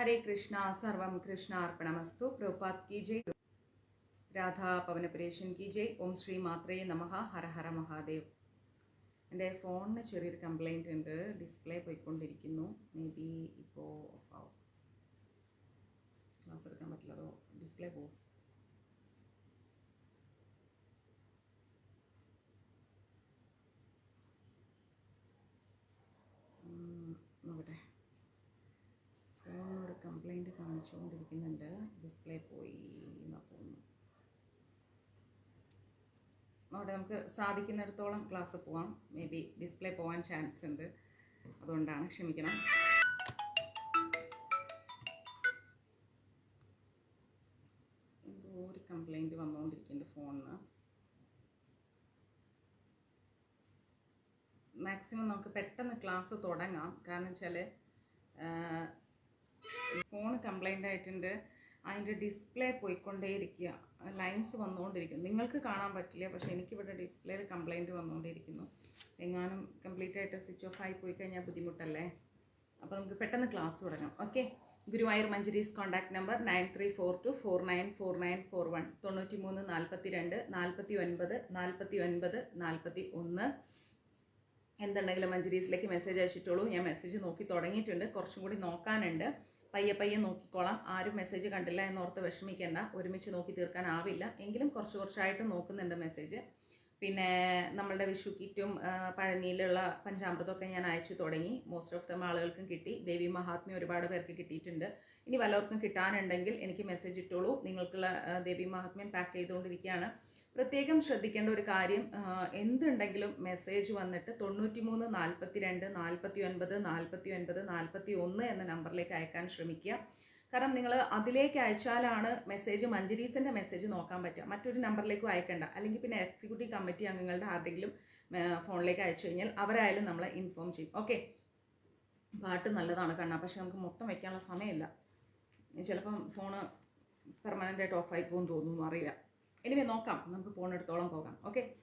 हरे कृष्णा सर्वम कृष्णार्पणमस्तु प्रभुपाद की जय राधा पवनपुरेशन की जय ओम श्री मात्रे नमः हर हर महादेव എൻ്റെ ഫോണിന് ചെറിയൊരു കംപ്ലൈൻറ്റ് ഉണ്ട് ഡിസ്പ്ലേ പോയിക്കൊണ്ടിരിക്കുന്നു മേ ബി ഇപ്പോൾ ഓഫ് ആവും ക്ലാസ് എടുക്കാൻ പറ്റില്ലതോ ഡിസ്പ്ലേ പോകും നോക്കട്ടെ ഫോണിനൊരു കംപ്ലൈൻറ്റ് കാണിച്ചുകൊണ്ടിരിക്കുന്നുണ്ട് ഡിസ്പ്ലേ പോയി എന്നാണ് തോന്നുന്നു അവിടെ നമുക്ക് സാധിക്കുന്നിടത്തോളം ക്ലാസ് പോവാം മേ ബി ഡിസ്പ്ലേ പോകാൻ ചാൻസ് ഉണ്ട് അതുകൊണ്ടാണ് ക്ഷമിക്കണം എന്തോ ഒരു കംപ്ലൈൻറ്റ് വന്നുകൊണ്ടിരിക്കുന്നുണ്ട് ഫോണിന് മാക്സിമം നമുക്ക് പെട്ടെന്ന് ക്ലാസ് തുടങ്ങാം കാരണം വെച്ചാൽ ഫോൺ കംപ്ലൈൻ്റ് ആയിട്ടുണ്ട് അതിൻ്റെ ഡിസ്പ്ലേ പോയിക്കൊണ്ടേയിരിക്കുക ലൈൻസ് വന്നുകൊണ്ടിരിക്കും നിങ്ങൾക്ക് കാണാൻ പറ്റില്ല പക്ഷേ എനിക്കിവിടെ ഡിസ്പ്ലേയിൽ കംപ്ലൈൻറ്റ് വന്നുകൊണ്ടിരിക്കുന്നു എങ്ങാനും കംപ്ലീറ്റ് ആയിട്ട് സ്വിച്ച് ഓഫ് ആയി പോയി കഴിഞ്ഞാൽ ബുദ്ധിമുട്ടല്ലേ അപ്പോൾ നമുക്ക് പെട്ടെന്ന് ക്ലാസ് തുടങ്ങാം okay Guruvayur Manjaris contact number 9342494941 93 എന്തുണ്ടെങ്കിലും മഞ്ജരീസിലേക്ക് മെസ്സേജ് അയച്ചിട്ടുള്ളൂ ഞാൻ മെസ്സേജ് നോക്കി തുടങ്ങിയിട്ടുണ്ട് കുറച്ചും കൂടി നോക്കാനുണ്ട് പയ്യെ നോക്കിക്കോളാം ആരും മെസ്സേജ് കണ്ടില്ല എന്നോർത്ത് വിഷമിക്കേണ്ട ഒരുമിച്ച് നോക്കി തീർക്കാനാവില്ല എങ്കിലും കുറച്ചായിട്ട് നോക്കുന്നുണ്ട് മെസ്സേജ് പിന്നെ നമ്മളുടെ വിഷു കിറ്റും പഴനിയിലുള്ള പഞ്ചാമൃതമൊക്കെ ഞാൻ അയച്ചു തുടങ്ങി മോസ്റ്റ് ഓഫ് ദം ആളുകൾക്കും കിട്ടി ദേവി മഹാത്മ്യം ഒരുപാട് പേർക്ക് കിട്ടിയിട്ടുണ്ട് ഇനി വല്ലവർക്കും കിട്ടാനുണ്ടെങ്കിൽ എനിക്ക് മെസ്സേജ് ഇട്ടോളൂ നിങ്ങൾക്കുള്ള ദേവി മഹാത്മ്യം പാക്ക് ചെയ്തുകൊണ്ടിരിക്കുകയാണ് പ്രത്യേകം ശ്രദ്ധിക്കേണ്ട ഒരു കാര്യം എന്തുണ്ടെങ്കിലും മെസ്സേജ് വന്നിട്ട് 93 42 49 49 41 എന്ന നമ്പറിലേക്ക് അയക്കാൻ ശ്രമിക്കുക കാരണം നിങ്ങൾ അതിലേക്ക് അയച്ചാലാണ് മെസ്സേജ് മഞ്ജരീസിൻ്റെ മെസ്സേജ് നോക്കാൻ പറ്റുക മറ്റൊരു നമ്പറിലേക്കും അയക്കേണ്ട അല്ലെങ്കിൽ പിന്നെ എക്സിക്യൂട്ടീവ് കമ്മിറ്റി അംഗങ്ങളുടെ ആരുടെങ്കിലും ഫോണിലേക്ക് അയച്ചു കഴിഞ്ഞാൽ അവരായാലും നമ്മളെ ഇൻഫോം ചെയ്യും ഓക്കെ പാട്ട് നല്ലതാണ് കണ്ണാ പക്ഷെ നമുക്ക് മൊത്തം വയ്ക്കാനുള്ള സമയമില്ല ചിലപ്പം ഫോണ് പെർമനൻ്റായിട്ട് ഓഫായി പോകുമെന്ന് തോന്നുന്നു അറിയില്ല എനിവേ നോക്കാം നമുക്ക് പോണെടുത്തോളം പോകാം ഓക്കെ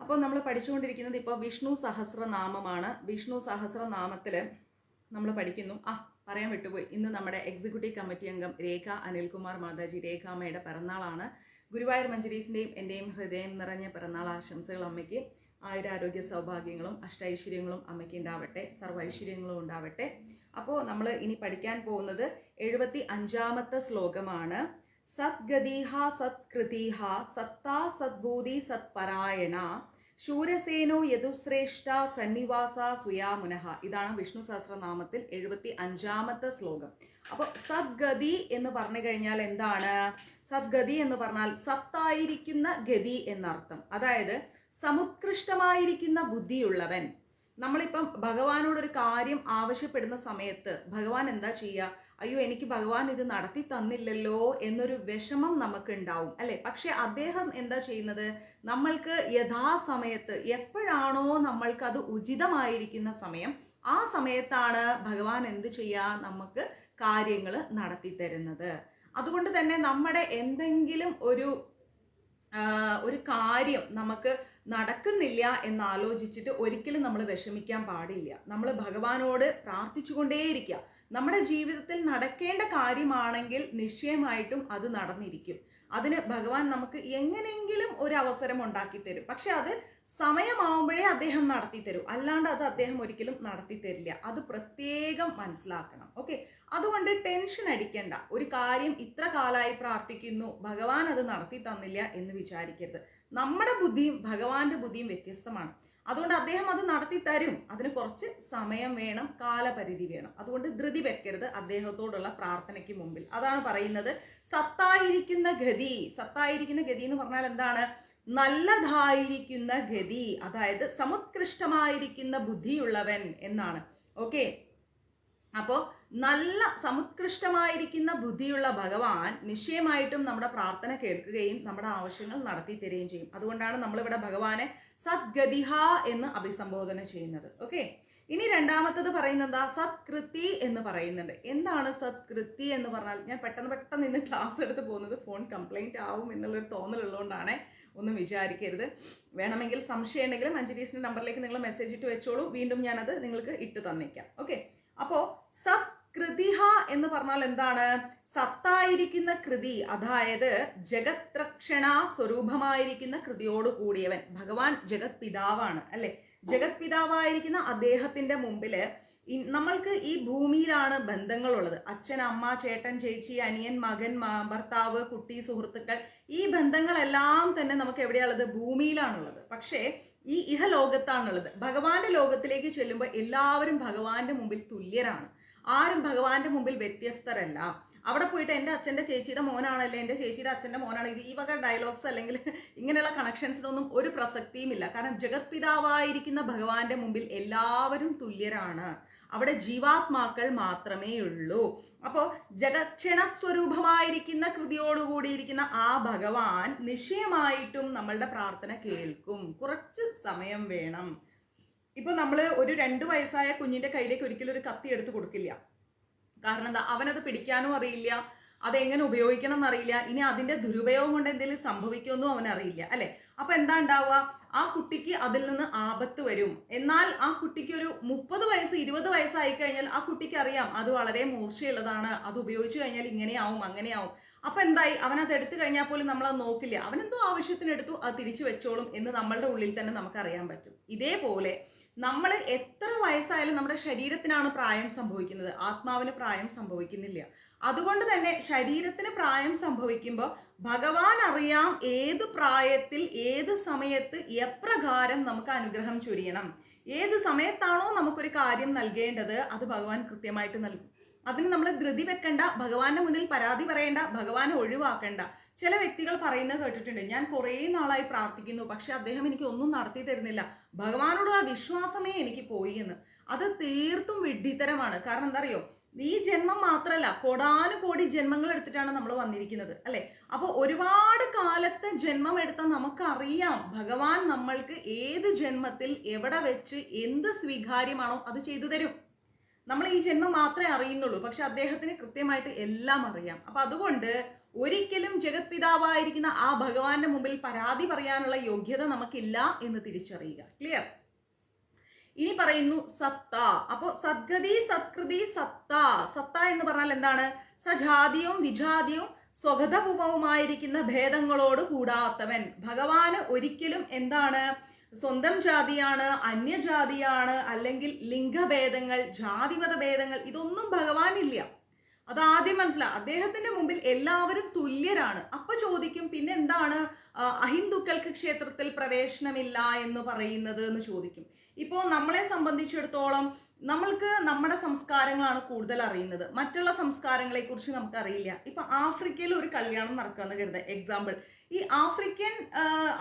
അപ്പോൾ നമ്മൾ പഠിച്ചുകൊണ്ടിരിക്കുന്നത് ഇപ്പോൾ വിഷ്ണു സഹസ്രനാമമാണ് വിഷ്ണു സഹസ്രനാമത്തിൽ നമ്മൾ പഠിക്കുന്നു പറയാൻ വിട്ടുപോയി ഇന്ന് നമ്മുടെ എക്സിക്യൂട്ടീവ് കമ്മിറ്റി അംഗം രേഖ അനിൽകുമാർ മാതാജി രേഖാമ്മയുടെ പിറന്നാളാണ് ഗുരുവായൂർ മഞ്ജരീസിൻ്റെയും എൻ്റെയും ഹൃദയം നിറഞ്ഞ പിറന്നാൾ ആശംസകൾ അമ്മയ്ക്ക് ആയുരാരോഗ്യ സൗഭാഗ്യങ്ങളും അഷ്ടൈശ്വര്യങ്ങളും അമ്മയ്ക്ക് ഉണ്ടാവട്ടെ സർവൈശ്വര്യങ്ങളും ഉണ്ടാവട്ടെ അപ്പോൾ നമ്മൾ ഇനി പഠിക്കാൻ പോകുന്നത് 75ാമത്തെ ശ്ലോകമാണ് സദ്ഗതിഹ സത്കൃതിഹ സത്താ സദ്ബൂതി സത്പരായണ ശൂരസേനോ യദുശ്രേഷ്ഠ സന്നിവാസ സുയാമുനഃ ഇതാണ് വിഷ്ണു സഹസ്രനാമത്തിൽ 75ാമത്തെ ശ്ലോകം അപ്പോൾ സദ്ഗതി എന്ന് പറഞ്ഞു കഴിഞ്ഞാൽ എന്താണ് സദ്ഗതി എന്ന് പറഞ്ഞാൽ സത്തായിരിക്കുന്ന ഗതി എന്നർത്ഥം അതായത് സമുത്കൃഷ്ടമായിരിക്കുന്ന ബുദ്ധിയുള്ളവൻ നമ്മളിപ്പം ഭഗവാനോടൊരു കാര്യം ആവശ്യപ്പെടുന്ന സമയത്ത് ഭഗവാൻ എന്താ ചെയ്യുക അയ്യോ എനിക്ക് ഭഗവാൻ ഇത് നടത്തി തന്നില്ലല്ലോ എന്നൊരു വിഷമം നമുക്ക് ഉണ്ടാവും അല്ലെ പക്ഷെ അദ്ദേഹം എന്താ ചെയ്യുന്നത് നമ്മൾക്ക് യഥാസമയത്ത് എപ്പോഴാണോ നമ്മൾക്ക് അത് ഉചിതമായിരിക്കുന്ന സമയം ആ സമയത്താണ് ഭഗവാൻ എന്ത് ചെയ്യുക നമുക്ക് കാര്യങ്ങൾ നടത്തി തരുന്നത് അതുകൊണ്ട് തന്നെ നമ്മുടെ എന്തെങ്കിലും ഒരു കാര്യം നമുക്ക് നടക്കുന്നില്ല എന്നാലോചിച്ചിട്ട് ഒരിക്കലും നമ്മൾ വിഷമിക്കാൻ പാടില്ല നമ്മൾ ഭഗവാനോട് പ്രാർത്ഥിച്ചുകൊണ്ടേയിരിക്കുക നമ്മുടെ ജീവിതത്തിൽ നടക്കേണ്ട കാര്യമാണെങ്കിൽ നിശ്ചയമായിട്ടും അത് നടന്നിരിക്കും അതിന് ഭഗവാൻ നമുക്ക് എങ്ങനെയെങ്കിലും ഒരു അവസരം ഉണ്ടാക്കി തരും പക്ഷെ അത് സമയമാവുമ്പോഴേ അദ്ദേഹം നടത്തി തരും അല്ലാണ്ട് അത് അദ്ദേഹം ഒരിക്കലും നടത്തി തരില്ല അത് പ്രത്യേകം മനസ്സിലാക്കണം ഓക്കെ അതുകൊണ്ട് ടെൻഷൻ അടിക്കേണ്ട ഒരു കാര്യം ഇത്ര കാലമായി പ്രാർത്ഥിക്കുന്നു ഭഗവാൻ അത് നടത്തി തന്നില്ല എന്ന് വിചാരിക്കരുത് നമ്മുടെ ബുദ്ധിയും ഭഗവാന്റെ ബുദ്ധിയും വ്യത്യസ്തമാണ് അതുകൊണ്ട് അദ്ദേഹം അത് നടത്തി തരും അതിന് കുറച്ച് സമയം വേണം കാലപരിധി വേണം അതുകൊണ്ട് ധൃതി വെക്കരുത് അദ്ദേഹത്തോടുള്ള പ്രാർത്ഥനയ്ക്ക് മുമ്പിൽ അതാണ് പറയുന്നത് സത്തായിരിക്കുന്ന ഗതി എന്ന് പറഞ്ഞാൽ എന്താണ് നല്ലതായിരിക്കുന്ന ഗതി അതായത് സമുത്കൃഷ്ടമായിരിക്കുന്ന ബുദ്ധിയുള്ളവൻ എന്നാണ് ഓക്കെ അപ്പോൾ നല്ല സമുത്കൃഷ്ടമായിരിക്കുന്ന ബുദ്ധിയുള്ള ഭഗവാൻ നിശ്ചയമായിട്ടും നമ്മുടെ പ്രാർത്ഥന കേൾക്കുകയും നമ്മുടെ ആവശ്യങ്ങൾ നടത്തി തരികയും ചെയ്യും അതുകൊണ്ടാണ് നമ്മളിവിടെ ഭഗവാനെ സദ്ഗതിഹ എന്ന് അഭിസംബോധന ചെയ്യുന്നത് ഓക്കെ ഇനി രണ്ടാമത്തത് പറയുന്നത് എന്താ സത്കൃതി എന്ന് പറയുന്നുണ്ട് എന്താണ് സത്കൃതി എന്ന് പറഞ്ഞാൽ ഞാൻ പെട്ടെന്ന് ഇന്ന് ക്ലാസ് എടുത്ത് പോകുന്നത് ഫോൺ കംപ്ലൈൻറ്റ് ആവും എന്നുള്ളൊരു തോന്നലുള്ളതുകൊണ്ടാണ് ഒന്നും വിചാരിക്കരുത് വേണമെങ്കിൽ സംശയം ഉണ്ടെങ്കിലും മഞ്ജരീസിന്റെ നമ്പറിലേക്ക് നിങ്ങൾ മെസ്സേജ് ഇട്ട് വെച്ചോളൂ വീണ്ടും ഞാനത് നിങ്ങൾക്ക് ഇട്ട് തന്നേക്കാം ഓക്കെ അപ്പോൾ സത് കൃതിഹ എന്ന് പറഞ്ഞാൽ എന്താണ്? സത്തായിരിക്കുന്ന കൃതി, അതായത് ജഗത് രക്ഷണ സ്വരൂപമായിരിക്കുന്ന കൃതിയോട് കൂടിയവൻ. ഭഗവാൻ ജഗത് പിതാവാണ് അല്ലെ. ജഗത് പിതാവായിരിക്കുന്ന അദ്ദേഹത്തിന്റെ മുമ്പില് നമ്മൾക്ക് ഈ ഭൂമിയിലാണ് ബന്ധങ്ങളുള്ളത്. അച്ഛൻ, അമ്മ, ചേട്ടൻ, ചേച്ചി, അനിയൻ, മകൻ, ഭർത്താവ്, കുട്ടി, സുഹൃത്തുക്കൾ, ഈ ബന്ധങ്ങളെല്ലാം തന്നെ നമുക്ക് എവിടെയാണുള്ളത്? ഭൂമിയിലാണുള്ളത്. പക്ഷേ ഈ ഇഹലോകത്താണുള്ളത്. ഭഗവാന്റെ ലോകത്തിലേക്ക് ചെല്ലുമ്പോൾ എല്ലാവരും ഭഗവാന്റെ മുമ്പിൽ തുല്യരാണ്. ആരും ഭഗവാന്റെ മുമ്പിൽ വ്യത്യസ്തരല്ല. അവിടെ പോയിട്ട് എൻ്റെ അച്ഛൻ്റെ ചേച്ചിയുടെ മോനാണല്ലേ, എൻ്റെ ചേച്ചിയുടെ അച്ഛൻ്റെ മോനാണ്, ഇത് ഈ വക ഡയലോഗ്സ് അല്ലെങ്കിൽ ഇങ്ങനെയുള്ള കണക്ഷൻസിനൊന്നും ഒരു പ്രസക്തിയുമില്ല. കാരണം ജഗത് പിതാവായിരിക്കുന്ന ഭഗവാന്റെ മുമ്പിൽ എല്ലാവരും തുല്യരാണ്. അവിടെ ജീവാത്മാക്കൾ മാത്രമേ ഉള്ളൂ. അപ്പോൾ ജഗക്ഷണസ്വരൂപമായിരിക്കുന്ന കൃതിയോടുകൂടിയിരിക്കുന്ന ആ ഭഗവാൻ നിശ്ചയമായിട്ടും നമ്മളുടെ പ്രാർത്ഥന കേൾക്കും. കുറച്ച് സമയം വേണം. ഇപ്പൊ നമ്മള് ഒരു 2 വയസ്സായ കുഞ്ഞിന്റെ കയ്യിലേക്ക് ഒരിക്കലും ഒരു കത്തി എടുത്ത് കൊടുക്കില്ല. കാരണം എന്താ? അവനത് പിടിക്കാനും അറിയില്ല, അതെങ്ങനെ ഉപയോഗിക്കണം എന്നറിയില്ല, ഇനി അതിന്റെ ദുരുപയോഗം കൊണ്ട് എന്തെങ്കിലും സംഭവിക്കുമെന്നും അവനറിയില്ല അല്ലെ. അപ്പൊ എന്താ ഉണ്ടാവുക? ആ കുട്ടിക്ക് അതിൽ നിന്ന് ആപത്ത് വരും. എന്നാൽ ആ കുട്ടിക്ക് ഒരു 30 വയസ്സ് 20 വയസ്സായി കഴിഞ്ഞാൽ ആ കുട്ടിക്ക് അറിയാം അത് വളരെ മൂർച്ചയുള്ളതാണ്, അത് ഉപയോഗിച്ചു കഴിഞ്ഞാൽ ഇങ്ങനെയാവും അങ്ങനെയാവും. അപ്പൊ എന്തായി? അവനത് എടുത്തു കഴിഞ്ഞാൽ പോലും നമ്മളത് നോക്കില്ല, അവനെന്തോ ആവശ്യത്തിന് എടുത്തു, അത് തിരിച്ചു വെച്ചോളും എന്ന് നമ്മളുടെ ഉള്ളിൽ തന്നെ നമുക്ക് അറിയാൻ പറ്റും. ഇതേപോലെ നമ്മൾ എത്ര വയസ്സായാലും നമ്മുടെ ശരീരത്തിനാണ് പ്രായം സംഭവിക്കുന്നത്, ആത്മാവിന് പ്രായം സംഭവിക്കുന്നില്ല. അതുകൊണ്ട് തന്നെ ശരീരത്തിന് പ്രായം സംഭവിക്കുമ്പോൾ ഭഗവാൻ അറിയാം ഏത് പ്രായത്തിൽ ഏത് സമയത്ത് എപ്രകാരം നമുക്ക് അനുഗ്രഹം ചൊരിയണം. ഏത് സമയത്താണോ നമുക്കൊരു കാര്യം നൽകേണ്ടത് അത് ഭഗവാൻ കൃത്യമായിട്ട് നൽകും. അതിന് നമ്മൾ ധൃതി വെക്കണ്ട, ഭഗവാന്റെ മുന്നിൽ പരാതി പറയേണ്ട, ഭഗവാനെ ഒഴിവാക്കണ്ട. ചില വ്യക്തികൾ പറയുന്നത് കേട്ടിട്ടുണ്ട്, ഞാൻ കുറേ നാളായി പ്രാർത്ഥിക്കുന്നു, പക്ഷെ അദ്ദേഹം എനിക്ക് ഒന്നും നടത്തി തരുന്നില്ല, ഭഗവാനോടുള്ള വിശ്വാസമേ എനിക്ക് പോയി എന്ന്. അത് തീർത്തും വിഡ്ഢിത്തരമാണ്. കാരണം എന്താ അറിയോ? ഈ ജന്മം മാത്രമല്ല, കോടാനുകോടി ജന്മങ്ങൾ എടുത്തിട്ടാണ് നമ്മൾ വന്നിരിക്കുന്നത് അല്ലെ. അപ്പൊ ഒരുപാട് കാലത്തെ ജന്മം എടുത്ത നമുക്കറിയാം ഭഗവാൻ നമ്മൾക്ക് ഏത് ജന്മത്തിൽ എവിടെ വെച്ച് എന്ത് സ്വീകാര്യമാണോ അത് ചെയ്തു തരും. നമ്മൾ ഈ ജന്മം മാത്രമേ അറിയുന്നുള്ളൂ, പക്ഷെ അദ്ദേഹത്തിന് കൃത്യമായിട്ട് എല്ലാം അറിയാം. അപ്പൊ അതുകൊണ്ട് ഒരിക്കലും ജഗത് പിതാവായിരിക്കുന്ന ആ ഭഗവാന്റെ മുമ്പിൽ പരാതി പറയാനുള്ള യോഗ്യത നമുക്കില്ല എന്ന് തിരിച്ചറിയുക. ക്ലിയർ? ഇനി പറയുന്നു സത്ത. അപ്പോ സദ്ഗതി, സത്കൃതി, സത്ത. സത്ത എന്ന് പറഞ്ഞാൽ എന്താണ്? സജാതിയും വിജാതിയും സ്വഗതപൂർവമായിരിക്കുന്ന ഭേദങ്ങളോട് കൂടാത്തവൻ. ഭഗവാന് ഒരിക്കലും എന്താണ്? സ്വന്തം ജാതിയാണ്, അന്യജാതിയാണ്, അല്ലെങ്കിൽ ലിംഗഭേദങ്ങൾ, ജാതിമത ഭേദങ്ങൾ, ഇതൊന്നും ഭഗവാനില്ല. അതാദ്യം മനസ്സിലാവും. അദ്ദേഹത്തിന്റെ മുമ്പിൽ എല്ലാവരും തുല്യരാണ്. അപ്പൊ ചോദിക്കും, പിന്നെ എന്താണ് അഹിന്ദുക്കൾക്ക് ക്ഷേത്രത്തിൽ പ്രവേശനമില്ല എന്ന് പറയുന്നത് എന്ന് ചോദിക്കും. ഇപ്പോ നമ്മളെ സംബന്ധിച്ചിടത്തോളം നമ്മൾക്ക് നമ്മുടെ സംസ്കാരങ്ങളാണ് കൂടുതൽ അറിയുന്നത്, മറ്റുള്ള സംസ്കാരങ്ങളെ കുറിച്ച് നമുക്ക് അറിയില്ല. ഇപ്പൊ ആഫ്രിക്കയിൽ ഒരു കല്യാണം നടക്കാന്ന് കരുതുക, എക്സാമ്പിൾ. ഈ ആഫ്രിക്കൻ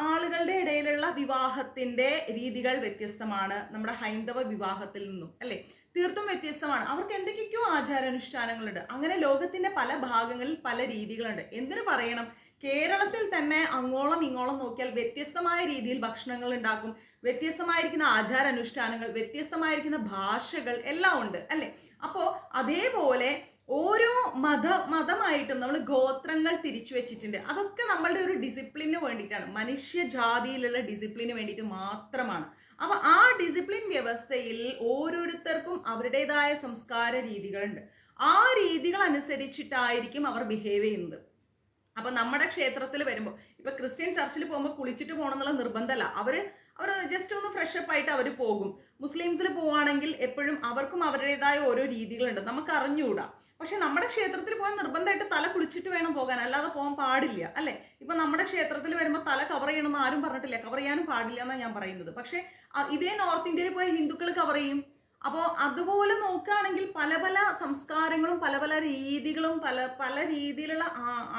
ആളുകളുടെ ഇടയിലുള്ള വിവാഹത്തിന്റെ രീതികൾ വ്യത്യസ്തമാണ് നമ്മുടെ ഹൈന്ദവ വിവാഹത്തിൽ നിന്നും അല്ലെ. തീർത്തും വ്യത്യസ്തമാണ്. അവർക്ക് എന്തൊക്കെയോ ആചാരാനുഷ്ഠാനങ്ങളുണ്ട്. അങ്ങനെ ലോകത്തിന്റെ പല ഭാഗങ്ങളിൽ പല രീതികളുണ്ട്. എന്തിനു പറയണം, കേരളത്തിൽ തന്നെ അങ്ങോളം ഇങ്ങോളം നോക്കിയാൽ വ്യത്യസ്തമായ രീതിയിൽ ഭക്ഷണങ്ങൾ ഉണ്ടാക്കും, വ്യത്യസ്തമായിരിക്കുന്ന ആചാരാനുഷ്ഠാനങ്ങൾ, വ്യത്യസ്തമായിരിക്കുന്ന ഭാഷകൾ എല്ലാം ഉണ്ട് അല്ലെ. അപ്പോ അതേപോലെ ഓരോ മതമായിട്ടും നമ്മൾ ഗോത്രങ്ങൾ തിരിച്ചു വെച്ചിട്ടുണ്ട്. അതൊക്കെ നമ്മളുടെ ഒരു ഡിസിപ്ലിന് വേണ്ടിയിട്ടാണ്, മനുഷ്യജാതിയിലുള്ള ഡിസിപ്ലിന് വേണ്ടിയിട്ട് മാത്രമാണ്. അപ്പൊ ആ ഡിസിപ്ലിൻ വ്യവസ്ഥയിൽ ഓരോരുത്തർക്കും അവരുടേതായ സംസ്കാര രീതികളുണ്ട്. ആ രീതികൾ അനുസരിച്ചിട്ടായിരിക്കും അവർ ബിഹേവ് ചെയ്യുന്നത്. അപ്പൊ നമ്മുടെ ക്ഷേത്രത്തിൽ വരുമ്പോൾ, ഇപ്പൊ ക്രിസ്ത്യൻ ചർച്ചിൽ പോകുമ്പോൾ കുളിച്ചിട്ട് പോകണം എന്നുള്ള നിർബന്ധമല്ല. അവർ ജസ്റ്റ് ഒന്ന് ഫ്രഷപ്പ് ആയിട്ട് അവർ പോകും. മുസ്ലിംസിൽ പോവുകയാണെങ്കിൽ എപ്പോഴും അവർക്കും അവരുടേതായ ഓരോ രീതികളുണ്ട്, നമുക്ക് അറിഞ്ഞുകൂടാ. പക്ഷെ നമ്മുടെ ക്ഷേത്രത്തിൽ പോകാൻ നിർബന്ധമായിട്ട് തല കുളിച്ചിട്ട് വേണം പോകാൻ, അല്ലാതെ പോകാൻ പാടില്ല അല്ലെ. ഇപ്പൊ നമ്മുടെ ക്ഷേത്രത്തിൽ വരുമ്പോൾ തല കവർ ചെയ്യണമെന്ന് ആരും പറഞ്ഞിട്ടില്ല, കവർ ചെയ്യാനും പാടില്ല എന്നാണ് ഞാൻ പറയുന്നത്. പക്ഷെ ഇതേ നോർത്ത് ഇന്ത്യയിൽ പോയ ഹിന്ദുക്കൾ കവർ ചെയ്യും. അപ്പോൾ അതുപോലെ നോക്കുകയാണെങ്കിൽ പല പല സംസ്കാരങ്ങളും പല പല രീതികളും പല രീതിയിലുള്ള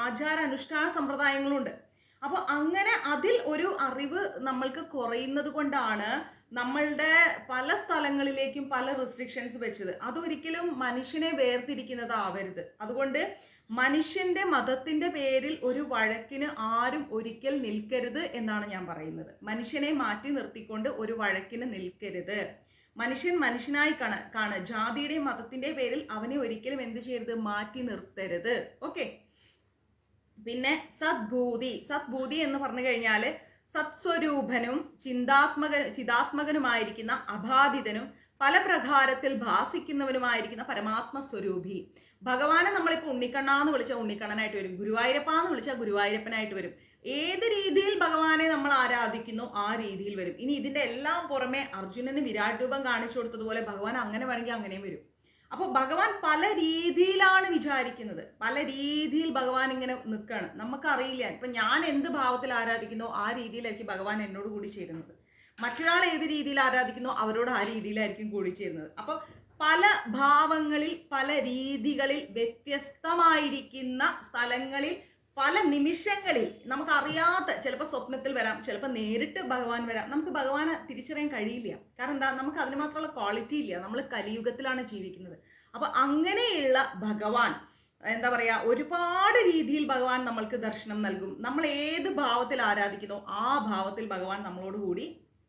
ആചാരാനുഷ്ഠാന സമ്പ്രദായങ്ങളും ഉണ്ട്. അപ്പോൾ അങ്ങനെ അതിൽ ഒരു അറിവ് നമ്മൾക്ക് കുറയുന്നത് കൊണ്ടാണ് നമ്മളുടെ പല സ്ഥലങ്ങളിലേക്കും പല റെസ്ട്രിക്ഷൻസ് വെച്ചത്. അതൊരിക്കലും മനുഷ്യനെ വേർതിരിക്കുന്നതാവരുത്. അതുകൊണ്ട് മനുഷ്യന്റെ മതത്തിന്റെ പേരിൽ ഒരു വഴക്കിന് ആരും ഒരിക്കൽ നിൽക്കരുത് എന്നാണ് ഞാൻ പറയുന്നത്. മനുഷ്യനെ മാറ്റി നിർത്തിക്കൊണ്ട് ഒരു വഴക്കിന് നിൽക്കരുത്. മനുഷ്യൻ മനുഷ്യനായി കാണുക. ജാതിയുടെയും മതത്തിന്റെ പേരിൽ അവനെ ഒരിക്കലും എന്ത് ചെയ്യരുത്, മാറ്റി നിർത്തരുത്. ഓക്കെ. പിന്നെ സദ്ഭൂതി എന്ന് പറഞ്ഞു കഴിഞ്ഞാല് സത്സ്വരൂപനും ചിതാത്മകനുമായിരിക്കുന്ന അബാധിതനും പല പ്രകാരത്തിൽ ഭാസിക്കുന്നവനുമായിരിക്കുന്ന പരമാത്മ സ്വരൂപി. ഭഗവാനെ നമ്മളിപ്പോൾ ഉണ്ണിക്കണ്ണാന്ന് വിളിച്ചാൽ ഉണ്ണിക്കണ്ണനായിട്ട് വരും, ഗുരുവായൂരപ്പ എന്ന് വിളിച്ചാൽ ഗുരുവായൂരപ്പനായിട്ട് വരും. ഏത് രീതിയിൽ ഭഗവാനെ നമ്മൾ ആരാധിക്കുന്നു ആ രീതിയിൽ വരും. ഇനി ഇതിന്റെ എല്ലാം പുറമെ അർജുനന് വിരാട് രൂപം കാണിച്ചു കൊടുത്തതുപോലെ ഭഗവാൻ അങ്ങനെ വേണമെങ്കിൽ അങ്ങനെയും വരും. അപ്പോൾ ഭഗവാൻ പല രീതിയിലാണ് വിചാരിക്കുന്നത്, പല രീതിയിൽ ഭഗവാൻ ഇങ്ങനെ നിൽക്കുകയാണ്. നമുക്കറിയില്ല. ഇപ്പൊ ഞാൻ എന്ത് ഭാവത്തിൽ ആരാധിക്കുന്നോ ആ രീതിയിലായിരിക്കും ഭഗവാൻ എന്നോട് കൂടി ചേരുന്നത്. മറ്റൊരാൾ ഏത് രീതിയിൽ ആരാധിക്കുന്നോ അവരോട് ആ രീതിയിലായിരിക്കും കൂടി ചേരുന്നത്. അപ്പൊ പല ഭാവങ്ങളിൽ, പല രീതികളിൽ, വ്യത്യസ്തമായിരിക്കുന്ന സ്ഥലങ്ങളിൽ, പല നിമിഷങ്ങളിൽ നമുക്കറിയാത്ത, ചിലപ്പോൾ സ്വപ്നത്തിൽ വരാം, ചിലപ്പോൾ നേരിട്ട് ഭഗവാൻ വരാം. നമുക്ക് ഭഗവാനെ തിരിച്ചറിയാൻ കഴിയില്ല. കാരണം എന്താ, നമുക്ക് അതിന് മാത്രമുള്ള ക്വാളിറ്റി ഇല്ല. നമ്മൾ കലിയുഗത്തിലാണ് ജീവിക്കുന്നത്. അപ്പൊ അങ്ങനെയുള്ള ഭഗവാൻ എന്താ പറയാ, ഒരുപാട് രീതിയിൽ ഭഗവാൻ നമ്മൾക്ക് ദർശനം നൽകും. നമ്മൾ ഏത് ഭാവത്തിൽ ആരാധിക്കുന്നോ ആ ഭാവത്തിൽ ഭഗവാൻ നമ്മളോട് കൂടി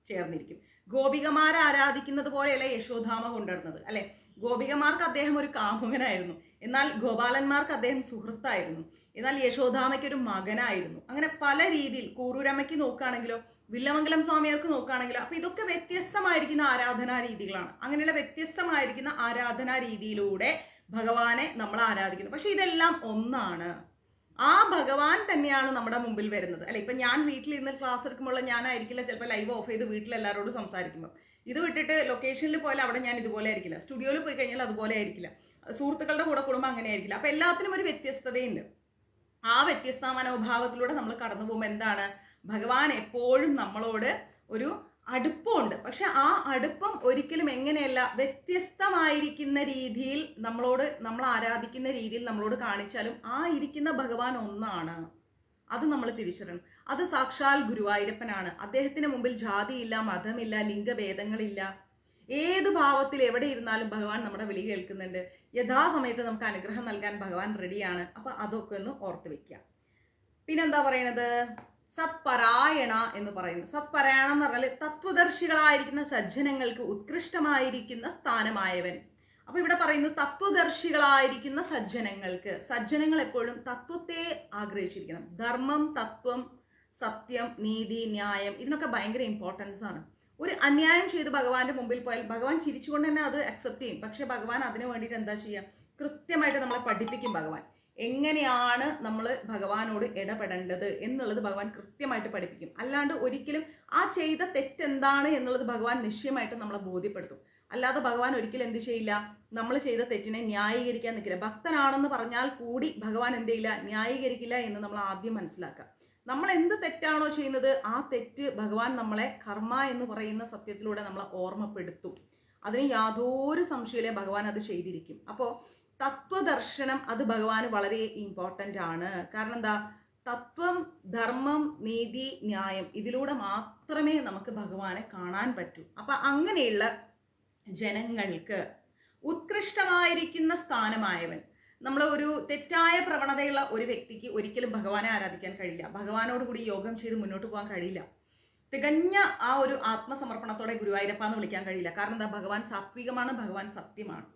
ചേർന്നിരിക്കും. ഗോപികമാരെ ആരാധിക്കുന്നത് പോലെയല്ല യശോധാമ കൊണ്ടുവരുന്നത്, അല്ലെ? ഗോപികമാർക്ക് അദ്ദേഹം ഒരു കാമുകനായിരുന്നു, എന്നാൽ ഗോപാലന്മാർക്ക് അദ്ദേഹം സുഹൃത്തായിരുന്നു, എന്നാൽ യശോധാമയ്ക്ക് ഒരു മകനായിരുന്നു. അങ്ങനെ പല രീതിയിൽ കൂറൂരമ്മയ്ക്ക് നോക്കുകയാണെങ്കിലോ വില്ലമംഗലം സ്വാമിയാർക്ക് നോക്കുകയാണെങ്കിലോ, അപ്പൊ ഇതൊക്കെ വ്യത്യസ്തമായിരിക്കുന്ന ആരാധനാ രീതികളാണ്. അങ്ങനെയുള്ള വ്യത്യസ്തമായിരിക്കുന്ന ആരാധനാ രീതിയിലൂടെ ഭഗവാനെ നമ്മൾ ആരാധിക്കുന്നു. പക്ഷെ ഇതെല്ലാം ഒന്നാണ്. ആ ഭഗവാൻ തന്നെയാണ് നമ്മുടെ മുമ്പിൽ വരുന്നത്, അല്ലെ? ഇപ്പൊ ഞാൻ വീട്ടിലിരുന്ന് ക്ലാസ് എടുക്കുമ്പോൾ ഞാനായിരിക്കില്ല ചിലപ്പോൾ ലൈവ് ഓഫ് ചെയ്ത് വീട്ടിലെല്ലാവരോടും സംസാരിക്കുമ്പോൾ. ഇത് വിട്ടിട്ട് ലൊക്കേഷനിൽ പോയാൽ അവിടെ ഞാൻ ഇതുപോലെ ആയിരിക്കില്ല, സ്റ്റുഡിയോയിൽ പോയി കഴിഞ്ഞാൽ അതുപോലെ ആയിരിക്കില്ല, സുഹൃത്തുക്കളുടെ കൂടെ കൂടുമ്പോൾ അങ്ങനെ ആയിരിക്കില്ല. അപ്പൊ എല്ലാത്തിനും ഒരു വ്യത്യസ്തതയുണ്ട്. ആ വ്യത്യസ്ത മനോഭാവത്തിലൂടെ നമ്മൾ കടന്നു പോകുമ്പോൾ എന്താണ്, ഭഗവാൻ എപ്പോഴും നമ്മളോട് ഒരു അടുപ്പമുണ്ട്. പക്ഷെ ആ അടുപ്പം ഒരിക്കലും എങ്ങനെയല്ല, വ്യത്യസ്തമായിരിക്കുന്ന രീതിയിൽ നമ്മൾ ആരാധിക്കുന്ന രീതിയിൽ നമ്മളോട് കാണിച്ചാലും ആ ഇരിക്കുന്ന ഭഗവാൻ ഒന്നാണ്. അത് നമ്മൾ തിരിച്ചറിയണം. അത് സാക്ഷാൽ ഗുരുവായൂരപ്പനാണ്. അദ്ദേഹത്തിന് മുമ്പിൽ ജാതിയില്ല, മതമില്ല, ലിംഗഭേദങ്ങളില്ല. ഏത് ഭാവത്തിൽ എവിടെ ഇരുന്നാലും ഭഗവാൻ നമ്മുടെ വിളി കേൾക്കുന്നുണ്ട്. യഥാസമയത്ത് നമുക്ക് അനുഗ്രഹം നൽകാൻ ഭഗവാൻ റെഡിയാണ്. അപ്പൊ അതൊക്കെ ഒന്ന് ഓർത്ത് വെക്കാം. പിന്നെന്താ പറയണത്, സത്പരായണ എന്ന് പറയുന്നത്. സത്പരായണം എന്ന് പറഞ്ഞാൽ തത്വദർശികളായിരിക്കുന്ന സജ്ജനങ്ങൾക്ക് ഉത്കൃഷ്ടമായിരിക്കുന്ന സ്ഥാനമായവൻ. അപ്പൊ ഇവിടെ പറയുന്നു തത്വദർശികളായിരിക്കുന്ന സജ്ജനങ്ങൾക്ക്. സജ്ജനങ്ങൾ എപ്പോഴും തത്വത്തെ ആഗ്രഹിച്ചിരിക്കണം. ധർമ്മം, തത്വം, സത്യം, നീതി, ന്യായം, ഇതിനൊക്കെ ഭയങ്കര ഇമ്പോർട്ടൻസ് ആണ്. ഒരു അന്യായം ചെയ്ത് ഭഗവാന്റെ മുമ്പിൽ പോയാൽ ഭഗവാൻ ചിരിച്ചുകൊണ്ട് തന്നെ അത് അക്സെപ്റ്റ് ചെയ്യും. പക്ഷെ ഭഗവാൻ അതിന് വേണ്ടിയിട്ട് എന്താ ചെയ്യുക, കൃത്യമായിട്ട് നമ്മളെ പഠിപ്പിക്കും. ഭഗവാൻ എങ്ങനെയാണ് നമ്മൾ ഭഗവാനോട് ഇടപെടേണ്ടത് എന്നുള്ളത് ഭഗവാൻ കൃത്യമായിട്ട് പഠിപ്പിക്കും. അല്ലാണ്ട് ഒരിക്കലും ആ ചെയ്ത തെറ്റെന്താണ് എന്നുള്ളത് ഭഗവാൻ നിശ്ചയമായിട്ട് നമ്മളെ ബോധ്യപ്പെടുത്തും. അല്ലാതെ ഭഗവാൻ ഒരിക്കലും എന്ത് ചെയ്യില്ല, നമ്മൾ ചെയ്ത തെറ്റിനെ ന്യായീകരിക്കാൻ നിൽക്കില്ല. ഭക്തനാണെന്ന് പറഞ്ഞാൽ കൂടി ഭഗവാൻ എന്ത് ചെയ്യില്ല, ന്യായീകരിക്കില്ല എന്ന് നമ്മൾ ആദ്യം മനസ്സിലാക്കുക. നമ്മൾ എന്ത് തെറ്റാണോ ചെയ്യുന്നത് ആ തെറ്റ് ഭഗവാൻ നമ്മളെ കർമ്മ എന്ന് പറയുന്ന സത്യത്തിലൂടെ നമ്മളെ ഓർമ്മപ്പെടുത്തും. അതിന് യാതൊരു സംശയമില്ല, ഭഗവാൻ അത് ചെയ്തിരിക്കും. അപ്പോൾ തത്വദർശനം അത് ഭഗവാന് വളരെ ഇമ്പോർട്ടൻ്റ് ആണ്. കാരണം എന്താ, തത്വം, ധർമ്മം, നീതി, ന്യായം, ഇതിലൂടെ മാത്രമേ നമുക്ക് ഭഗവാനെ കാണാൻ പറ്റൂ. അപ്പൊ അങ്ങനെയുള്ള ജനങ്ങൾക്ക് ഉത്കൃഷ്ടമായിരിക്കുന്ന സ്ഥാനമായവൻ. നമ്മൾ ഒരു തെറ്റായ പ്രവണതയുള്ള ഒരു വ്യക്തിക്ക് ഒരിക്കലും ഭഗവാനെ ആരാധിക്കാൻ കഴിയില്ല. ഭഗവാനോട് കൂടി യോഗം ചെയ്ത് മുന്നോട്ട് പോകാൻ കഴിയില്ല. തികഞ്ഞ ആ ഒരു ആത്മസമർപ്പണത്തോടെ ഗുരുവായൂരപ്പ എന്ന് വിളിക്കാൻ കഴിയില്ല. കാരണം എന്താ, ഭഗവാൻ സാത്വികമാണ്, ഭഗവാൻ സത്യമാണ്.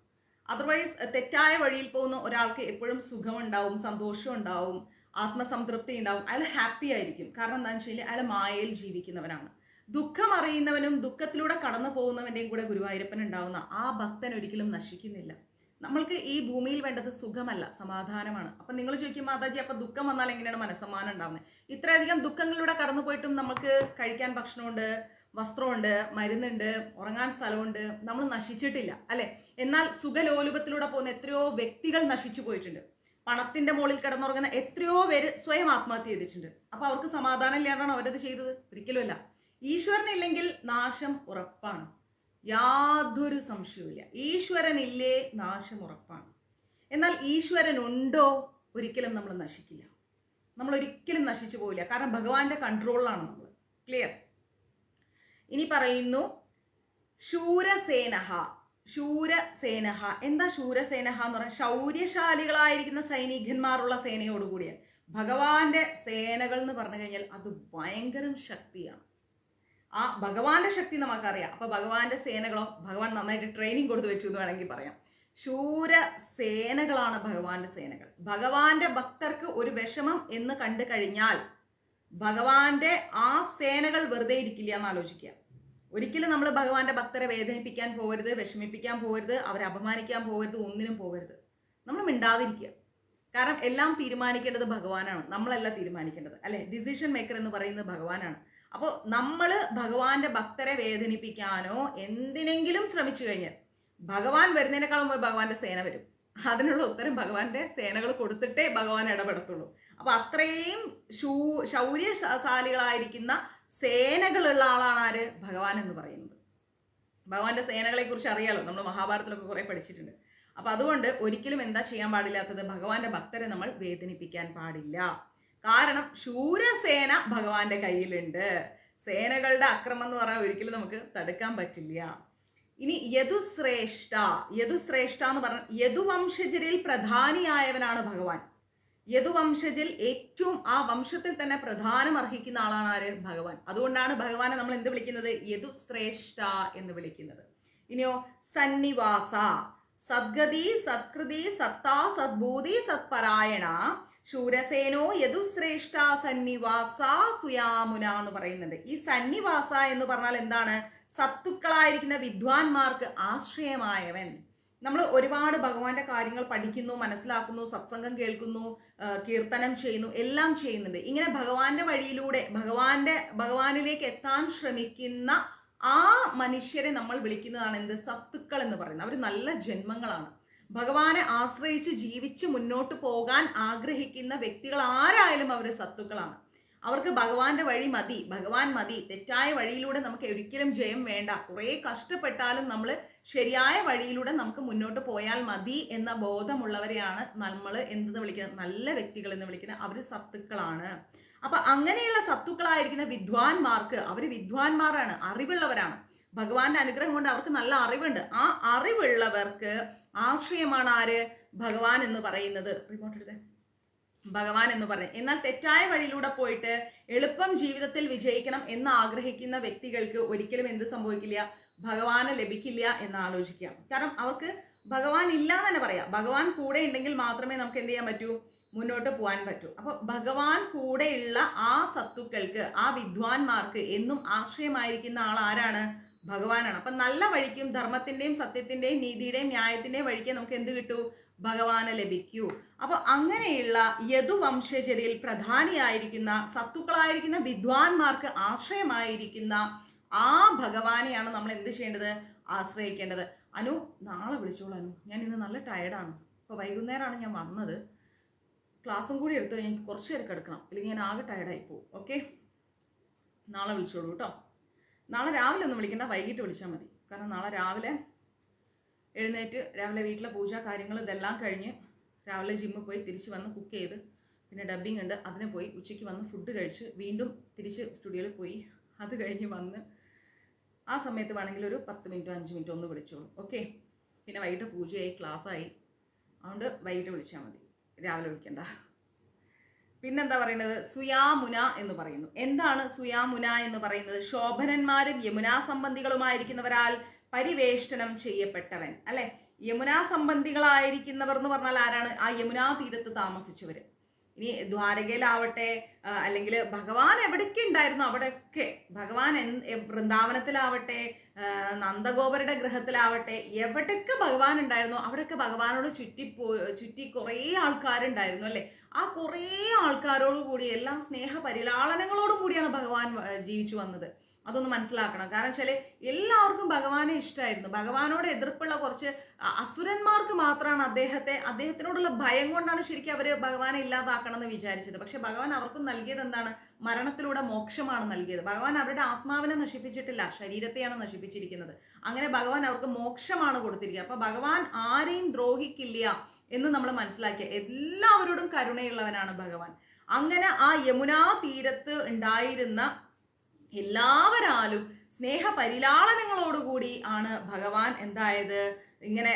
അതർവൈസ് തെറ്റായ വഴിയിൽ പോകുന്ന ഒരാൾക്ക് എപ്പോഴും സുഖമുണ്ടാവും, സന്തോഷം ഉണ്ടാവും, ആത്മസംതൃപ്തി ഉണ്ടാവും, അയാൾ ഹാപ്പി ആയിരിക്കും. കാരണം എന്താണെന്ന് വെച്ച് കഴിഞ്ഞാൽ അയാൾ മായയിൽ ജീവിക്കുന്നവനാണ്. ദുഃഖം അറിയുന്നവനും ദുഃഖത്തിലൂടെ കടന്നു പോകുന്നവൻ്റെയും കൂടെ ഗുരുവായൂരപ്പൻ ഉണ്ടാവുന്ന ആ ഭക്തൻ ഒരിക്കലും നശിക്കുന്നില്ല. നമ്മൾക്ക് ഈ ഭൂമിയിൽ വേണ്ടത് സുഖമല്ല, സമാധാനമാണ്. അപ്പൊ നിങ്ങൾ ചോദിക്കും, മാതാജി അപ്പൊ ദുഃഖം വന്നാൽ എങ്ങനെയാണ് മനസ്സമാനം ഉണ്ടാവുന്നത്? ഇത്രയധികം ദുഃഖങ്ങളിലൂടെ കടന്നു പോയിട്ടും നമുക്ക് കഴിക്കാൻ ഭക്ഷണമുണ്ട്, വസ്ത്രമുണ്ട്, മരുന്നുണ്ട്, ഉറങ്ങാൻ സ്ഥലമുണ്ട്, നമ്മൾ നശിച്ചിട്ടില്ല, അല്ലെ? എന്നാൽ സുഖലോലുപത്തിലൂടെ പോകുന്ന എത്രയോ വ്യക്തികൾ നശിച്ചു പോയിട്ടുണ്ട്. പണത്തിന്റെ മുകളിൽ കിടന്നുറങ്ങുന്ന എത്രയോ പേര് സ്വയം ആത്മഹത്യ ചെയ്തിട്ടുണ്ട്. അപ്പൊ അവർക്ക് സമാധാനം ഇല്ലാണ്ടാണ് അവരത് ചെയ്തത്? ഒരിക്കലുമല്ല. ഈശ്വരനില്ലെങ്കിൽ നാശം ഉറപ്പാണ്, യാതൊരു സംശയവുമില്ല. ഈശ്വരനില്ലേ നാശം ഉറപ്പാണ്. എന്നാൽ ഈശ്വരൻ ഉണ്ടോ, ഒരിക്കലും നമ്മൾ നശിക്കില്ല, നമ്മൾ ഒരിക്കലും നശിച്ചു പോവില്ല. കാരണം ഭഗവാന്റെ കൺട്രോളിലാണ് നമ്മൾ. ക്ലിയർ? ഇനി പറയുന്നു ശൂരസേനഹ. ശൂരസേനഹ എന്താ ശൂരസേനഹ എന്ന് പറഞ്ഞാൽ ശൗര്യശാലികളായിരിക്കുന്ന സൈനികന്മാരുള്ള സേനയോടുകൂടിയാണ്. ഭഗവാന്റെ സേനകൾ എന്ന് പറഞ്ഞു കഴിഞ്ഞാൽ അത് ഭയങ്കരം ശക്തിയാണ്. ആ ഭഗവാന്റെ ശക്തി നമുക്കറിയാം. അപ്പൊ ഭഗവാന്റെ സേനകളോ, ഭഗവാൻ നന്നായിട്ട് ട്രെയിനിങ് കൊടുത്തു വെച്ചു എന്ന് വേണമെങ്കിൽ പറയാം. ശൂരസേനകളാണ് ഭഗവാന്റെ സേനകൾ. ഭഗവാന്റെ ഭക്തർക്ക് ഒരു വിഷമം എന്ന് കണ്ടു കഴിഞ്ഞാൽ ഭഗവാന്റെ ആ സേനകൾ വെറുതെ ഇരിക്കില്ല എന്ന് ആലോചിക്കുക. ഒരിക്കലും നമ്മൾ ഭഗവാന്റെ ഭക്തരെ വേദനിപ്പിക്കാൻ പോകരുത്, വിഷമിപ്പിക്കാൻ പോകരുത്, അവരെ അപമാനിക്കാൻ പോകരുത്, ഒന്നിനും പോകരുത്. നമ്മൾ മിണ്ടാതിരിക്കുക. കാരണം എല്ലാം തീരുമാനിക്കേണ്ടത് ഭഗവാനാണ്, നമ്മളല്ല തീരുമാനിക്കേണ്ടത്, അല്ലെ? ഡിസിഷൻ മേക്കർ എന്ന് പറയുന്നത് ഭഗവാനാണ്. അപ്പോൾ നമ്മൾ ഭഗവാന്റെ ഭക്തരെ വേദനിപ്പിക്കാനോ എന്തിനെങ്കിലും ശ്രമിച്ചു കഴിഞ്ഞാൽ ഭഗവാൻ വരുന്നതിനേക്കാളും ഭഗവാന്റെ സേന വരും. അതിനുള്ള ഉത്തരം ഭഗവാന്റെ സേനകൾ കൊടുത്തിട്ടേ ഭഗവാൻ ഇടപെടത്തുള്ളൂ. അപ്പൊ അത്രയും ശൗര്യശാലികളായിരിക്കുന്ന സേനകളുള്ള ആളാണ് ആര്? ഭഗവാൻ എന്ന് പറയുന്നത്. ഭഗവാന്റെ സേനകളെ കുറിച്ച് അറിയാലോ, നമ്മൾ മഹാഭാരതത്തിലൊക്കെ കുറെ പഠിച്ചിട്ടുണ്ട്. അപ്പൊ അതുകൊണ്ട് ഒരിക്കലും എന്താ ചെയ്യാൻ പാടില്ലാത്തത്? ഭഗവാന്റെ ഭക്തരെ നമ്മൾ വേദനിപ്പിക്കാൻ പാടില്ല. കാരണം ശൂരസേന ഭഗവാന്റെ കയ്യിലുണ്ട്. സേനകളുടെ അക്രമം എന്ന് പറഞ്ഞാൽ ഒരിക്കലും നമുക്ക് തടുക്കാൻ പറ്റില്ല. ഇനി യദുശ്രേഷ്ഠ. യദുശ്രേഷ്ഠ എന്ന് പറഞ്ഞാൽ യദുവംശജരിൽ പ്രധാനിയായവനാണ് ഭഗവാൻ. യദുവംശജിൽ ഏറ്റവും ആ വംശത്തിൽ തന്നെ പ്രധാനം അർഹിക്കുന്ന ആളാണ് ആര്? ഭഗവാൻ. അതുകൊണ്ടാണ് ഭഗവാനെ നമ്മൾ എന്ത് വിളിക്കുന്നത്? യദുശ്രേഷ്ഠ എന്ന് വിളിക്കുന്നത്. ഇനിയോ സന്നിവാസ. സദ്ഗതി സത്കൃതി സത്താ സദ്ഭൂതി സത്പരായണ ശൂരസേനോ യദുശ്രേഷ്ഠ സന്നിവാസ സുയാമുന എന്ന് പറയുന്നുണ്ട്. ഈ സന്നിവാസ എന്ന് പറഞ്ഞാൽ എന്താണ്? സത്തുക്കളായിരിക്കുന്ന വിദ്വാൻമാർക്ക് ആശ്രയമായവൻ. നമ്മൾ ഒരുപാട് ഭഗവാന്റെ കാര്യങ്ങൾ പഠിക്കുന്നു, മനസ്സിലാക്കുന്നു, സത്സംഗം കേൾക്കുന്നു, കീർത്തനം ചെയ്യുന്നു, എല്ലാം ചെയ്യുന്നുണ്ട്. ഇങ്ങനെ ഭഗവാന്റെ വഴിയിലൂടെ ഭഗവാനിലേക്ക് എത്താൻ ശ്രമിക്കുന്ന ആ മനുഷ്യരെ നമ്മൾ വിളിക്കുന്നതാണ് എന്ത്? സത്തുക്കൾ എന്ന് പറയുന്നത്. അവർ നല്ല ജന്മങ്ങളാണ്. ഭഗവാനെ ആശ്രയിച്ച് ജീവിച്ച് മുന്നോട്ട് പോകാൻ ആഗ്രഹിക്കുന്ന വ്യക്തികൾ ആരായാലും അവർ സത്തുക്കളാണ്. അവർക്ക് ഭഗവാന്റെ വഴി മതി, ഭഗവാൻ മതി. തെറ്റായ വഴിയിലൂടെ നമുക്ക് ഒരിക്കലും ജയം വേണ്ട. കുറേ കഷ്ടപ്പെട്ടാലും നമ്മൾ ശരിയായ വഴിയിലൂടെ നമുക്ക് മുന്നോട്ട് പോയാൽ മതി എന്ന ബോധമുള്ളവരെയാണ് നമ്മൾ എന്തെന്ന് വിളിക്കുന്നത്? നല്ല വ്യക്തികൾ എന്ന് വിളിക്കുന്നത്. അവർ സത്തുക്കളാണ്. അപ്പൊ അങ്ങനെയുള്ള സത്തുക്കളായിരിക്കുന്ന വിദ്വാൻമാർക്ക്, അവർ വിദ്വാൻമാരാണ്, അറിവുള്ളവരാണ്. ഭഗവാന്റെ അനുഗ്രഹം കൊണ്ട് അവർക്ക് നല്ല അറിവുണ്ട്. ആ അറിവുള്ളവർക്ക് ആശ്രയമാണ് ആര്? ഭഗവാൻ എന്ന് പറയുന്നത്. റിമോട്ട് എടുത്തേ. ഭഗവാൻ എന്ന് പറയും. എന്നാൽ തെറ്റായ വഴിയിലൂടെ പോയിട്ട് എളുപ്പം ജീവിതത്തിൽ വിജയിക്കണം എന്ന് ആഗ്രഹിക്കുന്ന വ്യക്തികൾക്ക് ഒരിക്കലും എന്ത് സംഭവിക്കില്ല? ഭഗവാനെ ലഭിക്കില്ല എന്ന് ആലോചിക്കാം. കാരണം അവർക്ക് ഭഗവാൻ ഇല്ല എന്ന് തന്നെ പറയാം. ഭഗവാൻ കൂടെ ഉണ്ടെങ്കിൽ മാത്രമേ നമുക്ക് എന്ത് ചെയ്യാൻ പറ്റൂ? മുന്നോട്ട് പോകാൻ പറ്റൂ. അപ്പൊ ഭഗവാൻ കൂടെയുള്ള ആ സത്തുക്കൾക്ക്, ആ വിദ്വാൻമാർക്ക് എന്നും ആശ്രയമായിരിക്കുന്ന ആൾ ആരാണ്? ഭഗവാനാണ്. അപ്പൊ നല്ല വഴിക്കും ധർമ്മത്തിന്റെയും സത്യത്തിന്റെയും നീതിയുടെയും ന്യായത്തിന്റെയും വഴിക്ക് നമുക്ക് എന്ത് കിട്ടൂ? ഭഗവാനെ ലഭിക്കൂ. അപ്പൊ അങ്ങനെയുള്ള യദുവംശജരിൽ പ്രധാനിയായിരിക്കുന്ന സത്തുക്കളായിരിക്കുന്ന വിദ്വാൻമാർക്ക് ആശ്രയമായിരിക്കുന്ന ആ ഭഗവാനെയാണ് നമ്മൾ എന്ത് ചെയ്യേണ്ടത്? ആശ്രയിക്കേണ്ടത്. അനു നാളെ വിളിച്ചോളൂ അനു, ഞാൻ ഇന്ന് നല്ല ടയർഡാണ്. ഇപ്പോൾ വൈകുന്നേരമാണ് ഞാൻ വന്നത്. ക്ലാസ്സും കൂടി എടുത്ത് എനിക്ക് കുറച്ച് നേരം കിടക്കണം, അല്ലെങ്കിൽ ഞാൻ ആകെ ടയർഡായി പോകും. ഓക്കെ, നാളെ വിളിച്ചോളൂ കേട്ടോ. നാളെ രാവിലെ ഒന്നും വിളിക്കണ്ട, വൈകിട്ട് വിളിച്ചാൽ മതി. കാരണം നാളെ രാവിലെ എഴുന്നേറ്റ് രാവിലെ വീട്ടിലെ പൂജ കാര്യങ്ങൾ ഇതെല്ലാം കഴിഞ്ഞ് രാവിലെ ജിമ്മിൽ പോയി തിരിച്ച് വന്ന് കുക്ക് ചെയ്ത് പിന്നെ ഡബ്ബിങ് ഉണ്ട്, അതിന് പോയി ഉച്ചയ്ക്ക് വന്ന് ഫുഡ് കഴിച്ച് വീണ്ടും തിരിച്ച് സ്റ്റുഡിയോയിൽ പോയി അത് കഴിഞ്ഞ് വന്ന് ആ സമയത്ത് വേണമെങ്കിൽ ഒരു 10 മിനിറ്റോ 5 മിനിറ്റോ ഒന്ന് വിളിച്ചോളൂ. ഓക്കെ, പിന്നെ വൈകിട്ട് പൂജയായി ക്ലാസ്സായി, അതുകൊണ്ട് വൈകിട്ട് വിളിച്ചാൽ മതി, രാവിലെ വിളിക്കണ്ട. പിന്നെന്താ പറയുന്നത്? സുയാമുന എന്ന് പറയുന്നു. എന്താണ് സുയാമുന എന്ന് പറയുന്നത്? ശോഭനന്മാരും യമുനാ സംബന്ധികളുമായിരിക്കുന്നവരാൽ പരിവേഷ്ടനം ചെയ്യപ്പെട്ടവൻ, അല്ലെ? യമുനാ സംബന്ധികളായിരിക്കുന്നവർ എന്ന് പറഞ്ഞാൽ ആരാണ്? ആ യമുനാ തീരത്ത് താമസിച്ചവര്. ഇനി ദ്വാരകയിലാവട്ടെ, അല്ലെങ്കിൽ ഭഗവാൻ എവിടേക്ക് ഉണ്ടായിരുന്നു അവിടെയൊക്കെ, ഭഗവാൻ വൃന്ദാവനത്തിലാവട്ടെ, നന്ദഗോപരുടെ ഗൃഹത്തിലാവട്ടെ, എവിടേക്ക് ഭഗവാൻ ഉണ്ടായിരുന്നു അവിടെയൊക്കെ ഭഗവാനോട് ചുറ്റി കുറേ ആൾക്കാരുണ്ടായിരുന്നു, അല്ലെ? ആ കുറേ ആൾക്കാരോട് കൂടി എല്ലാ സ്നേഹ പരിലാളനങ്ങളോടും കൂടിയാണ് ഭഗവാൻ ജീവിച്ചു വന്നത്. അതൊന്ന് മനസ്സിലാക്കണം. കാരണം വെച്ചാൽ എല്ലാവർക്കും ഭഗവാനെ ഇഷ്ടമായിരുന്നു. ഭഗവാനോട് എതിർപ്പുള്ള കുറച്ച് അസുരന്മാർക്ക് മാത്രമാണ് അദ്ദേഹത്തിനോടുള്ള ഭയം കൊണ്ടാണ് ശരിക്കും അവർ ഭഗവാനെ ഇല്ലാതാക്കണം എന്ന് വിചാരിച്ചത്. പക്ഷെ ഭഗവാൻ അവർക്കും നൽകിയത് എന്താണ്? മരണത്തിലൂടെ മോക്ഷമാണ് നൽകിയത്. ഭഗവാൻ അവരുടെ ആത്മാവിനെ നശിപ്പിച്ചിട്ടില്ല, ശരീരത്തെയാണ് നശിപ്പിച്ചിരിക്കുന്നത്. അങ്ങനെ ഭഗവാൻ അവർക്ക് മോക്ഷമാണ് കൊടുത്തിരിക്കുക. അപ്പൊ ഭഗവാൻ ആരെയും ദ്രോഹിക്കില്ല എന്ന് നമ്മൾ മനസ്സിലാക്കിയ, എല്ലാവരോടും കരുണയുള്ളവനാണ് ഭഗവാൻ. അങ്ങനെ ആ യമുനാ തീരത്ത് ഉണ്ടായിരുന്ന എല്ലാവരാലും സ്നേഹ പരിലാളനങ്ങളോടുകൂടി ആണ് ഭഗവാൻ എന്തായത്? ഇങ്ങനെ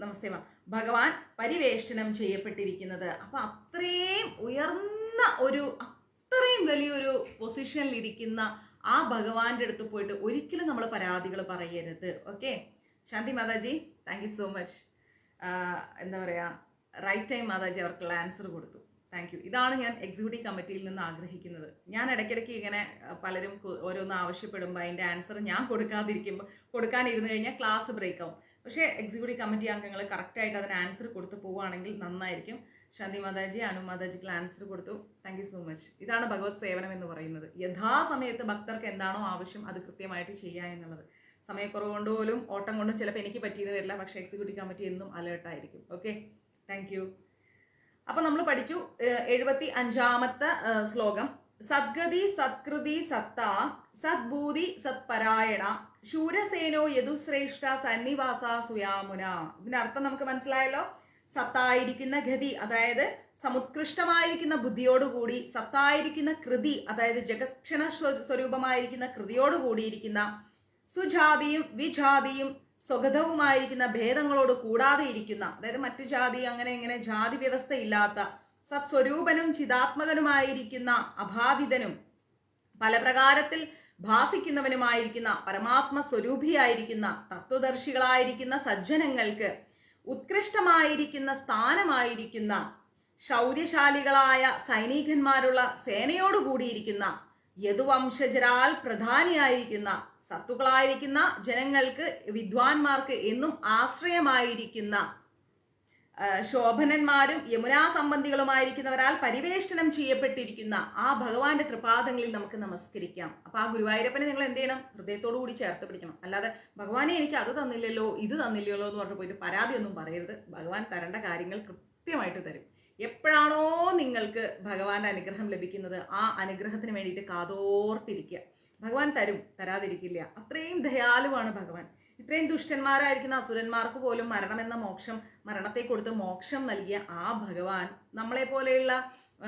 നമസ്തേ ഭഗവാൻ പരിവേഷ്ടനം ചെയ്യപ്പെട്ടിരിക്കുന്നത്. അപ്പൊ അത്രയും ഉയർന്ന അത്രയും വലിയൊരു പൊസിഷനിൽ ഇരിക്കുന്ന ആ ഭഗവാന്റെ അടുത്ത് പോയിട്ട് ഒരിക്കലും നമ്മൾ പരാതികൾ പറയരുത്. Okay, Shanti Mataji, thank you so much. എന്താ പറയാ, റൈറ്റ് ടൈം മാതാജി അവർക്കുള്ള ആൻസർ കൊടുത്തു. Thank you. ഇതാണ് ഞാൻ എക്സിക്യൂട്ടീവ് കമ്മിറ്റിയിൽ നിന്ന് ആഗ്രഹിക്കുന്നത്. ഞാൻ ഇടയ്ക്കിടയ്ക്ക് ഇങ്ങനെ പലരും ഓരോന്ന് ആവശ്യപ്പെടുമ്പോൾ അതിൻ്റെ ആൻസർ ഞാൻ കൊടുക്കാനിരുന്നു കഴിഞ്ഞാൽ ക്ലാസ് ബ്രേക്ക് ആവും. പക്ഷേ എക്സിക്യൂട്ടീവ് കമ്മിറ്റി അംഗങ്ങൾ കറക്റ്റായിട്ട് അതിന് ആൻസർ കൊടുത്ത് പോവുകയാണെങ്കിൽ നന്നായിരിക്കും. ശാന്തി മാതാജി, അനു മാതാജിക്ക് ആൻസർ കൊടുത്തു. Thank you so much. ഇതാണ് ഭഗവത് സേവനം എന്ന് പറയുന്നത്. യഥാസമയത്ത് ഭക്തർക്ക് എന്താണോ ആവശ്യം അത് കൃത്യമായിട്ട് ചെയ്യുക എന്നുള്ളത്. സമയക്കുറവ് കൊണ്ട് പോലും ഓട്ടം കൊണ്ടും ചിലപ്പോൾ എനിക്ക് പറ്റിയെന്ന് വരില്ല, പക്ഷേ എക്സിക്യൂട്ടീവ് കമ്മിറ്റി എന്നും അലേർട്ടായിരിക്കും. Okay, thank you. അപ്പം നമ്മൾ പഠിച്ചു 75ാമത്തെ ശ്ലോകം. സദ്ഗതി സത്കൃതി സത്ത സദ്ഭൂതി സത്പരായണ ശൂരസേനോ യദുശ്രേഷ്ഠ സന്നിവാസ സുയാമുന. ഇതിന്റെ അർത്ഥം നമുക്ക് മനസ്സിലായല്ലോ. സത്തായിരിക്കുന്ന ഗതി, അതായത് സമുത്കൃഷ്ടമായിരിക്കുന്ന ബുദ്ധിയോടുകൂടി, സത്തായിരിക്കുന്ന കൃതി, അതായത് ജഗക്ഷണ സ്വരൂപമായിരിക്കുന്ന കൃതിയോടുകൂടിയിരിക്കുന്ന, സുജാതിയും വിജാതിയും സ്വഗതവുമായിരിക്കുന്ന ഭേദങ്ങളോട് കൂടാതെ ഇരിക്കുന്ന, അതായത് മറ്റു ജാതി അങ്ങനെ ഇങ്ങനെ ജാതി വ്യവസ്ഥ ഇല്ലാത്ത, സത്സ്വരൂപനും ചിതാത്മകനുമായിരിക്കുന്ന, അഭാവിതനും പല പ്രകാരത്തിൽ ഭാസിക്കുന്നവനുമായിരിക്കുന്ന, പരമാത്മ സ്വരൂപിയായിരിക്കുന്ന, തത്വദർശികളായിരിക്കുന്ന സജ്ജനങ്ങൾക്ക് ഉത്കൃഷ്ടമായിരിക്കുന്ന സ്ഥാനമായിരിക്കുന്ന, ശൗര്യശാലികളായ സൈനികന്മാരുള്ള സേനയോടുകൂടിയിരിക്കുന്ന, യദുവംശജരാൽ പ്രധാനിയായിരിക്കുന്ന, സത്തുക്കളായിരിക്കുന്ന ജനങ്ങൾക്ക്, വിദ്വാൻമാർക്ക് എന്നും ആശ്രയമായിരിക്കുന്ന, ശോഭനന്മാരും യമുനാ സംബന്ധികളുമായിരിക്കുന്നവരാൽ പരിവേഷ്ടനം ചെയ്യപ്പെട്ടിരിക്കുന്ന ആ ഭഗവാന്റെ തൃപാദങ്ങളിൽ നമുക്ക് നമസ്കരിക്കാം. അപ്പൊ ആ ഗുരുവായൂരപ്പനെ നിങ്ങൾ എന്ത് ചെയ്യണം? ഹൃദയത്തോടു കൂടി ചേർത്ത് പിടിക്കണം. അല്ലാതെ ഭഗവാനെ എനിക്ക് അത് തന്നില്ലല്ലോ ഇത് തന്നില്ലല്ലോ എന്ന് പറഞ്ഞിട്ട് പോയിട്ട് പരാതിയൊന്നും പറയരുത്. ഭഗവാൻ തരേണ്ട കാര്യങ്ങൾ കൃത്യമായിട്ട് തരും. എപ്പോഴാണോ നിങ്ങൾക്ക് ഭഗവാന്റെ അനുഗ്രഹം ലഭിക്കുന്നത് ആ അനുഗ്രഹത്തിന് വേണ്ടിയിട്ട് കാതോർത്തിരിക്കുക. ഭഗവാൻ തരും, തരാതിരിക്കില്ല. അത്രയും ദയാലുവാണ് ഭഗവാൻ. ഇത്രയും ദുഷ്ടന്മാരായിരിക്കുന്ന അസുരന്മാർക്ക് പോലും മരണത്തെ കൊടുത്ത് മോക്ഷം നൽകിയ ആ ഭഗവാൻ നമ്മളെ പോലെയുള്ള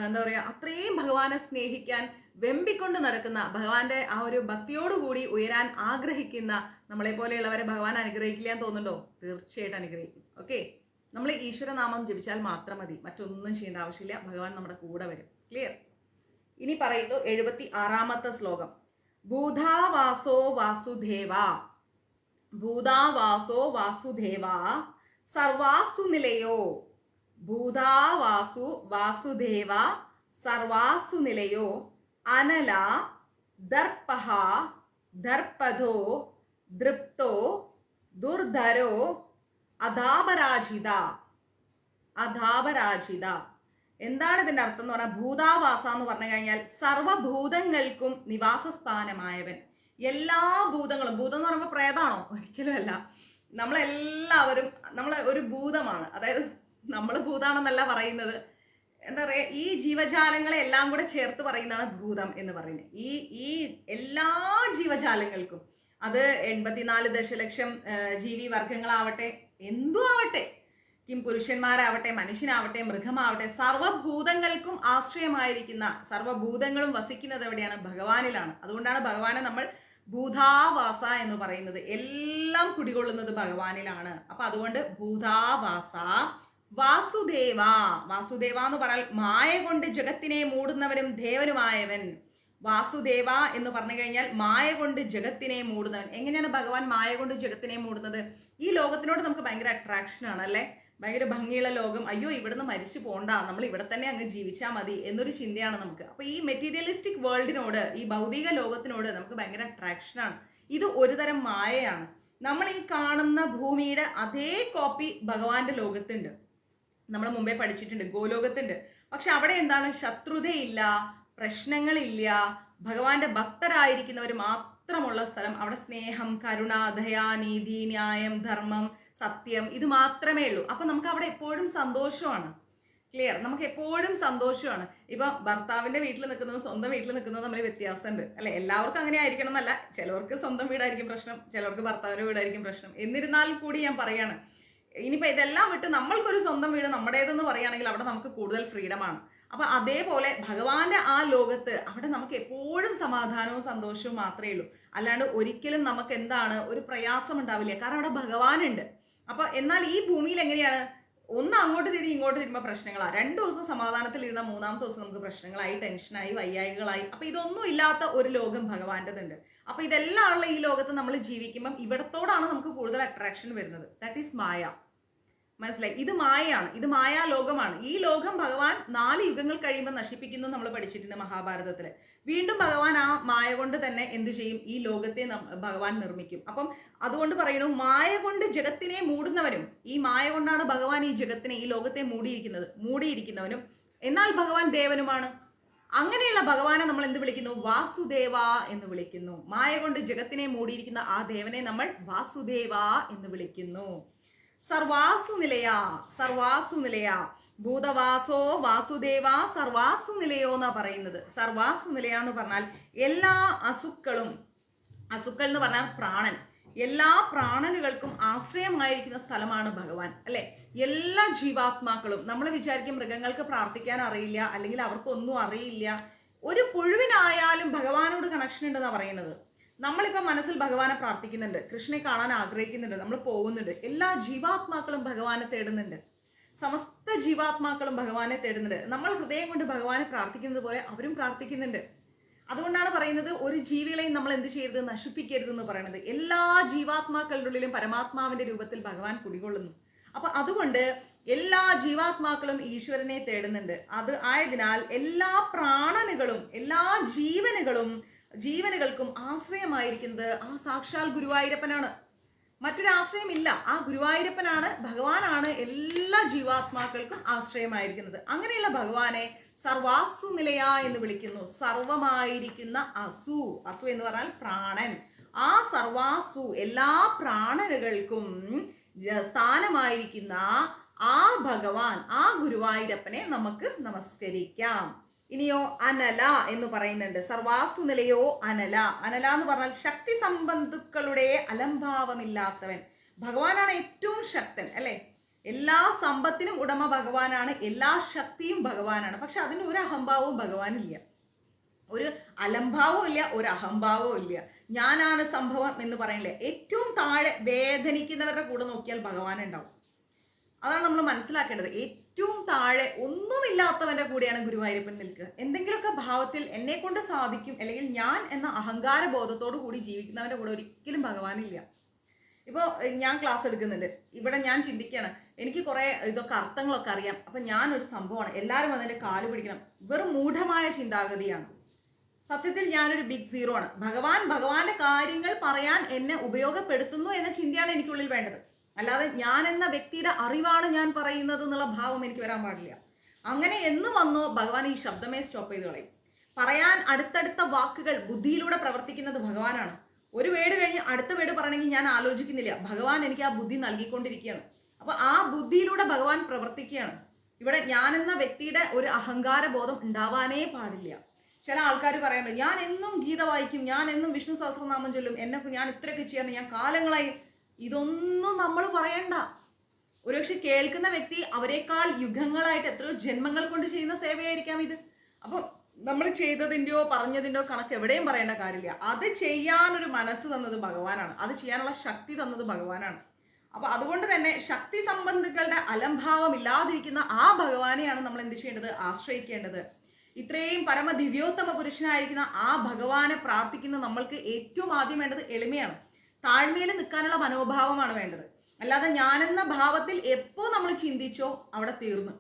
എന്താ പറയുക, അത്രയും ഭഗവാനെ സ്നേഹിക്കാൻ വെമ്പിക്കൊണ്ട് നടക്കുന്ന, ഭഗവാന്റെ ആ ഒരു ഭക്തിയോടുകൂടി ഉയരാൻ ആഗ്രഹിക്കുന്ന നമ്മളെ പോലെയുള്ളവരെ ഭഗവാൻ അനുഗ്രഹിക്കില്ല എന്ന് തോന്നുന്നുണ്ടോ? തീർച്ചയായിട്ടും അനുഗ്രഹിക്കും. ഓക്കെ, നമ്മൾ ഈശ്വരനാമം ജപിച്ചാൽ മാത്രം മതി, മറ്റൊന്നും ചെയ്യേണ്ട ആവശ്യമില്ല. ഭഗവാൻ നമ്മുടെ കൂടെ വരും. ക്ലിയർ? ഇനി പറയുന്നു 76ാമത്തെ ശ്ലോകം. ഭൂതാവാസോ വാസുദേവ ഭൂതാവാസോ വാസുദേവ സർവാസു നിലയോ. ഭൂതാവാസു വാസുദേവ സർവാസു നിലയോ അനല ദർപ്പഹ ദർപ്പധോ ദൃപ്തോ ദുർധരോ അധാപരാജിത. അധാപരാജിത എന്താണ് ഇതിന്റെ അർത്ഥം എന്ന് പറഞ്ഞാൽ, ഭൂതാവാസ എന്ന് പറഞ്ഞു കഴിഞ്ഞാൽ സർവഭൂതങ്ങൾക്കും നിവാസസ്ഥാനമായവൻ. എല്ലാ ഭൂതങ്ങളും, ഭൂതം എന്ന് പറയുമ്പോൾ പ്രേതാണോ? ഒരിക്കലും അല്ല. നമ്മളെല്ലാവരും ഒരു ഭൂതമാണ്. അതായത് നമ്മൾ ഭൂതാണെന്നല്ല പറയുന്നത്, എന്താ പറയുക, ഈ ജീവജാലങ്ങളെ എല്ലാം കൂടെ ചേർത്ത് പറയുന്നതാണ് ഭൂതം എന്ന് പറയുന്നത്. ഈ എല്ലാ ജീവജാലങ്ങൾക്കും, അത് 84 ദശലക്ഷം ജീവി വർഗങ്ങളാവട്ടെ, എന്തും ആവട്ടെ, പുരുഷന്മാരാവട്ടെ, മനുഷ്യനാവട്ടെ, മൃഗമാവട്ടെ, സർവഭൂതങ്ങൾക്കും ആശ്രയമായിരിക്കുന്ന, സർവഭൂതങ്ങളും വസിക്കുന്നത് എവിടെയാണ്? ഭഗവാനിലാണ്. അതുകൊണ്ടാണ് ഭഗവാനെ നമ്മൾ ഭൂതാവാസ എന്ന് പറയുന്നത്. എല്ലാം കുടികൊള്ളുന്നത് ഭഗവാനിലാണ്. അപ്പൊ അതുകൊണ്ട് ഭൂതാവാസ വാസുദേവ. വാസുദേവ എന്ന് പറഞ്ഞാൽ മായ കൊണ്ട് ജഗത്തിനെ മൂടുന്നവനും ദേവനുമായവൻ. വാസുദേവ എന്ന് പറഞ്ഞു കഴിഞ്ഞാൽ മായ കൊണ്ട് ജഗത്തിനെ മൂടുന്നവൻ. എങ്ങനെയാണ് ഭഗവാൻ മായ കൊണ്ട് ജഗത്തിനെ മൂടുന്നത്? ഈ ലോകത്തിനോട് നമുക്ക് ഭയങ്കര അട്രാക്ഷൻ ആണ് അല്ലെ? ഭയങ്കര ഭംഗിയുള്ള ലോകം, അയ്യോ ഇവിടുന്ന് മരിച്ചു പോണ്ട, നമ്മൾ ഇവിടെ തന്നെ അങ്ങ് ജീവിച്ചാൽ മതി എന്നൊരു ചിന്തയാണ് നമുക്ക്. അപ്പൊ ഈ മെറ്റീരിയലിസ്റ്റിക് വേൾഡിനോട്, ഈ ഭൗതിക ലോകത്തിനോട് നമുക്ക് ഭയങ്കര അട്രാക്ഷനാണ്. ഇത് ഒരു തരം മായയാണ്. നമ്മൾ ഈ കാണുന്ന ഭൂമിയുടെ അതേ കോപ്പി ഭഗവാന്റെ ലോകത്തുണ്ട്. നമ്മൾ മുമ്പേ പഠിച്ചിട്ടുണ്ട്, ഗോലോകത്തുണ്ട്. പക്ഷെ അവിടെ എന്താണ്? ശത്രുതയില്ല, പ്രശ്നങ്ങളില്ല, ഭഗവാന്റെ ഭക്തരായിരിക്കുന്നവർ മാത്രമുള്ള സ്ഥലം. അവിടെ സ്നേഹം, കരുണ, ദയ, നീതി, ന്യായം, ധർമ്മം, സത്യം, ഇത് മാത്രമേ ഉള്ളൂ. അപ്പൊ നമുക്ക് അവിടെ എപ്പോഴും സന്തോഷമാണ്. ക്ലിയർ? നമുക്ക് എപ്പോഴും സന്തോഷമാണ്. ഇപ്പൊ ഭർത്താവിന്റെ വീട്ടിൽ നിൽക്കുന്നതും സ്വന്തം വീട്ടിൽ നിൽക്കുന്നതും തമ്മിൽ വ്യത്യാസമുണ്ട് അല്ലെ? എല്ലാവർക്കും അങ്ങനെ ആയിരിക്കണം എന്നല്ല. ചിലവർക്ക് സ്വന്തം വീടായിരിക്കും പ്രശ്നം, ചിലവർക്ക് ഭർത്താവിന്റെ വീടായിരിക്കും പ്രശ്നം. എന്നിരുന്നാൽ കൂടി ഞാൻ പറയാണ്, ഇനിയിപ്പോ ഇതെല്ലാം വിട്ട് നമ്മൾക്കൊരു സ്വന്തം വീട് നമ്മുടേതെന്ന് പറയുകയാണെങ്കിൽ അവിടെ നമുക്ക് കൂടുതൽ ഫ്രീഡമാണ്. അപ്പൊ അതേപോലെ ഭഗവാന്റെ ആ ലോകത്ത് അവിടെ നമുക്ക് എപ്പോഴും സമാധാനവും സന്തോഷവും മാത്രമേ ഉള്ളൂ. അല്ലാണ്ട് ഒരിക്കലും നമുക്ക് എന്താണ് ഒരു പ്രയാസം ഉണ്ടാവില്ല. കാരണം അവിടെ ഭഗവാനുണ്ട്. അപ്പൊ എന്നാൽ ഈ ഭൂമിയിൽ എങ്ങനെയാണ്? ഒന്ന് അങ്ങോട്ട് തിരി ഇങ്ങോട്ട് തിരിയുമ്പോൾ പ്രശ്നങ്ങളാണ്. 2 ദിവസം സമാധാനത്തിൽ ഇരുന്ന 3-ാമത്തെ ദിവസം നമുക്ക് പ്രശ്നങ്ങളായി, ടെൻഷനായി, വയ്യായികളായി. അപ്പൊ ഇതൊന്നും ഇല്ലാത്ത ഒരു ലോകം ഭഗവാന്റെതുണ്ട്. അപ്പൊ ഇതെല്ലാം ഉള്ള ഈ ലോകത്ത് നമ്മൾ ജീവിക്കുമ്പം ഇവിടത്തോടാണ് നമുക്ക് കൂടുതൽ അട്രാക്ഷൻ വരുന്നത്. ദാറ്റ് ഈസ് മായ. മനസ്സിലായി? ഇത് മായയാണ്, ഇത് മായാലോകമാണ്. ഈ ലോകം ഭഗവാൻ 4 യുഗങ്ങൾ കഴിയുമ്പോൾ നശിപ്പിക്കുന്നു നമ്മൾ പഠിച്ചിട്ടുണ്ട് മഹാഭാരതത്തില്. വീണ്ടും ഭഗവാൻ ആ മായ കൊണ്ട് തന്നെ എന്ത് ചെയ്യും? ഈ ലോകത്തെ ഭഗവാൻ നിർമ്മിക്കും. അപ്പം അതുകൊണ്ട് പറയുന്നു, മായ കൊണ്ട് ജഗത്തിനെ മൂടുന്നവനും, ഈ മായ കൊണ്ടാണ് ഭഗവാൻ ഈ ജഗത്തിനെ, ഈ ലോകത്തെ മൂടിയിരിക്കുന്നവനും, എന്നാൽ ഭഗവാൻ ദേവനുമാണ്. അങ്ങനെയുള്ള ഭഗവാനെ നമ്മൾ എന്ത് വിളിക്കുന്നു? വാസുദേവ എന്ന് വിളിക്കുന്നു. മായ കൊണ്ട് ജഗത്തിനെ മൂടിയിരിക്കുന്ന ആ ദേവനെ നമ്മൾ വാസുദേവ എന്ന് വിളിക്കുന്നു. സർവാസു നിലയ ഭൂതവാസോ വാസുദേവ സർവാസു നിലയോ എന്നാ പറയുന്നത്. സർവാസു നിലയ എന്ന് പറഞ്ഞാൽ എല്ലാ അസുക്കൾ എന്ന് പറഞ്ഞാൽ പ്രാണൻ, എല്ലാ പ്രാണനുകൾക്കും ആശ്രയമായിരിക്കുന്ന സ്ഥലമാണ് ഭഗവാൻ, അല്ലെ? എല്ലാ ജീവാത്മാക്കളും, നമ്മൾ വിചാരിക്കും മൃഗങ്ങൾക്ക് പ്രാർത്ഥിക്കാൻ അറിയില്ല, അല്ലെങ്കിൽ അവർക്കൊന്നും അറിയില്ല. ഒരു പുഴുവിനായാലും ഭഗവാനോട് കണക്ഷൻ ഉണ്ടെന്നാണ് പറയുന്നത്. നമ്മളിപ്പോൾ മനസ്സിൽ ഭഗവാനെ പ്രാർത്ഥിക്കുന്നുണ്ട്, കൃഷ്ണനെ കാണാൻ ആഗ്രഹിക്കുന്നുണ്ട്, നമ്മൾ പോകുന്നുണ്ട്. എല്ലാ ജീവാത്മാക്കളും ഭഗവാനെ തേടുന്നുണ്ട്, സമസ്ത ജീവാത്മാക്കളും ഭഗവാനെ തേടുന്നുണ്ട്. നമ്മൾ ഹൃദയം കൊണ്ട് ഭഗവാനെ പ്രാർത്ഥിക്കുന്നത് പോലെ അവരും പ്രാർത്ഥിക്കുന്നുണ്ട്. അതുകൊണ്ടാണ് പറയുന്നത്, ഒരു ജീവികളെയും നമ്മൾ എന്ത് ചെയ്യരുത്? നശിപ്പിക്കരുത് എന്ന് പറയുന്നത്. എല്ലാ ജീവാത്മാക്കളുടെ ഉള്ളിലും പരമാത്മാവിന്റെ രൂപത്തിൽ ഭഗവാൻ കുടികൊള്ളുന്നു. അപ്പൊ അതുകൊണ്ട് എല്ലാ ജീവാത്മാക്കളും ഈശ്വരനെ തേടുന്നുണ്ട്. അത് ആയതിനാൽ എല്ലാ പ്രാണനുകളും എല്ലാ ജീവനുകൾക്കും ആശ്രയമായിരിക്കുന്നത് ആ സാക്ഷാൽ ഗുരുവായൂരപ്പനാണ്. മറ്റൊരു ആശ്രയമില്ല, ആ ഗുരുവായൂരപ്പനാണ്, ഭഗവാനാണ് എല്ലാ ജീവാത്മാക്കൾക്കും ആശ്രയമായിരിക്കുന്നത്. അങ്ങനെയുള്ള ഭഗവാനെ സർവാസു നിലയ എന്ന് വിളിക്കുന്നു. സർവമായിരിക്കുന്ന അസു എന്ന് പറഞ്ഞാൽ പ്രാണൻ. ആ സർവാസു എല്ലാ പ്രാണനുകൾക്കും സ്ഥാനമായിരിക്കുന്ന ആ ഭഗവാൻ, ആ ഗുരുവായൂരപ്പനെ നമുക്ക് നമസ്കരിക്കാം. ഇനിയോ അനല എന്ന് പറയുന്നുണ്ട്. സർവാസു നിലയോ അനല എന്ന് പറഞ്ഞാൽ ശക്തി സംബന്ധുക്കളുടെ അലംഭാവമില്ലാത്തവൻ. ഭഗവാനാണ് ഏറ്റവും ശക്തൻ, അല്ലെ? എല്ലാ സമ്പത്തിനും ഉടമ ഭഗവാനാണ്, എല്ലാ ശക്തിയും ഭഗവാനാണ്. പക്ഷെ അതിന് ഒരു അഹംഭാവവും ഭഗവാനില്ല, ഒരു അലംഭാവവും ഇല്ല, ഒരു അഹംഭാവവും ഇല്ല. ഞാനാണ് സംഭവം എന്ന് പറയില്ലേ. ഏറ്റവും താഴെ വേദനിക്കുന്നവരുടെ കൂടെ നോക്കിയാൽ ഭഗവാൻ ഉണ്ടാവും. അതാണ് നമ്മൾ മനസ്സിലാക്കേണ്ടത്. ഏറ്റവും താഴെ ഒന്നുമില്ലാത്തവന്റെ കൂടെയാണ് ഗുരുവായൂരപ്പൻ നിൽക്കുക. എന്തെങ്കിലുമൊക്കെ ഭാവത്തിൽ എന്നെ കൊണ്ട് സാധിക്കും, അല്ലെങ്കിൽ ഞാൻ എന്ന അഹങ്കാര ബോധത്തോടു കൂടി ജീവിക്കുന്നവന്റെ കൂടെ ഒരിക്കലും ഭഗവാനില്ല. ഇപ്പോൾ ഞാൻ ക്ലാസ് എടുക്കുന്നുണ്ട്, ഇവിടെ ഞാൻ ചിന്തിക്കുകയാണ്, എനിക്ക് കുറെ ഇതൊക്കെ അർത്ഥങ്ങളൊക്കെ അറിയാം, അപ്പൊ ഞാനൊരു സംഭവമാണ്, എല്ലാവരും അതിന്റെ കാല് പിടിക്കണം. വെറും മൂഢമായ ചിന്താഗതിയാണ്. സത്യത്തിൽ ഞാനൊരു ബിഗ് സീറോ ആണ്. ഭഗവാന്റെ കാര്യങ്ങൾ പറയാൻ എന്നെ ഉപയോഗപ്പെടുത്തുന്നു എന്ന ചിന്തയാണ് എനിക്കുള്ളിൽ വേണ്ടത്. അല്ലാതെ ഞാൻ എന്ന വ്യക്തിയുടെ അറിവാണ് ഞാൻ പറയുന്നത് എന്നുള്ള ഭാവം എനിക്ക് വരാൻ പാടില്ല. അങ്ങനെ എന്ന് വന്നോ ഭഗവാൻ ഈ ശബ്ദമേ സ്റ്റോപ്പ് ചെയ്ത് കളയും. പറയാൻ അടുത്തടുത്ത വാക്കുകൾ ബുദ്ധിയിലൂടെ പ്രവർത്തിക്കുന്നത് ഭഗവാനാണ്. ഒരു വേട് കഴിഞ്ഞ് അടുത്ത വേട് പറയണമെങ്കിൽ ഞാൻ ആലോചിക്കുന്നില്ല, ഭഗവാൻ എനിക്ക് ആ ബുദ്ധി നൽകിക്കൊണ്ടിരിക്കുകയാണ്. അപ്പൊ ആ ബുദ്ധിയിലൂടെ ഭഗവാൻ പ്രവർത്തിക്കുകയാണ്. ഇവിടെ ഞാൻ എന്ന വ്യക്തിയുടെ ഒരു അഹങ്കാര ബോധം ഉണ്ടാവാനേ പാടില്ല. ചില ആൾക്കാർ പറയുന്നത്, ഞാൻ എന്നും ഗീത വായിക്കും, ഞാൻ എന്നും വിഷ്ണു സഹസ്രനാമം ചൊല്ലും, ഞാൻ ഇത്രയൊക്കെ ചെയ്യണം, ഞാൻ കാലങ്ങളായി. ഇതൊന്നും നമ്മൾ പറയണ്ട. ഒരുപക്ഷെ കേൾക്കുന്ന വ്യക്തി അവരെക്കാൾ യുഗങ്ങളായിട്ട് എത്രയോ ജന്മങ്ങൾ കൊണ്ട് ചെയ്യുന്ന സേവയായിരിക്കാം ഇത്. അപ്പൊ നമ്മൾ ചെയ്തതിൻ്റെയോ പറഞ്ഞതിൻ്റെയോ കണക്ക് എവിടെയും പറയേണ്ട കാര്യമില്ല. അത് ചെയ്യാനൊരു മനസ്സ് തന്നത് ഭഗവാനാണ്, അത് ചെയ്യാനുള്ള ശക്തി തന്നത് ഭഗവാനാണ്. അപ്പൊ അതുകൊണ്ട് തന്നെ ശക്തി സംബന്ധങ്ങളുടെ അലംഭാവം ഇല്ലാതിരിക്കുന്ന ആ ഭഗവാനെയാണ് നമ്മൾ എന്ത് ചെയ്യേണ്ടത്? ആശ്രയിക്കേണ്ടത്. ഇത്രയും പരമദിവ്യോത്തമ പുരുഷനായിരിക്കുന്ന ആ ഭഗവാനെ പ്രാർത്ഥിക്കുന്ന നമ്മൾക്ക് ഏറ്റവും ആദ്യം വേണ്ടത് എളിമയാണ്. താഴ്മയിൽ നിൽക്കാനുള്ള മനോഭാവമാണ് വേണ്ടത്. അല്ലാതെ ഞാനെന്ന ഭാവത്തിൽ എപ്പോ നമ്മൾ ചിന്തിച്ചോ അവിടെ തീർന്നു.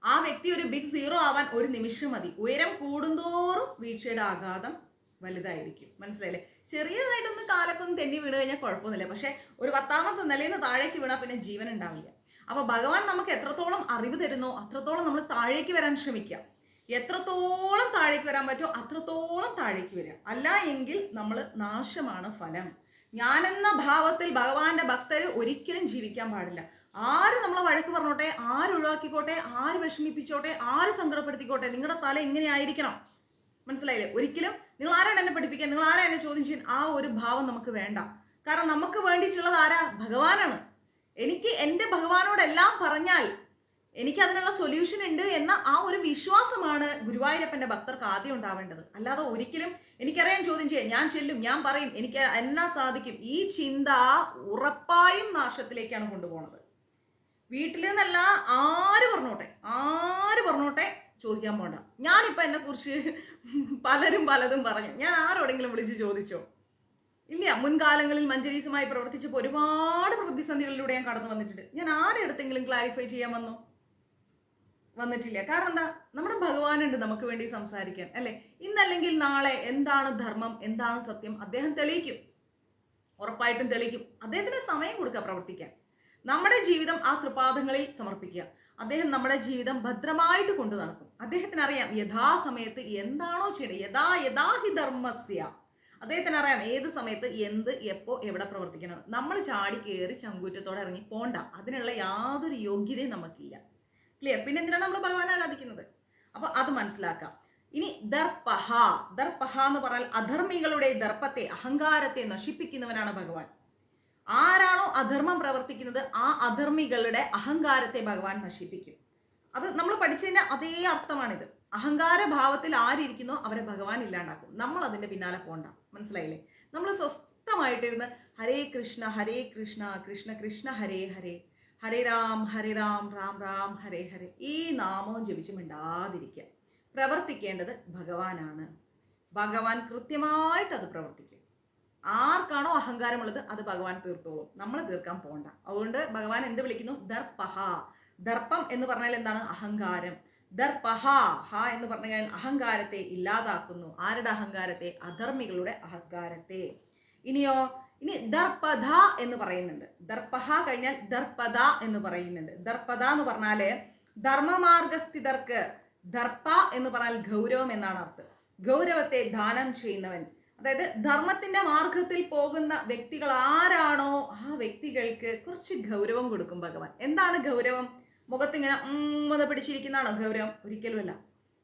ആ വ്യക്തി ഒരു ബിഗ് സീറോ ആവാൻ ഒരു നിമിഷം മതി. ഉയരം കൂടുന്തോറും വീഴ്ചയുടെ ആഘാതം വലുതായിരിക്കും. മനസ്സിലായില്ലേ? ചെറിയതായിട്ടൊന്ന് കാലൊക്കെ ഒന്ന് തെന്നി വീണ് കഴിഞ്ഞാൽ കുഴപ്പമൊന്നുമില്ല. പക്ഷെ ഒരു 10ാമത്തെ നിലയിൽ നിന്ന് താഴേക്ക് വീണാൽ പിന്നെ ജീവൻ ഉണ്ടാവില്ല. അപ്പൊ ഭഗവാൻ നമുക്ക് എത്രത്തോളം അറിവ് തരുന്നോ അത്രത്തോളം നമ്മൾ താഴേക്ക് വരാൻ ശ്രമിക്കുക. എത്രത്തോളം താഴേക്ക് വരാൻ പറ്റുമോ അത്രത്തോളം താഴേക്ക് വരിക. അല്ല എങ്കിൽ നമ്മൾ നാശമാണ് ഫലം. ഞാനെന്ന ഭാവത്തിൽ ഭഗവാന്റെ ഭക്തര് ഒരിക്കലും ജീവിക്കാൻ പാടില്ല. ആര് നമ്മളെ വഴക്ക് പറഞ്ഞോട്ടെ, ആര് ഒഴിവാക്കിക്കോട്ടെ, ആര് വിഷമിപ്പിച്ചോട്ടെ, ആര് സങ്കടപ്പെടുത്തിക്കോട്ടെ, നിങ്ങളുടെ തല ഇങ്ങനെ ആയിരിക്കണം. മനസ്സിലായില്ലേ? ഒരിക്കലും നിങ്ങൾ ആരാണ് എന്നെ പഠിപ്പിക്കാൻ, നിങ്ങൾ ആരാണ് എന്നെ ചോദ്യം ചെയ്യാൻ, ആ ഒരു ഭാവം നമുക്ക് വേണ്ട. കാരണം നമുക്ക് വേണ്ടിയിട്ടുള്ളത് ആരാ? ഭഗവാനാണ്. എനിക്ക് എൻ്റെ ഭഗവാനോടെല്ലാം പറഞ്ഞാൽ എനിക്ക് അതിനുള്ള സൊല്യൂഷൻ ഉണ്ട് എന്ന ആ ഒരു വിശ്വാസമാണ് ഗുരുവായൂരപ്പന്റെ ഭക്തർക്ക് ആദ്യം ഉണ്ടാവേണ്ടത്. അല്ലാതെ ഒരിക്കലും എനിക്കറിയാൻ ചോദ്യം ചെയ്യാം, ഞാൻ ചെല്ലും, ഞാൻ പറയും, എനിക്ക് എന്നാ സാധിക്കും, ഈ ചിന്ത ഉറപ്പായും നാശത്തിലേക്കാണ് കൊണ്ടുപോകുന്നത്. വീട്ടിൽ നിന്നല്ല ആര് പറഞ്ഞോട്ടെ ചോദിക്കാൻ പോണ്ട. ഞാനിപ്പോൾ എന്നെ കുറിച്ച് പലരും പലതും പറഞ്ഞു, ഞാൻ ആരോടെങ്കിലും വിളിച്ച് ചോദിച്ചോ? ഇല്ല. മുൻകാലങ്ങളിൽ മഞ്ജരീസുമായി പ്രവർത്തിച്ചപ്പോൾ ഒരുപാട് പ്രതിസന്ധികളിലൂടെ ഞാൻ കടന്നു വന്നിട്ടുണ്ട്. ഞാൻ ആരെ അടുത്തെങ്കിലും ക്ലാരിഫൈ ചെയ്യാൻ വന്നിട്ടില്ല. കാരണം എന്താ, നമ്മുടെ ഭഗവാനുണ്ട് നമുക്ക് വേണ്ടി സംസാരിക്കാൻ, അല്ലെ? ഇന്നല്ലെങ്കിൽ നാളെ എന്താണ് ധർമ്മം, എന്താണ് സത്യം, അദ്ദേഹം തെളിയിക്കും. ഉറപ്പായിട്ടും തെളിയിക്കും. അദ്ദേഹത്തിന് സമയം കൊടുക്കുക പ്രവർത്തിക്കാൻ. നമ്മുടെ ജീവിതം ആ തൃപാദങ്ങളിൽ സമർപ്പിക്കുക. അദ്ദേഹം നമ്മുടെ ജീവിതം ഭദ്രമായിട്ട് കൊണ്ടു നടക്കും. അദ്ദേഹത്തിന് അറിയാം യഥാസമയത്ത് എന്താണോ ചെയ്യേണ്ടത്. യഥാ ഹി ധർമ്മസ്യ. അദ്ദേഹത്തിന് അറിയാം ഏത് സമയത്ത് എന്ത് എപ്പോ എവിടെ പ്രവർത്തിക്കണം. നമ്മൾ ചാടി കയറി ചങ്കൂറ്റത്തോടെ ഇറങ്ങി പോണ്ട. അതിനുള്ള യാതൊരു യോഗ്യതയും നമുക്കില്ല. ക്ലിയർ? പിന്നെ എന്തിനാണ് നമ്മൾ ഭഗവാനെ ആരാധിക്കുന്നത്? അപ്പൊ അത് മനസ്സിലാക്കാം. ഇനി ദർപ്പഹ. ദർപ്പഹ എന്ന് പറഞ്ഞാൽ അധർമ്മികളുടെ ദർപ്പത്തെ, അഹങ്കാരത്തെ നശിപ്പിക്കുന്നവനാണ് ഭഗവാൻ. ആരാണോ അധർമ്മം പ്രവർത്തിക്കുന്നത് ആ അധർമ്മികളുടെ അഹങ്കാരത്തെ ഭഗവാൻ നശിപ്പിക്കും. അത് നമ്മൾ പഠിച്ചതിന്റെ അതേ അർത്ഥമാണിത്. അഹങ്കാര ഭാവത്തിൽ ആരിയ്ക്കുന്നോ അവരെ ഭഗവാൻ ഇല്ലാണ്ടാക്കും. നമ്മൾ അതിന്റെ പിന്നാലെ പോണ്ട. മനസ്സിലായില്ലേ? നമ്മൾ സ്വസ്ഥമായിട്ടിരുന്ന് ഹരേ കൃഷ്ണ കൃഷ്ണ കൃഷ്ണ ഹരേ ഹരേ, ഹരേ രാം രാം രാം ഹരേ ഹരേ, ഈ നാമവും ജപിച്ച് മിണ്ടാതിരിക്കുക. പ്രവർത്തിക്കേണ്ടത് ഭഗവാനാണ്. ഭഗവാൻ കൃത്യമായിട്ട് അത് പ്രവർത്തിക്കും. ആർക്കാണോ അഹങ്കാരമുള്ളത് അത് ഭഗവാൻ തീർത്തോളും. നമ്മൾ തീർക്കാൻ പോണ്ട. അതുകൊണ്ട് ഭഗവാൻ എന്ത് വിളിക്കുന്നു? ദർപ്പഹ. ദർപ്പം എന്ന് പറഞ്ഞാൽ എന്താണ്? അഹങ്കാരം. ദർപ്പഹ ഹ എന്ന് പറഞ്ഞു കഴിഞ്ഞാൽ അഹങ്കാരത്തെ ഇല്ലാതാക്കുന്നു. ആരുടെ അഹങ്കാരത്തെ? അധർമ്മികളുടെ അഹങ്കാരത്തെ. ഇനി ദർപ്പദ എന്ന് പറയുന്നുണ്ട്. ദർപ്പഹ കഴിഞ്ഞാൽ ദർപ്പദ എന്ന് പറയുന്നുണ്ട്. ദർപ്പദ എന്ന് പറഞ്ഞാല് ധർമ്മമാർഗസ്ഥിതർക്ക്, ദർപ്പ എന്ന് പറഞ്ഞാൽ ഗൗരവം എന്നാണ് അർത്ഥം. ഗൗരവത്തെ ദാനം ചെയ്യുന്നവൻ. അതായത് ധർമ്മത്തിന്റെ മാർഗത്തിൽ പോകുന്ന വ്യക്തികൾ ആരാണോ ആ വ്യക്തികൾക്ക് കുറച്ച് ഗൗരവം കൊടുക്കും ഭഗവാൻ. എന്താണ് ഗൗരവം? മുഖത്തിങ്ങനെ പിടിച്ചിരിക്കുന്നതാണോ ഗൗരവം? ഒരിക്കലുമല്ല.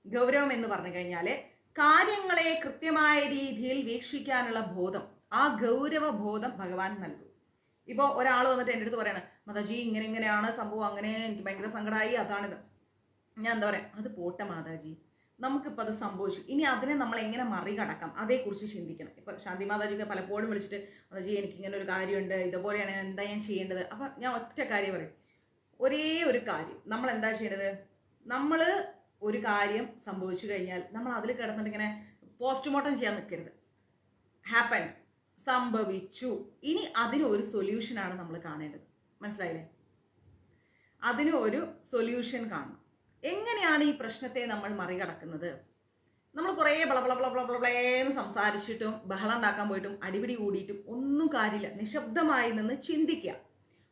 ഗൗരവം എന്ന് പറഞ്ഞു കഴിഞ്ഞാല് കാര്യങ്ങളെ കൃത്യമായ രീതിയിൽ വീക്ഷിക്കാനുള്ള ബോധം, ആ ഗൗരവ ബോധം ഭഗവാൻ നൽകും. ഇപ്പോൾ ഒരാൾ വന്നിട്ട് എൻ്റെ അടുത്ത് പറയണം, മാതാജി ഇങ്ങനെയാണ് സംഭവം, അങ്ങനെ എനിക്ക് ഭയങ്കര സങ്കടമായി, അതാണിത്. ഞാൻ എന്താ പറയാ, അത് പോട്ടെ മാതാജി, നമുക്കിപ്പോൾ അത് സംഭവിച്ചു, ഇനി അതിനെ നമ്മൾ എങ്ങനെ മറികടക്കാം അതേക്കുറിച്ച് ചിന്തിക്കണം. ഇപ്പം ശാന്തി മാതാജിക്ക് പലപ്പോഴും വിളിച്ചിട്ട്, മാതാജി എനിക്ക് ഇങ്ങനെ ഒരു കാര്യമുണ്ട്, ഇതുപോലെയാണ്, എന്താ ഞാൻ ചെയ്യേണ്ടത്? അപ്പം ഞാൻ ഒറ്റ കാര്യം പറയും, ഒരേ ഒരു കാര്യം. നമ്മൾ എന്താ ചെയ്യേണ്ടത്? നമ്മൾ ഒരു കാര്യം സംഭവിച്ചു കഴിഞ്ഞാൽ നമ്മൾ അതിൽ കിടന്നിട്ട് ഇങ്ങനെ പോസ്റ്റ്മോർട്ടം ചെയ്യാൻ നിൽക്കരുത്. ഹാപ്പൻഡ്, സംഭവിച്ചു, ഇനി അതിനൊരു സൊല്യൂഷനാണ് നമ്മൾ കാണേണ്ടത്. മനസ്സിലായില്ലേ? അതിന് ഒരു സൊല്യൂഷൻ കാണണം. എങ്ങനെയാണ് ഈ പ്രശ്നത്തെ നമ്മൾ മറികടക്കുന്നത്? നമ്മൾ കുറേ ബ്ലബ്ലേന്ന് സംസാരിച്ചിട്ടും ബഹളം ഉണ്ടാക്കാൻ പോയിട്ടും അടിപിടി കൂടിയിട്ടും ഒന്നും കാര്യമില്ല. നിശബ്ദമായി നിന്ന് ചിന്തിക്കുക.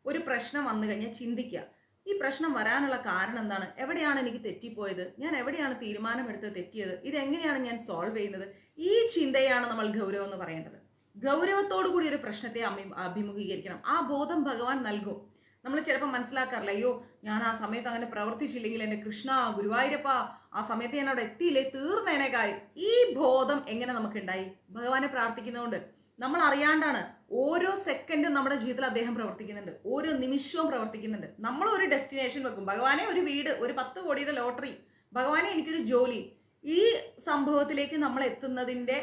ഒരു പ്രശ്നം വന്നു കഴിഞ്ഞാൽ ചിന്തിക്കുക, ഈ പ്രശ്നം വരാനുള്ള കാരണം എന്താണ്? എവിടെയാണ് എനിക്ക് തെറ്റിപ്പോയത്? ഞാൻ എവിടെയാണ് തീരുമാനമെടുത്ത് തെറ്റിയത്? ഇതെങ്ങനെയാണ് ഞാൻ സോൾവ് ചെയ്യുന്നത്? ഈ ചിന്തയാണ് നമ്മൾ ഗൗരവം എന്ന് പറയേണ്ടത്. ഗൗരവത്തോടു കൂടി ഒരു പ്രശ്നത്തെ അഭിമുഖീകരിക്കണം. ആ ബോധം ഭഗവാൻ നൽകും. നമ്മൾ ചിലപ്പോൾ മനസ്സിലാക്കാറില്ല, അയ്യോ ഞാൻ ആ സമയത്ത് അങ്ങനെ പ്രവർത്തിച്ചില്ലെങ്കിൽ എൻ്റെ കൃഷ്ണ ഗുരുവായൂരപ്പ, ആ സമയത്ത് ഞാൻ അവിടെ എത്തിയില്ലേ, തീർന്നേനെ കാര്യം. ഈ ബോധം എങ്ങനെ നമുക്കുണ്ടായി? ഭഗവാനെ പ്രാർത്ഥിക്കുന്നതുകൊണ്ട്. നമ്മൾ അറിയാണ്ടാണ്. ഓരോ സെക്കൻഡും നമ്മുടെ ജീവിതത്തിൽ അദ്ദേഹം പ്രവർത്തിക്കുന്നുണ്ട്. ഓരോ നിമിഷവും പ്രവർത്തിക്കുന്നുണ്ട്. നമ്മൾ ഒരു ഡെസ്റ്റിനേഷൻ വെക്കും, ഭഗവാനെ ഒരു വീട്, ഒരു 10 കോടിയുടെ ലോട്ടറി, ഭഗവാനെ എനിക്കൊരു ജോലി. ഈ സംഭവത്തിലേക്ക് നമ്മൾ എത്തുന്നതിൻ്റെ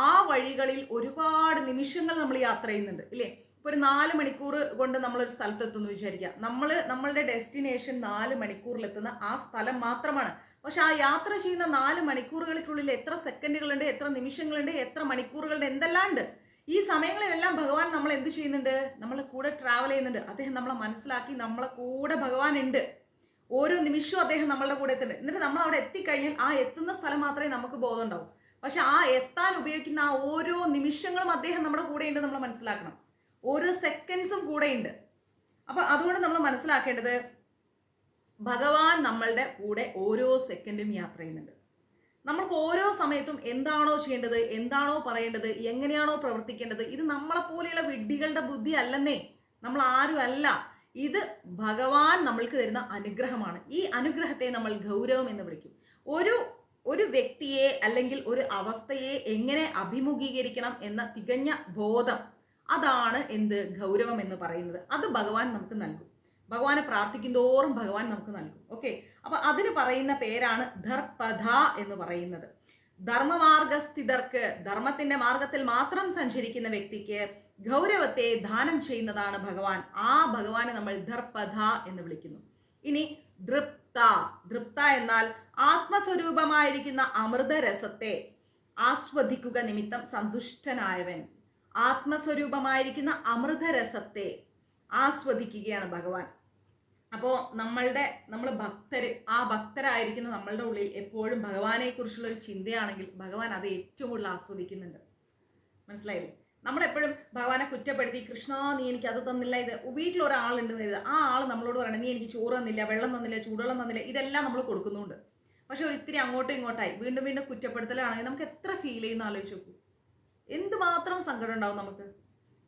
ആ വഴികളിൽ ഒരുപാട് നിമിഷങ്ങൾ നമ്മൾ യാത്ര ചെയ്യുന്നുണ്ട്, ഇല്ലേ? ഇപ്പോൾ ഒരു 4 മണിക്കൂർ കൊണ്ട് നമ്മളൊരു സ്ഥലത്തെത്തുന്നു വിചാരിക്കുക. നമ്മളുടെ ഡെസ്റ്റിനേഷൻ 4 മണിക്കൂറിലെത്തുന്ന ആ സ്ഥലം മാത്രമാണ്. പക്ഷെ ആ യാത്ര ചെയ്യുന്ന 4 മണിക്കൂറുകൾക്കുള്ളിൽ എത്ര സെക്കൻഡുകളുണ്ട്, എത്ര നിമിഷങ്ങളുണ്ട്, എത്ര മണിക്കൂറുകളുണ്ട്, എന്തെല്ലാം ഉണ്ട്. ഈ സമയങ്ങളിലെല്ലാം ഭഗവാൻ നമ്മൾ എന്ത് ചെയ്യുന്നുണ്ട്? നമ്മളെ കൂടെ ട്രാവൽ ചെയ്യുന്നുണ്ട്. അദ്ദേഹം നമ്മളെ മനസ്സിലാക്കി നമ്മളെ കൂടെ ഭഗവാൻ ഉണ്ട്. ഓരോ നിമിഷവും അദ്ദേഹം നമ്മളുടെ കൂടെ എത്തുന്നുണ്ട്. എന്നിട്ട് നമ്മൾ അവിടെ എത്തിക്കഴിഞ്ഞാൽ ആ എത്തുന്ന സ്ഥലം മാത്രമേ നമുക്ക് ബോധം ഉണ്ടാവും. പക്ഷെ ആ എത്താൻ ഉപയോഗിക്കുന്ന ആ ഓരോ നിമിഷങ്ങളും അദ്ദേഹം നമ്മുടെ കൂടെ ഉണ്ട് നമ്മൾ മനസ്സിലാക്കണം. ഓരോ സെക്കൻഡ്സും കൂടെയുണ്ട്. അപ്പൊ അതുകൊണ്ട് നമ്മൾ മനസ്സിലാക്കേണ്ടത്, ഭഗവാൻ നമ്മളുടെ കൂടെ ഓരോ സെക്കൻഡും യാത്ര ചെയ്യുന്നുണ്ട്. നമ്മൾക്ക് ഓരോ സമയത്തും എന്താണോ ചെയ്യേണ്ടത്, എന്താണോ പറയേണ്ടത്, എങ്ങനെയാണോ പ്രവർത്തിക്കേണ്ടത്, ഇത് നമ്മളെ പോലെയുള്ള വിഡ്ഢികളുടെ ബുദ്ധി അല്ലെന്നേ. നമ്മൾ ആരും അല്ല. ഇത് ഭഗവാൻ നമ്മൾക്ക് തരുന്ന അനുഗ്രഹമാണ്. ഈ അനുഗ്രഹത്തെ നമ്മൾ ഗൗരവം എന്ന് വിളിക്കും. ഒരു വ്യക്തിയെ അല്ലെങ്കിൽ ഒരു അവസ്ഥയെ എങ്ങനെ അഭിമുഖീകരിക്കണം എന്ന തികഞ്ഞ ബോധം, അതാണ് എന്ത്? ഗൗരവം എന്ന് പറയുന്നത്. അത് ഭഗവാൻ നമുക്ക് നൽകും. ഭഗവാനെ പ്രാർത്ഥിക്കുന്തോറും ഭഗവാൻ നമുക്ക് നൽകും. ഓക്കെ, അപ്പൊ അതിന് പറയുന്ന പേരാണ് ദർപ്പദ എന്ന് പറയുന്നത്. ധർമ്മമാർഗസ്ഥിതർക്ക്, ധർമ്മത്തിന്റെ മാർഗത്തിൽ മാത്രം സഞ്ചരിക്കുന്ന വ്യക്തിക്ക് ഗൗരവത്തെ ദാനം ചെയ്യുന്നതാണ് ഭഗവാൻ. ആ ഭഗവാനെ നമ്മൾ ദർപ്പദ എന്ന് വിളിക്കുന്നു. ഇനി ദൃപ്ത. ദൃപ്ത എന്നാൽ ആത്മസ്വരൂപമായിരിക്കുന്ന അമൃതരസത്തെ ആസ്വദിക്കുക നിമിത്തം സന്തുഷ്ടനായവൻ. ആത്മസ്വരൂപമായിരിക്കുന്ന അമൃതരസത്തെ ആസ്വദിക്കുകയാണ് ഭഗവാൻ. അപ്പോൾ നമ്മൾ ഭക്തരായിരിക്കുന്ന നമ്മളുടെ ഉള്ളിൽ എപ്പോഴും ഭഗവാനെ കുറിച്ചുള്ള ഒരു ചിന്തയാണെങ്കിൽ ഭഗവാൻ അത് ഏറ്റവും കൂടുതൽ ആസ്വദിക്കുന്നുണ്ട്. മനസ്സിലായില്ലേ? നമ്മളെപ്പോഴും ഭഗവാനെ കുറ്റപ്പെടുത്തി, കൃഷ്ണ നീ എനിക്ക് അത് തന്നില്ല, ഇത് വീട്ടിലൊരാളുണ്ടെന്ന് കരുതുക, ആ ആൾ നമ്മളോട് പറയണം നീ എനിക്ക് ചോറ് തന്നില്ല, വെള്ളം തന്നില്ല, ചൂടുവെള്ളം തന്നില്ല, ഇതെല്ലാം നമ്മൾ കൊടുക്കുന്നുണ്ട്. പക്ഷെ ഒരിത്തിരി അങ്ങോട്ടും ഇങ്ങോട്ടായി വീണ്ടും വീണ്ടും കുറ്റപ്പെടുത്തലാണെങ്കിൽ നമുക്ക് എത്ര ഫീൽ ചെയ്യുന്ന ആലോചിച്ച് നോക്കൂ. എന്തുമാത്രം സങ്കടം ഉണ്ടാവും നമുക്ക്.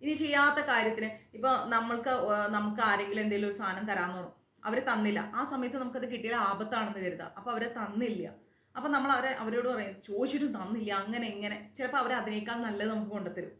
ഇനി ചെയ്യാത്ത കാര്യത്തിന് ഇപ്പൊ നമുക്ക് ആരെങ്കിലും എന്തെങ്കിലും ഒരു സാധനം തരാന്ന് പറഞ്ഞു, അവര് തന്നില്ല, ആ സമയത്ത് നമുക്കത് കിട്ടിയ ആപത്താണെന്ന് കരുതാം. അപ്പൊ അവരെ തന്നില്ല, അപ്പൊ നമ്മൾ അവരോട് പറയും ചോദിച്ചിട്ടും തന്നില്ല, അങ്ങനെ ഇങ്ങനെ. ചിലപ്പോൾ അവർ അതിനേക്കാൾ നല്ലത് നമുക്ക് കൊണ്ടുത്തരും.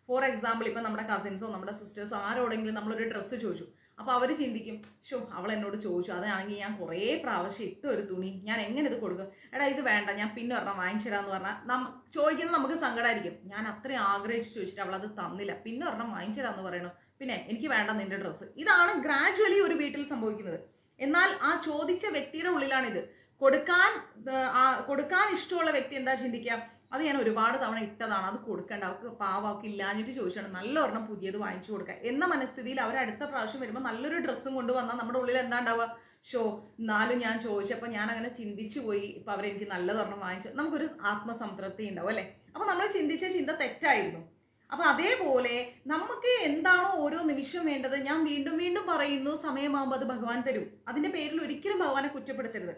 ഫോർ എക്സാമ്പിൾ, ഇപ്പൊ നമ്മുടെ കസിൻസോ നമ്മുടെ സിസ്റ്റേഴ്സോ ആരോടെങ്കിലും നമ്മളൊരു ഡ്രസ്സ് ചോദിച്ചു, അപ്പൊ അവർ ചിന്തിക്കും, ഷോ അവൾ എന്നോട് ചോദിച്ചു, അതാണെങ്കിൽ ഞാൻ കുറേ പ്രാവശ്യം ഇട്ട ഒരു തുണി, ഞാൻ എങ്ങനെ ഇത് കൊടുക്കും, എടാ ഇത് വേണ്ട ഞാൻ പിന്നെ ഒരെണ്ണം വാങ്ങിച്ചു തരാന്ന് പറഞ്ഞാൽ ചോദിക്കുന്നത് നമുക്ക് സങ്കടമായിരിക്കും. ഞാൻ അത്രയും ആഗ്രഹിച്ച് ചോദിച്ചിട്ട് അവൾ അത് തന്നില്ല, പിന്നെ ഒരെണ്ണം വാങ്ങിച്ചു തരാന്ന് പറയണു, പിന്നെ എനിക്ക് വേണ്ട നിന്റെ ഡ്രസ്സ്. ഇതാണ് ഗ്രാജുവലി ഒരു വീട്ടിൽ സംഭവിക്കുന്നത്. എന്നാൽ ആ ചോദിച്ച വ്യക്തിയുടെ ഉള്ളിലാണിത്. കൊടുക്കാൻ ഇഷ്ടമുള്ള വ്യക്തി എന്താ ചിന്തിക്കുക, അത് ഞാൻ ഒരുപാട് തവണ ഇട്ടതാണ്, അത് കൊടുക്കണ്ട, അവർക്ക് അവർക്ക് ഇല്ലാഞ്ഞിട്ട് ചോദിച്ചാണ്, നല്ല ഒരെണ്ണം പുതിയത് വാങ്ങിച്ചു കൊടുക്കുക എന്ന മനസ്ഥിതിയിൽ അവർ അടുത്ത പ്രാവശ്യം വരുമ്പോൾ നല്ലൊരു ഡ്രസ്സും കൊണ്ടുവന്നാൽ നമ്മുടെ ഉള്ളിൽ എന്താ ഉണ്ടാവുക, ഷോ എന്നാലും ഞാൻ ചോദിച്ചപ്പോൾ ഞാൻ അങ്ങനെ ചിന്തിച്ചു പോയി, ഇപ്പൊ അവരെനിക്ക് നല്ലതൊരെണ്ണം വാങ്ങിച്ചു, നമുക്കൊരു ആത്മസംതൃപ്തി ഉണ്ടാവും അല്ലെ. അപ്പൊ നമ്മൾ ചിന്തിച്ച ചിന്ത തെറ്റായിരുന്നു. അപ്പൊ അതേപോലെ നമുക്ക് എന്താണോ ഓരോ നിമിഷം വേണ്ടത്, ഞാൻ വീണ്ടും വീണ്ടും പറയുന്നു, സമയമാകുമ്പോൾ അത് ഭഗവാൻ തരും. അതിന്റെ പേരിൽ ഒരിക്കലും ഭഗവാനെ കുറ്റപ്പെടുത്തരുത്.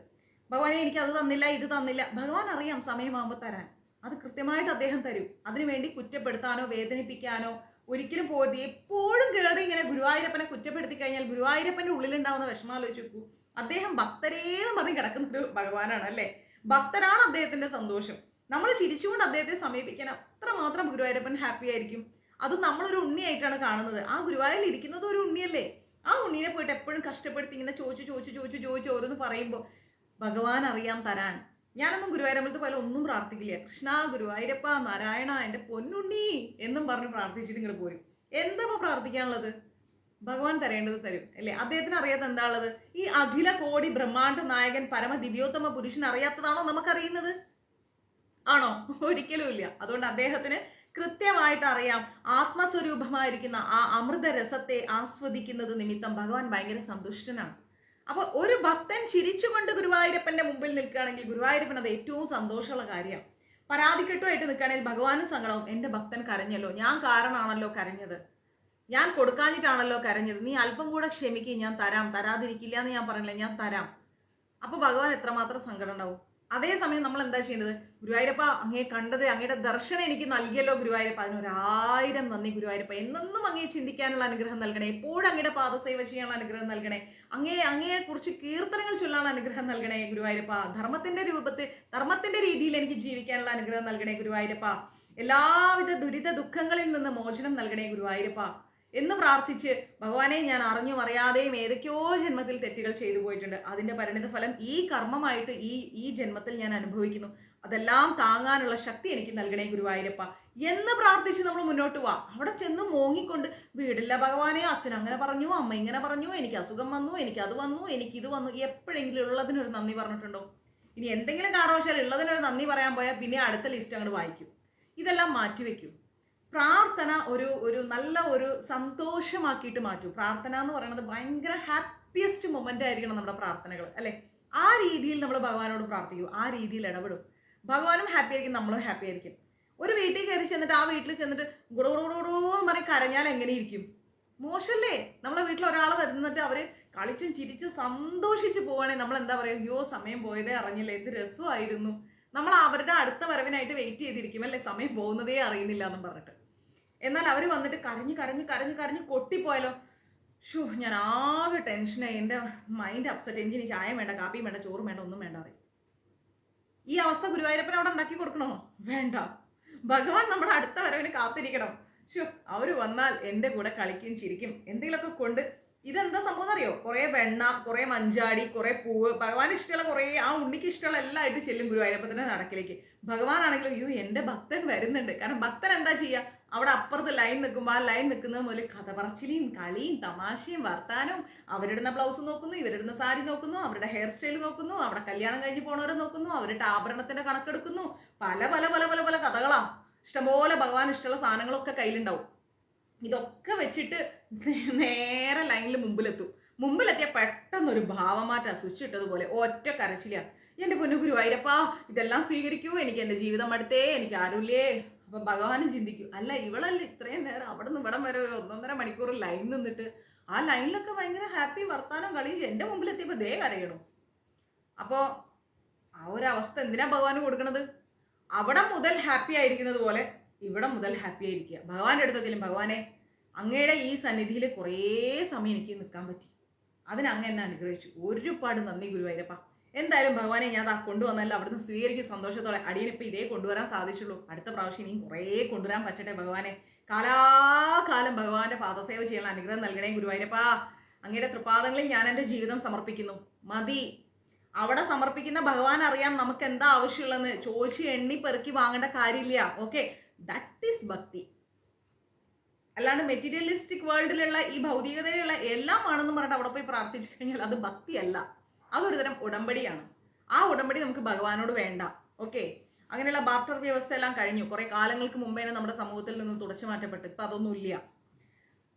ഭഗവാനെ എനിക്ക് അത് തന്നില്ല, ഇത് തന്നില്ല, ഭഗവാൻ അറിയാം സമയമാകുമ്പോൾ തരാൻ, അത് കൃത്യമായിട്ട് അദ്ദേഹം തരും. അതിനുവേണ്ടി കുറ്റപ്പെടുത്താനോ വേദനിപ്പിക്കാനോ ഒരിക്കലും പോകരുത്. എപ്പോഴും കയറി ഇങ്ങനെ ഗുരുവായൂരപ്പനെ കുറ്റപ്പെടുത്തി കഴിഞ്ഞാൽ ഗുരുവായൂരപ്പന്റെ ഉള്ളിലുണ്ടാവുന്ന വിഷമം ആലോചിച്ച് നോക്കൂ. അദ്ദേഹം ഭക്തരേന്ന് പറഞ്ഞ് കിടക്കുന്ന ഒരു ഭഗവാനാണ് അല്ലെ. ഭക്തരാണ് അദ്ദേഹത്തിന്റെ സന്തോഷം. നമ്മൾ ചിരിച്ചുകൊണ്ട് അദ്ദേഹത്തെ സമീപിക്കാൻ അത്രമാത്രം ഗുരുവായൂരപ്പൻ ഹാപ്പി ആയിരിക്കും. അതും നമ്മളൊരു ഉണ്ണിയായിട്ടാണ് കാണുന്നത്. ആ ഗുരുവായൂരിൽ ഇരിക്കുന്നത് ഒരു ഉണ്ണിയല്ലേ. ആ ഉണ്ണീനെ പോയിട്ട് എപ്പോഴും കഷ്ടപ്പെടുത്തി ഇങ്ങനെ ചോദിച്ചു ഓരോന്ന് പറയുമ്പോൾ ഭഗവാൻ അറിയാം തരാൻ. ഞാനൊന്നും ഗുരുവായൂരമ്പലത്ത് പോലെ ഒന്നും പ്രാർത്ഥിക്കില്ല. കൃഷ്ണ, ഗുരുവായൂരപ്പ, നാരായണ, എൻ്റെ പൊന്നുണ്ണി എന്നും പറഞ്ഞ് പ്രാർത്ഥിച്ചിട്ട് ഇങ്ങോട്ട് പോരും. എന്താ പ്രാർത്ഥിക്കാനുള്ളത്? ഭഗവാൻ തരേണ്ടത് തരും അല്ലേ. അദ്ദേഹത്തിന് അറിയാത്ത എന്താ ഉള്ളത്? ഈ അഖില കോടി ബ്രഹ്മാണ്ഡ നായകൻ പരമ ദിവ്യോത്തമ പുരുഷൻ അറിയാത്തതാണോ നമുക്കറിയുന്നത്? ആണോ? ഒരിക്കലും ഇല്ല. അതുകൊണ്ട് അദ്ദേഹത്തിന് കൃത്യമായിട്ട് അറിയാം. ആത്മസ്വരൂപമായിരിക്കുന്ന ആ അമൃതരസത്തെ ആസ്വദിക്കുന്നത് നിമിത്തം ഭഗവാൻ ഭയങ്കര സന്തുഷ്ടനാണ്. അപ്പൊ ഒരു ഭക്തൻ ചിരിച്ചുകൊണ്ട് ഗുരുവായൂരപ്പന്റെ മുമ്പിൽ നിൽക്കുകയാണെങ്കിൽ ഗുരുവായൂരപ്പൻ അത് ഏറ്റവും സന്തോഷമുള്ള കാര്യമാണ്. പരാതിക്കെട്ടുമായിട്ട് നിൽക്കുകയാണെങ്കിൽ ഭഗവാനും സങ്കടവും, എന്റെ ഭക്തൻ കരഞ്ഞല്ലോ, ഞാൻ കാരണമാണല്ലോ കരഞ്ഞത്, ഞാൻ കൊടുക്കാഞ്ഞിട്ടാണല്ലോ കരഞ്ഞത്, നീ അല്പം കൂടെ ക്ഷമിക്കുക, ഞാൻ തരാം, തരാതിരിക്കില്ല എന്ന് ഞാൻ പറഞ്ഞില്ല, ഞാൻ തരാം. അപ്പൊ ഭഗവാൻ എത്രമാത്രം സങ്കടം ഉണ്ടാവും. അതേസമയം നമ്മൾ എന്താ ചെയ്യേണ്ടത്? ഗുരുവായൂരപ്പ, അങ്ങേ കണ്ടത്, അങ്ങയുടെ ദർശനം എനിക്ക് നൽകിയല്ലോ ഗുരുവായൂരപ്പ, അതിനൊരായിരം നന്ദി ഗുരുവായൂരപ്പ, എന്നെന്നും അങ്ങേ ചിന്തിക്കാനുള്ള അനുഗ്രഹം നൽകണേ, എപ്പോഴും അങ്ങയുടെ പാദസേവ ചെയ്യാനുള്ള അനുഗ്രഹം നൽകണേ, അങ്ങയെ കുറിച്ച് കീർത്തനങ്ങൾ ചൊല്ലാനുള്ള അനുഗ്രഹം നൽകണേ ഗുരുവായൂരപ്പ, ധർമ്മത്തിന്റെ രീതിയിൽ എനിക്ക് ജീവിക്കാനുള്ള അനുഗ്രഹം നൽകണേ ഗുരുവായൂരപ്പ, എല്ലാവിധ ദുരിത ദുഃഖങ്ങളിൽ നിന്ന് മോചനം നൽകണേ ഗുരുവായൂരപ്പ എന്ന് പ്രാർത്ഥിച്ച്, ഭഗവാനെ ഞാൻ അറിഞ്ഞും അറിയാതെയും ഏതൊക്കെയോ ജന്മത്തിൽ തെറ്റുകൾ ചെയ്തു പോയിട്ടുണ്ട്, അതിന്റെ പരിണിത ഫലം ഈ കർമ്മമായിട്ട് ഈ ജന്മത്തിൽ ഞാൻ അനുഭവിക്കുന്നു, അതെല്ലാം താങ്ങാനുള്ള ശക്തി എനിക്ക് നൽകണേ ഗുരുവായൂരപ്പ എന്ന് പ്രാർത്ഥിച്ച് നമ്മൾ മുന്നോട്ട് പോവാ. അവിടെ ചെന്ന് മോങ്ങിക്കൊണ്ട്, വീടില്ല ഭഗവാനെ, അച്ഛൻ അങ്ങനെ പറഞ്ഞു, അമ്മ ഇങ്ങനെ പറഞ്ഞു, എനിക്ക് അസുഖം വന്നു, എനിക്ക് അത് വന്നു, എനിക്ക് ഇത് വന്നു, എപ്പോഴെങ്കിലും ഉള്ളതിനൊരു നന്ദി പറഞ്ഞിട്ടുണ്ടോ? ഇനി എന്തെങ്കിലും കാരണവശാൽ ഉള്ളതിനൊരു നന്ദി പറയാൻ പോയാൽ പിന്നെ അടുത്ത ലിസ്റ്റ് അങ്ങോട്ട് വായിക്കും. ഇതെല്ലാം മാറ്റിവെക്കും. പ്രാർത്ഥന ഒരു നല്ല ഒരു സന്തോഷമാക്കിയിട്ട് മാറ്റും. പ്രാർത്ഥന എന്ന് പറയുന്നത് ഭയങ്കര ഹാപ്പിയസ്റ്റ് മൊമെന്റ് ആയിരിക്കണം നമ്മുടെ പ്രാർത്ഥനകൾ അല്ലെ. ആ രീതിയിൽ നമ്മൾ ഭഗവാനോട് പ്രാർത്ഥിക്കും, ആ രീതിയിൽ ഇടപെടും. ഭഗവാനും ഹാപ്പി ആയിരിക്കും, നമ്മളും ഹാപ്പി ആയിരിക്കും. ഒരു വീട്ടിൽ കയറി ചെന്നിട്ട് ആ വീട്ടിൽ ചെന്നിട്ട് ഗുഡോന്ന് പറഞ്ഞ് കരഞ്ഞാൽ എങ്ങനെ ഇരിക്കും? മോശമല്ലേ? നമ്മളെ വീട്ടിൽ ഒരാൾ വരുന്നിട്ട് അവര് കളിച്ചും ചിരിച്ചും സന്തോഷിച്ച് പോവാണെങ്കിൽ നമ്മൾ എന്താ പറയുക? അയ്യോ സമയം പോയതേ അറിഞ്ഞില്ല, എന്ത് രസമായിരുന്നു. നമ്മൾ അവരുടെ അടുത്ത വരവിനായിട്ട് വെയിറ്റ് ചെയ്തിരിക്കും അല്ലെ, സമയം പോകുന്നതേ അറിയുന്നില്ല എന്നും പറഞ്ഞിട്ട്. എന്നാൽ അവർ വന്നിട്ട് കരഞ്ഞ് കൊട്ടിപ്പോയാലോ, ഷോ ഞാൻ ആകെ ടെൻഷനായി, എൻ്റെ മൈൻഡ് അപ്സെറ്റ്, എനിക്ക് ഇനി ചായ വേണ്ട, കാപ്പിയും വേണ്ട, ചോറും വേണ്ട, ഒന്നും വേണ്ട പറയും. ഈ അവസ്ഥ ഗുരുവായൂരപ്പൻ അവിടെ ഉണ്ടാക്കി കൊടുക്കണോ? വേണ്ട. ഭഗവാൻ നമ്മുടെ അടുത്ത വരവിന് കാത്തിരിക്കണം. ഷോ അവർ വന്നാൽ എൻ്റെ കൂടെ കളിക്കും ചിരിക്കും എന്തെങ്കിലുമൊക്കെ കൊണ്ട്. ഇതെന്താ സംഭവം അറിയോ? കുറെ വെണ്ണ, കുറെ മഞ്ചാടി, കുറെ പൂവ്, ഭഗവാൻ ഇഷ്ടമുള്ള കുറെ, ആ ഉണ്ണിക്ക് ഇഷ്ടമുള്ള എല്ലാം ആയിട്ട് ചെല്ലും ഗുരുവായൂരപ്പത്തിന്റെ നടക്കിലേക്ക്. ഭഗവാനാണെങ്കിലും അയ്യോ എൻ്റെ ഭക്തൻ വരുന്നുണ്ട്. കാരണം ഭക്തൻ എന്താ ചെയ്യുക? അവിടെ അപ്പുറത്ത് ലൈൻ നിൽക്കുമ്പോൾ ആ ലൈൻ നിൽക്കുന്നത് മുതൽ കഥ പറച്ചിലും കളിയും തമാശയും വർത്താനവും, അവരിടുന്ന ബ്ലൗസ് നോക്കുന്നു, ഇവരിടുന്ന സാരി നോക്കുന്നു, അവരുടെ ഹെയർ സ്റ്റൈൽ നോക്കുന്നു, അവിടെ കല്യാണം കഴിഞ്ഞ് പോണവരെ നോക്കുന്നു, അവരുടെ ആഭരണത്തിന്റെ കണക്കെടുക്കുന്നു, പല പല പല പല പല കഥകളാ. ഇഷ്ടംപോലെ ഭഗവാൻ ഇഷ്ടമുള്ള സാധനങ്ങളൊക്കെ കയ്യിലുണ്ടാവും. ഇതൊക്കെ വെച്ചിട്ട് നേരെ ലൈനിൽ മുമ്പിലെത്തിയ പെട്ടെന്നൊരു ഭാവമാറ്റ സ്വിച്ച് ഇട്ടതുപോലെ ഒറ്റ കരച്ചില. എൻ്റെ പൊന്നു ഗുരുവായൂരപ്പാ, ഇതെല്ലാം സ്വീകരിക്കൂ, എനിക്ക് എൻ്റെ ജീവിതം അടുത്തേ, എനിക്ക് ആരുമില്ലേ. അപ്പൊ ഭഗവാനും ചിന്തിക്കും, അല്ല ഇവളല്ല ഇത്രയും നേരം അവിടെ നിന്ന് ഇവിടം വരെ 1.5 മണിക്കൂർ ലൈൻ നിന്നിട്ട് ആ ലൈനിലൊക്കെ ഭയങ്കര ഹാപ്പി വർത്താനം കളിയും എൻ്റെ മുമ്പിലെത്തിയപ്പോ ദേ കരയണു. അപ്പോ ആ ഒരു അവസ്ഥ എന്തിനാ ഭഗവാന് കൊടുക്കണത്? അവിടെ മുതൽ ഹാപ്പി ആയിരിക്കുന്നത് പോലെ ഇവിടെ മുതൽ ഹാപ്പി ആയിരിക്കുക. ഭഗവാന്റെ അടുത്തെങ്കിലും, ഭഗവാനെ അങ്ങയുടെ ഈ സന്നിധിയിൽ കുറേ സമയം എനിക്ക് നിൽക്കാൻ പറ്റി, അതിന് അങ്ങ് എന്നെ അനുഗ്രഹിച്ചു, ഒരുപാട് നന്ദി ഗുരുവായൂരപ്പ. എന്തായാലും ഭഗവാനെ ഞാൻ അത് കൊണ്ടുവന്നല്ലോ, അവിടുന്ന് സ്വീകരിക്കും സന്തോഷത്തോടെ. അടിയനിപ്പോൾ ഇതേ കൊണ്ടുവരാൻ സാധിച്ചുള്ളൂ, അടുത്ത പ്രാവശ്യം ഇനിയും കുറേ കൊണ്ടുവരാൻ പറ്റട്ടെ ഭഗവാനെ. കാലാകാലം ഭഗവാന്റെ പാദസേവ ചെയ്യാനുള്ള അനുഗ്രഹം നൽകണേ ഗുരുവായൂരപ്പ. അങ്ങയുടെ തൃപാദങ്ങളിൽ ഞാൻ എൻ്റെ ജീവിതം സമർപ്പിക്കുന്നു. മതി, അവിടെ സമർപ്പിക്കുന്ന ഭഗവാൻ അറിയാം നമുക്ക് എന്താ ആവശ്യമുള്ളതെന്ന്. ചോദിച്ച് എണ്ണി പെറുക്കി വാങ്ങേണ്ട കാര്യമില്ല. ഓക്കെ, ദാറ്റ് ഈസ് ഭക്തി. അല്ലാണ്ട് മെറ്റീരിയലിസ്റ്റിക് വേൾഡിലുള്ള ഈ ഭൗതികതയിലുള്ള എല്ലാം ആണെന്ന് പറഞ്ഞിട്ട് അവിടെ പോയി പ്രാർത്ഥിച്ചു കഴിഞ്ഞാൽ അത് ഭക്തിയല്ല, അതൊരു തരം ഉടമ്പടിയാണ്. ആ ഉടമ്പടി നമുക്ക് ഭഗവാനോട് വേണ്ട. ഓക്കെ, അങ്ങനെയുള്ള ബാർട്ടർ വ്യവസ്ഥ എല്ലാം കഴിഞ്ഞു. കുറെ കാലങ്ങൾക്ക് മുമ്പേ നമ്മുടെ സമൂഹത്തിൽ നിന്ന് തുടച്ചു മാറ്റപ്പെട്ടു. ഇപ്പൊ അതൊന്നുമില്ല.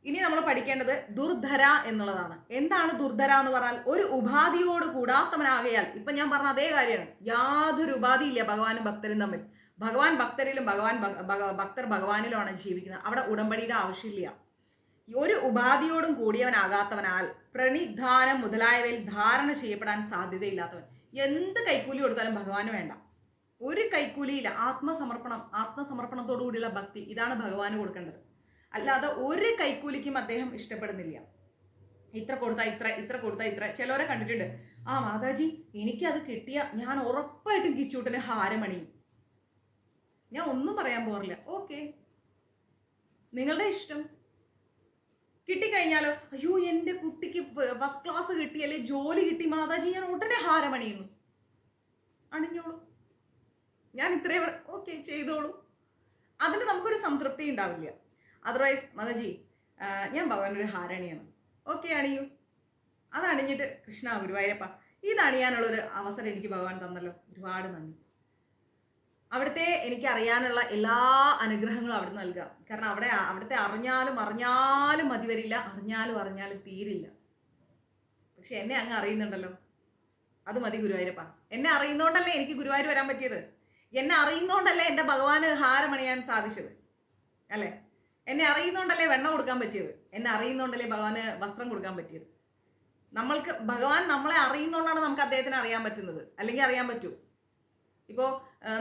ഇനി നമ്മൾ പഠിക്കേണ്ടത് ദുർധര എന്നുള്ളതാണ്. എന്താണ് ദുർധര എന്ന് പറഞ്ഞാൽ? ഒരു ഉപാധിയോട് കൂടാത്തവനാകയാൽ. ഇപ്പൊ ഞാൻ പറഞ്ഞ അതേ കാര്യമാണ്, യാതൊരു ഉപാധിയില്ല ഭഗവാനും ഭക്തരും തമ്മിൽ. ഭഗവാൻ ഭക്തരിലും ഭക്തർ ഭഗവാനിലുമാണ് ജീവിക്കുന്നത്. അവിടെ ഉടമ്പടിയുടെ ആവശ്യമില്ല. ഒരു ഉപാധിയോടും കൂടിയവനാകാത്തവനാൽ പ്രണിധാനം മുതലായവയിൽ ധാരണ ചെയ്യപ്പെടാൻ സാധ്യതയില്ലാത്തവൻ. എന്ത് കൈക്കൂലി കൊടുത്താലും ഭഗവാന് വേണ്ട, ഒരു കൈക്കൂലിയില്ല. ആത്മസമർപ്പണത്തോടു കൂടിയുള്ള ഭക്തി, ഇതാണ് ഭഗവാന് കൊടുക്കേണ്ടത്. അല്ലാതെ ഒരു കൈക്കൂലിക്കും അദ്ദേഹം ഇഷ്ടപ്പെടുന്നില്ല. ഇത്ര കൊടുത്താ ഇത്ര. ചിലവരെ കണ്ടിട്ടുണ്ട്, ആ മാതാജി എനിക്കത് കിട്ടിയ ഞാൻ ഉറപ്പായിട്ടും കിച്ചൂട്ടന് ഹാരമണിയും. ഞാൻ ഒന്നും പറയാൻ പോറില്ല. ഓക്കെ, നിങ്ങളുടെ ഇഷ്ടം. കിട്ടിക്കഴിഞ്ഞാലോ, അയ്യോ എൻ്റെ കുട്ടിക്ക് ഫസ്റ്റ് ക്ലാസ് കിട്ടി, അല്ലെ ജോലി കിട്ടി മാതാജി, ഞാൻ ഉടനെ ഹാരമണിയുന്നു. അണിഞ്ഞോളൂ, ഞാൻ ഇത്രയും ഓക്കെ ചെയ്തോളൂ. അതിന് നമുക്കൊരു സംതൃപ്തി ഉണ്ടാവില്ല. അതർവൈസ് മാതാജി ഞാൻ ഭഗവാനൊരു ഹാരണിയാണ്, ഓക്കെ അണിയൂ. അത് അണിഞ്ഞിട്ട് കൃഷ്ണ ഗുരുവായൂരപ്പ ഇത് അണിയാനുള്ളൊരു അവസരം എനിക്ക് ഭഗവാൻ തന്നല്ലോ, ഒരുപാട് നന്ദി. അവിടുത്തെ എനിക്ക് അറിയാനുള്ള എല്ലാ അനുഗ്രഹങ്ങളും അവിടെ നൽകാം. കാരണം അവിടുത്തെ അറിഞ്ഞാലും മതി വരില്ല, അറിഞ്ഞാലും തീരില്ല. പക്ഷെ എന്നെ അങ്ങ് അറിയുന്നുണ്ടല്ലോ, അത് മതി ഗുരുവായൂരപ്പ. എന്നെ അറിയുന്നോണ്ടല്ലേ എനിക്ക് ഗുരുവായൂർ വരാൻ പറ്റിയത്. എന്നെ അറിയുന്നോണ്ടല്ലേ എൻ്റെ ഭഗവാന് ഹാരമണിയാൻ സാധിച്ചത്, അല്ലേ? എന്നെ അറിയുന്നോണ്ടല്ലേ വെണ്ണ കൊടുക്കാൻ പറ്റിയത്. എന്നെ അറിയുന്നോണ്ടല്ലേ ഭഗവാന് വസ്ത്രം കൊടുക്കാൻ പറ്റിയത്. നമ്മൾക്ക് ഭഗവാൻ നമ്മളെ അറിയുന്നോണ്ടാണ് നമുക്ക് അദ്ദേഹത്തിന് അറിയാൻ പറ്റുന്നത്, അല്ലെങ്കിൽ അറിയാൻ പറ്റൂ. ഇപ്പോൾ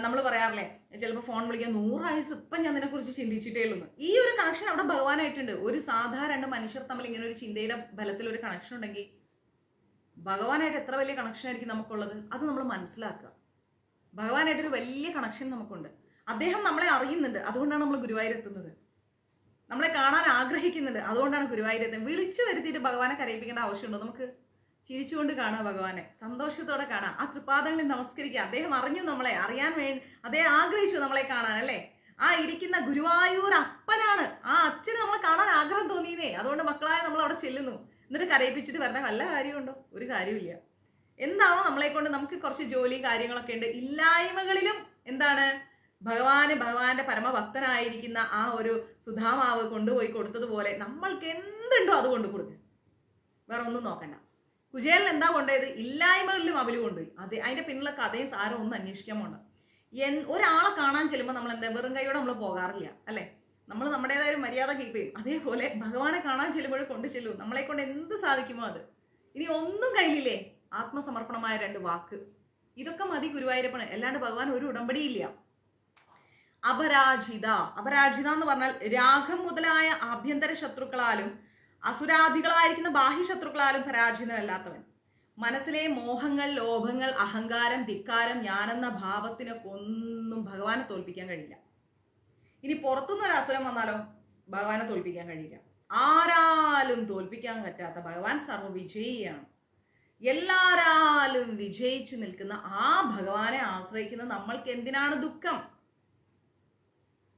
നമ്മൾ പറയാറില്ലേ, ചിലപ്പോൾ ഫോൺ വിളിക്കാൻ 100 ആയുസ് ഇപ്പം ഞാൻ ഇതിനെക്കുറിച്ച് ചിന്തിച്ചിട്ടേ ഉള്ളൂ. ഈ ഒരു കണക്ഷൻ അവിടെ ഭഗവാനായിട്ടുണ്ട്. ഒരു സാധാരണ മനുഷ്യർ തമ്മിൽ ഇങ്ങനെ ഒരു ചിന്തയുടെ ബലത്തിൽ ഒരു കണക്ഷൻ ഉണ്ടെങ്കിൽ ഭഗവാനായിട്ട് എത്ര വലിയ കണക്ഷൻ ആയിരിക്കും നമുക്കുള്ളത്, അത് നമ്മൾ മനസ്സിലാക്കുക. ഭഗവാനായിട്ടൊരു വലിയ കണക്ഷൻ നമുക്കുണ്ട്. അദ്ദേഹം നമ്മളെ അറിയുന്നുണ്ട്, അതുകൊണ്ടാണ് നമ്മൾ ഗുരുവായൂരെത്തുന്നത്. നമ്മളെ കാണാൻ ആഗ്രഹിക്കുന്നുണ്ട്, അതുകൊണ്ടാണ് ഗുരുവായൂരെത്തുന്നത്. വിളിച്ചു വരുത്തിയിട്ട് ഭഗവാനെ കരയിപ്പിക്കേണ്ട ആവശ്യമുണ്ടോ? നമുക്ക് ചിരിച്ചുകൊണ്ട് കാണാം ഭഗവാനെ, സന്തോഷത്തോടെ കാണാം, ആ തൃപാദങ്ങളിൽ നമസ്കരിക്കുക. അദ്ദേഹം അറിഞ്ഞു നമ്മളെ, അറിയാൻ വേണ്ടി അദ്ദേഹം ആഗ്രഹിച്ചു നമ്മളെ കാണാൻ, അല്ലേ? ആ ഇരിക്കുന്ന ഗുരുവായൂർ അപ്പനാണ്, ആ അച്ഛന് നമ്മളെ കാണാൻ ആഗ്രഹം തോന്നിയതേ. അതുകൊണ്ട് മക്കളായ നമ്മൾ അവിടെ ചെല്ലുന്നു. എന്നിട്ട് കരയിപ്പിച്ചിട്ട് വരണ വല്ല കാര്യമുണ്ടോ? ഒരു കാര്യമില്ല. എന്താണോ നമ്മളെ കൊണ്ട്, നമുക്ക് കുറച്ച് ജോലി കാര്യങ്ങളൊക്കെ ഉണ്ട്, ഇല്ലായ്മകളിലും എന്താണ് ഭഗവാന്റെ പരമഭക്തനായിരിക്കുന്ന ആ ഒരു സുധാമാവ് കൊണ്ടുപോയി കൊടുത്തതുപോലെ നമ്മൾക്ക് എന്തുണ്ടോ അത് കൊണ്ട് കൊടുക്കുക. വേറെ ഒന്നും നോക്കണ്ട. കുചേലൻ എന്താ കൊണ്ടുപോയത്? ഇല്ലായ്മകളിലും അവല് കൊണ്ടുപോയി. അതിന്റെ പിന്നിലുള്ള കഥയും സാരം ഒന്നും അന്വേഷിക്കാൻ പോണ്ട. ഒരാളെ കാണാൻ ചെല്ലുമ്പോൾ നമ്മൾ എന്താ വെറും കൈയോടെ നമ്മൾ പോകാറില്ല, അല്ലെ? നമ്മൾ നമ്മുടേതായ ഒരു മര്യാദ കീപ്പ് ചെയ്യും. അതേപോലെ ഭഗവാനെ കാണാൻ ചെല്ലുമ്പോൾ കൊണ്ടു ചെല്ലും. നമ്മളെ കൊണ്ട് എന്ത് സാധിക്കുമോ അത്. ഇനി ഒന്നും കയ്യിലില്ലേ, ആത്മസമർപ്പണമായ 2 വാക്ക്, ഇതൊക്കെ മതി ഗുരുവായൂരപ്പന്. അല്ലാണ്ട് ഭഗവാൻ ഒരു ഉടമ്പടിയില്ല. അപരാജിത എന്ന് പറഞ്ഞാൽ രാഗം മുതലായ ആഭ്യന്തര ശത്രുക്കളാലും അസുരാധികളായിരിക്കുന്ന ബാഹ്യ ശത്രുക്കളാലും പരാജിതനല്ലാത്തവൻ. മനസ്സിലെ മോഹങ്ങൾ, ലോഭങ്ങൾ, അഹങ്കാരം, ധിക്കാരം, ഞാനെന്ന ഭാവത്തിനൊക്കെ ഒന്നും ഭഗവാനെ തോൽപ്പിക്കാൻ കഴിയില്ല. ഇനി പുറത്തുനിന്നൊരു അസുരം വന്നാലോ ഭഗവാനെ തോൽപ്പിക്കാൻ കഴിയില്ല. ആരാലും തോൽപ്പിക്കാൻ പറ്റാത്ത ഭഗവാൻ സർവ്വവിജയിയാണ്. എല്ലാരാലും വിജയിച്ചു നിൽക്കുന്ന ആ ഭഗവാനെ ആശ്രയിക്കുന്ന നമ്മൾക്ക് എന്തിനാണ് ദുഃഖം?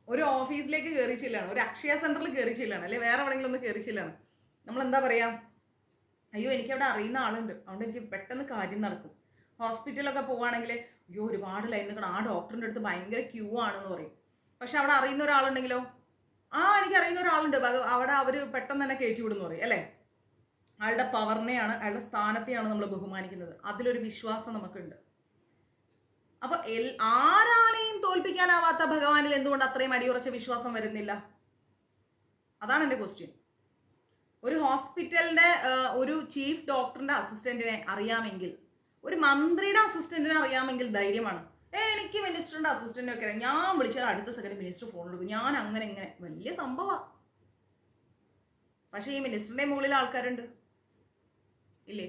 ഒരു ഓഫീസിലേക്ക് കയറി ചെല്ലാണ്, ഒരു അക്ഷയ സെന്ററിൽ കയറി ചെല്ലാണ്, അല്ലെ വേറെ എവിടെയെങ്കിലും ഒന്ന് കയറി ചെല്ലാണ്. നമ്മൾ എന്താ പറയാ, അയ്യോ എനിക്കവിടെ അറിയുന്ന ആളുണ്ട്, അതുകൊണ്ട് എനിക്ക് പെട്ടെന്ന് കാര്യം നടക്കും. ഹോസ്പിറ്റലൊക്കെ പോവുകയാണെങ്കിൽ അയ്യോ ഒരുപാട് ലൈൻ നിൽക്കണം, ആ ഡോക്ടറിൻ്റെ അടുത്ത് ഭയങ്കര ക്യൂ ആണെന്ന് പറയും. പക്ഷെ അവിടെ അറിയുന്ന ഒരാളുണ്ടെങ്കിലോ, എനിക്ക് അറിയുന്ന ഒരാളുണ്ട്, അവിടെ അവർ പെട്ടെന്ന് തന്നെ കയറ്റി വിടുന്നു പറയും അല്ലേ. അയാളുടെ പവറിനെയാണ്, അയാളുടെ സ്ഥാനത്തെയാണ് നമ്മൾ ബഹുമാനിക്കുന്നത്. അതിലൊരു വിശ്വാസം നമുക്കുണ്ട്. അപ്പൊ ആരാളെയും തോൽപ്പിക്കാനാവാത്ത ഭഗവാനിൽ എന്തുകൊണ്ട് അത്രയും അടിയുറച്ച വിശ്വാസം വരുന്നില്ല? അതാണ് എൻ്റെ ക്വസ്റ്റ്യൻ. ഒരു ഹോസ്പിറ്റലിന്റെ ഒരു ചീഫ് ഡോക്ടറിന്റെ അസിസ്റ്റന്റിനെ അറിയാമെങ്കിൽ, ഒരു മന്ത്രിയുടെ അസിസ്റ്റന്റിനെ അറിയാമെങ്കിൽ ധൈര്യമാണ്. എനിക്ക് മിനിസ്റ്ററിന്റെ അസിസ്റ്റന്റിനെ ഒക്കെ അറിയാം, ഞാൻ വിളിച്ചാൽ അടുത്ത സെക്കൻഡ് മിനിസ്റ്റർ ഫോൺ എടുക്കും, ഞാൻ അങ്ങനെ ഇങ്ങനെ, വലിയ സംഭവമാണ്. പക്ഷെ ഈ മിനിസ്റ്ററിന്റെ മുകളിൽ ആൾക്കാരുണ്ട് ഇല്ലേ?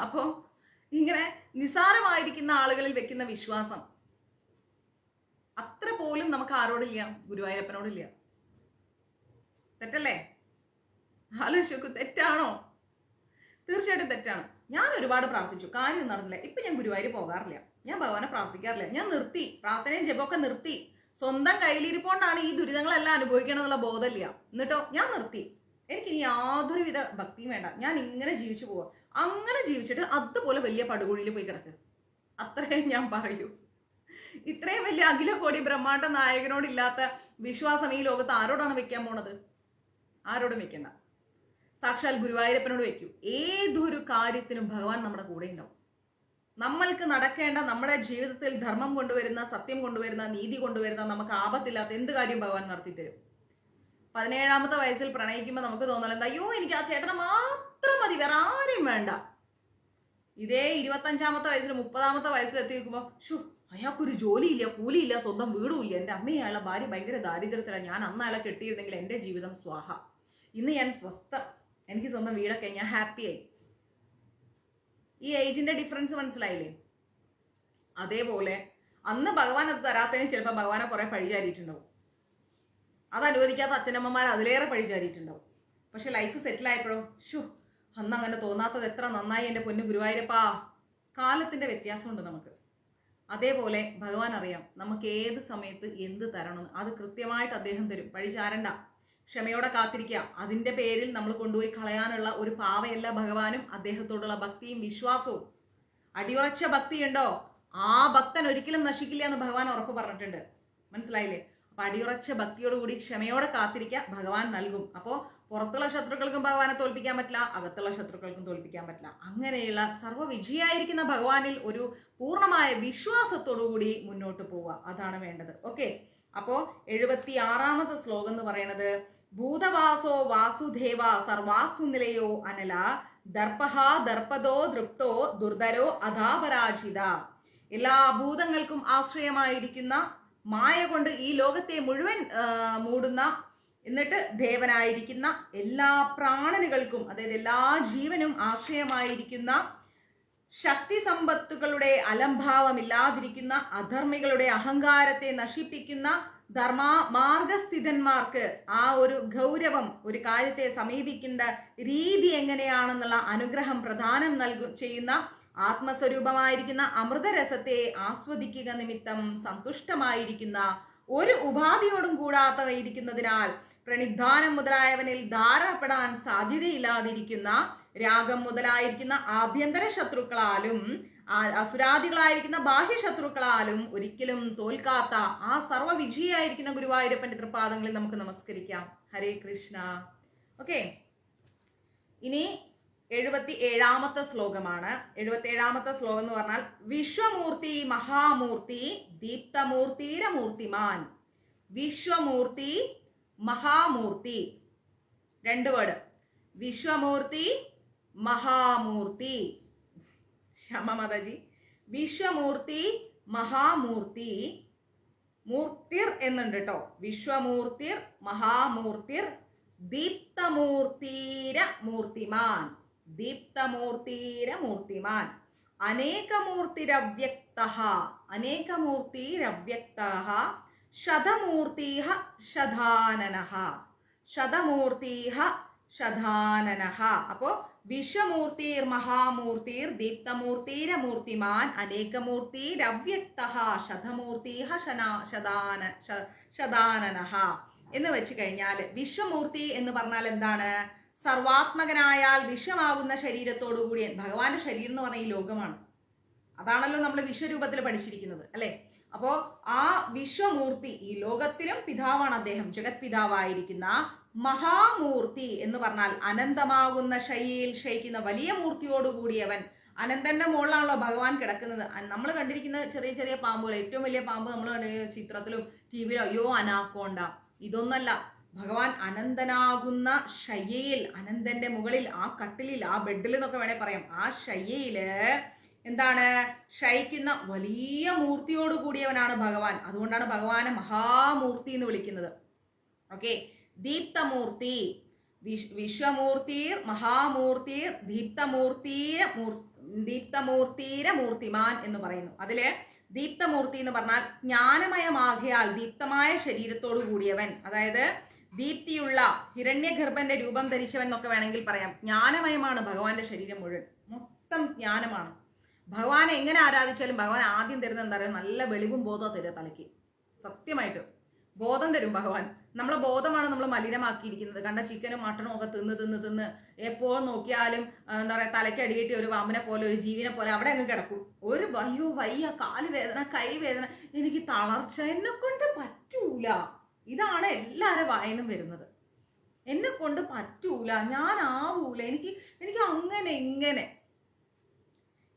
അപ്പോ ഇങ്ങനെ നിസാരമായിരിക്കുന്ന ആളുകളിൽ വെക്കുന്ന വിശ്വാസം അത്ര പോലും നമുക്ക് ആരോടില്ല? ഗുരുവായൂരപ്പനോടില്ല. തെറ്റല്ലേ? ആലോചിച്ചു, തെറ്റാണോ? തീർച്ചയായിട്ടും തെറ്റാണ്. ഞാൻ ഒരുപാട് പ്രാർത്ഥിച്ചു, കാര്യം നടന്നില്ല. ഇപ്പൊ ഞാൻ ഗുരുവായൂർ പോകാറില്ല, ഞാൻ ഭഗവാനെ പ്രാർത്ഥിക്കാറില്ല, ഞാൻ നിർത്തി, പ്രാർത്ഥനയും ജപമൊക്കെ നിർത്തി. സ്വന്തം കയ്യിലിരിപ്പോണ്ടാണ് ഈ ദുരിതങ്ങളെല്ലാം അനുഭവിക്കണം എന്നുള്ള ബോധമില്ല. എന്നിട്ടോ ഞാൻ നിർത്തി. എനിക്കിനി യാതൊരുവിധ ഭക്തിയും വേണ്ട, ഞാൻ ഇങ്ങനെ ജീവിച്ചു പോവാ. അങ്ങനെ ജീവിച്ചിട്ട് അതുപോലെ വലിയ പടുകുഴിയിൽ പോയി കിടക്കുക, അത്രയും ഞാൻ പറയൂ. ഇത്രയും വലിയ അഖില കോടി ബ്രഹ്മാണ്ഡ നായകനോടില്ലാത്ത വിശ്വാസം ഈ ലോകത്ത് ആരോടാണ് വെക്കാൻ പോണത്? ആരോടും വെക്കണ്ട. സാക്ഷാൽ ഗുരുവായൂരപ്പനോട് വെക്കൂ. ഏതൊരു കാര്യത്തിനും ഭഗവാൻ നമ്മുടെ കൂടെ ഉണ്ടാവും. നമ്മൾക്ക് നടക്കേണ്ട, നമ്മുടെ ജീവിതത്തിൽ ധർമ്മം കൊണ്ടുവരുന്ന, സത്യം കൊണ്ടുവരുന്ന, നീതി കൊണ്ടുവരുന്ന, നമുക്ക് ആപത്തില്ലാത്ത എന്ത് കാര്യം ഭഗവാൻ നടത്തി തരും. 17ാമത്തെ വയസ്സിൽ പ്രണയിക്കുമ്പോൾ നമുക്ക് തോന്നലെന്താ, അയ്യോ എനിക്ക് ആ ചേട്ടനെ മാത്രം മതി, വേറെ ആരെയും വേണ്ട. ഇതേ 25ാമത്തെ വയസ്സിൽ 30ാമത്തെ വയസ്സിൽ എത്തിക്കുമ്പോൾ അയാൾക്കൊരു ജോലിയില്ല, കൂലിയില്ല, സ്വന്തം വീടുമില്ല, എൻ്റെ അമ്മയും അയാളെ ഭാര്യ ഭയങ്കര ദാരിദ്ര്യത്തിലാണ്, ഞാൻ അന്ന് അയാളെ കെട്ടിയിരുന്നെങ്കിൽ എൻ്റെ ജീവിതം സ്വാഹ, ഇന്ന് ഞാൻ സ്വസ്ഥം, എനിക്ക് സ്വന്തം വീടൊക്കെ, ഞാൻ ഹാപ്പിയായി. ഈ ഏജിന്റെ ഡിഫറൻസ് മനസ്സിലായില്ലേ? അതേപോലെ അന്ന് ഭഗവാൻ അത് തരാത്തതിന് ചിലപ്പോൾ ഭഗവാനെ കുറെ പഴിചാരിയിട്ടുണ്ടാവും. അത് അനുവദിക്കാത്ത അച്ഛനമ്മമാർ അതിലേറെ പഴിചാരിയിട്ടുണ്ടാവും. പക്ഷെ ലൈഫ് സെറ്റിൽ ആയപ്പോഴോ അന്ന് അങ്ങനെ തോന്നാത്തത് എത്ര നന്നായി എൻ്റെ പൊന്നു ഗുരുവായൂരപ്പാ. കാലത്തിന്റെ വ്യത്യാസമുണ്ട് നമുക്ക്. അതേപോലെ ഭഗവാൻ അറിയാം നമുക്ക് ഏത് സമയത്ത് എന്ത് തരണമെന്ന്. അത് കൃത്യമായിട്ട് അദ്ദേഹം തരും. പഴിചാരണ്ട, ക്ഷമയോടെ കാത്തിരിക്കുക. അതിന്റെ പേരിൽ നമ്മൾ കൊണ്ടുപോയി കളയാനുള്ള ഒരു പാവയല്ല ഭഗവാനും. അദ്ദേഹത്തോടുള്ള ഭക്തിയും വിശ്വാസവും, അടിയുറച്ച ഭക്തിയുണ്ടോ ആ ഭക്തൻ ഒരിക്കലും നശിക്കില്ല എന്ന് ഭഗവാൻ ഉറപ്പ് പറഞ്ഞിട്ടുണ്ട്. മനസ്സിലായില്ലേ? അപ്പൊ അടിയുറച്ച ഭക്തിയോടുകൂടി ക്ഷമയോടെ കാത്തിരിക്കുക, ഭഗവാൻ നൽകും. അപ്പോൾ പുറത്തുള്ള ശത്രുക്കൾക്കും ഭഗവാനെ തോൽപ്പിക്കാൻ പറ്റില്ല, അകത്തുള്ള ശത്രുക്കൾക്കും തോൽപ്പിക്കാൻ പറ്റില്ല. അങ്ങനെയുള്ള സർവ്വവിജയായിരിക്കുന്ന ഭഗവാനിൽ ഒരു പൂർണ്ണമായ വിശ്വാസത്തോടുകൂടി മുന്നോട്ട് പോവുക, അതാണ് വേണ്ടത്. ഓക്കെ, അപ്പോ 76ാമത്തെ ശ്ലോകം എന്ന് പറയുന്നത് ഭൂതവാസോ വാസുദേവ സർവാസു നിലയോ അനല ദർപ്പഹ ദർപ്പദോ ദൃപ്തോ ദുർധരോ അധാപരാജിത. എല്ലാ ഭൂതങ്ങൾക്കും ആശ്രയമായിരിക്കുന്ന, മായ കൊണ്ട് ഈ ലോകത്തെ മുഴുവൻ മൂടുന്ന, എന്നിട്ട് ദേവനായിരിക്കുന്ന, എല്ലാ പ്രാണനുകൾക്കും അതായത് എല്ലാ ജീവനും ആശ്രയമായിരിക്കുന്ന, ശക്തി സമ്പത്തുകളുടെ അലംഭാവമില്ലാതിരിക്കുന്ന, അധർമ്മികളുടെ അഹങ്കാരത്തെ നശിപ്പിക്കുന്ന, ധർമ്മ മാർഗസ്ഥിതന്മാർക്ക് ആ ഒരു ഗൗരവം, ഒരു കാര്യത്തെ സമീപിക്കേണ്ട രീതി എങ്ങനെയാണെന്നുള്ള അനുഗ്രഹം പ്രദാനം ചെയ്യുന്ന, ആത്മസ്വരൂപമായിരിക്കുന്ന അമൃതരസത്തെ ആസ്വദിക്കുക നിമിത്തം സന്തുഷ്ടമായിരിക്കുന്ന, ഒരു ഉപാധിയോടും കൂടാത്തവയിരിക്കുന്നതിനാൽ പ്രണിധാനം മുതലായവനിൽ ധാരണപ്പെടാൻ സാധ്യതയില്ലാതിരിക്കുന്ന, രാഗം മുതലായിരിക്കുന്ന ആഭ്യന്തര ശത്രുക്കളാലും അസുരാദികളായിരിക്കുന്ന ബാഹ്യ ശത്രുക്കളാലും ഒരിക്കലും തോൽക്കാത്ത ആ സർവ്വവിജയായിരിക്കുന്ന ഗുരുവായൂരപ്പന്റെ തൃപാദങ്ങളിൽ നമുക്ക് നമസ്കരിക്കാം. ഹരേ കൃഷ്ണ. ഓക്കെ, ഇനി 77ാമത്തെ ശ്ലോകമാണ്. 77ാമത്തെ ശ്ലോകം എന്ന് പറഞ്ഞാൽ വിശ്വമൂർത്തി മഹാമൂർത്തി ദീപ്തമൂർത്തിരമൂർത്തിമാൻ. വിശ്വമൂർത്തി മഹാമൂർത്തി, 2 വേർഡ്. വിശ്വമൂർത്തി മഹാമൂർത്തി. ശ്യാമ മാതാജി, വിശ്വമൂർത്തി മഹാമൂർത്തി, മൂർത്തിർ എന്നുണ്ട് കേട്ടോ. വിശ്വമൂർത്തിർ മഹാമൂർത്തിർ ദീപ്തമൂർത്തിരമൂർത്തിമാൻ. ദീപ്തമൂർത്തിരമൂർത്തിമാൻ. അനേകമൂർത്തിരവ്യക്തഃ. അനേകമൂർത്തിരവ്യക്തഃ. ശതമൂർത്തിഃ ശതാനനഃ. ശതമൂർത്തിഃ ശതാനനഃ. അപ്പോ വിശ്വമൂർത്തിർ മഹാമൂർത്തിർ ദീപ്തമൂർത്തിരമൂർത്തിമാൻ അനേകമൂർത്തിരവ്യക്തഃ ശതമൂർത്തിഃ ശതാനനഃ എന്ന് വെച്ച് കഴിഞ്ഞാൽ, വിശ്വമൂർത്തി എന്ന് പറഞ്ഞാൽ എന്താണ്? സർവാത്മകനായാൽ വിശ്വമാകുന്ന ശരീരത്തോടു കൂടിയ ഭഗവാന്റെ ശരീരം എന്ന് പറഞ്ഞ ഈ ലോകമാണ്. അതാണല്ലോ നമ്മൾ വിശ്വരൂപത്തിൽ പഠിച്ചിരിക്കുന്നത് അല്ലെ. അപ്പോ ആ വിശ്വമൂർത്തി, ഈ ലോകത്തിലും പിതാവാണ് അദ്ദേഹം, ജഗത് പിതാവായിരിക്കുന്ന മഹാമൂർത്തി എന്ന് പറഞ്ഞാൽ അനന്തമാകുന്ന ശൈലിയിൽ ശയിക്കുന്ന വലിയ മൂർത്തിയോടുകൂടിയവൻ. അനന്തന്റെ മുകളിലാണല്ലോ ഭഗവാൻ കിടക്കുന്നത്. നമ്മൾ കണ്ടിരിക്കുന്ന ചെറിയ ചെറിയ പാമ്പുകൾ, ഏറ്റവും വലിയ പാമ്പ് നമ്മൾ കണ്ടിരിക്കുന്ന ചിത്രത്തിലും ടി വിയിലും, അയ്യോ അനാക്കോണ്ട, ഇതൊന്നല്ല. ഭഗവാൻ അനന്തനാകുന്ന ശയ്യയിൽ, അനന്തന്റെ മുകളിൽ, ആ കട്ടിലിൽ, ആ ബെഡിൽ എന്നൊക്കെ വേണേ പറയാം, ആ ശയ്യയില് എന്താണ് ശയിക്കുന്ന വലിയ മൂർത്തിയോട് കൂടിയവനാണ് ഭഗവാൻ. അതുകൊണ്ടാണ് ഭഗവാനെ മഹാമൂർത്തി എന്ന് വിളിക്കുന്നത്. ഓക്കെ, ദീപ്തമൂർത്തി, വിശ്വമൂർത്തിർ മഹാമൂർത്തിർ ദീപ്തമൂർത്തിര മൂർത്തിമാൻ എന്ന് പറയുന്നു. അതില് ദീപ്തമൂർത്തി എന്ന് പറഞ്ഞാൽ ജ്ഞാനമയമാകിയാൽ ദീപ്തമായ ശരീരത്തോടു കൂടിയവൻ, അതായത് ദീപ്തിയുള്ള ഹിരണ്യഗർഭന്റെ രൂപം ധരിച്ചവൻ എന്നൊക്കെ വേണമെങ്കിൽ പറയാം. ജ്ഞാനമയമാണ് ഭഗവാന്റെ ശരീരം മുഴുവൻ, മൊത്തം ജ്ഞാനമാണ്. ഭഗവാനെ എങ്ങനെ ആരാധിച്ചാലും ഭഗവാൻ ആദ്യം തരുന്നത് എന്താ പറയുക, നല്ല വെളിവും ബോധവും തരുക തലയ്ക്ക്. സത്യമായിട്ട് ബോധം തരും ഭഗവാൻ. നമ്മളെ ബോധമാണ് നമ്മൾ മലിനമാക്കിയിരിക്കുന്നത്. കണ്ട ചിക്കനും മട്ടനും ഒക്കെ തിന്ന് തിന്ന് തിന്ന് എപ്പോഴും നോക്കിയാലും എന്താ പറയുക, തലയ്ക്ക് അടിയേറ്റി ഒരു വാമനെ പോലെ, ഒരു ജീവിനെ പോലെ അവിടെ അങ്ങ് കിടക്കും. ഒരു അയ്യോ വയ്യ, കാല് വേദന, കൈ വേദന, എനിക്ക് തളർച്ച, എന്നെ കൊണ്ട് പറ്റൂല. ഇതാണ് എല്ലാവരും വായനും വരുന്നത്. എന്നെ കൊണ്ട് പറ്റൂല, ഞാൻ ആവൂല, എനിക്ക് അങ്ങനെ ഇങ്ങനെ.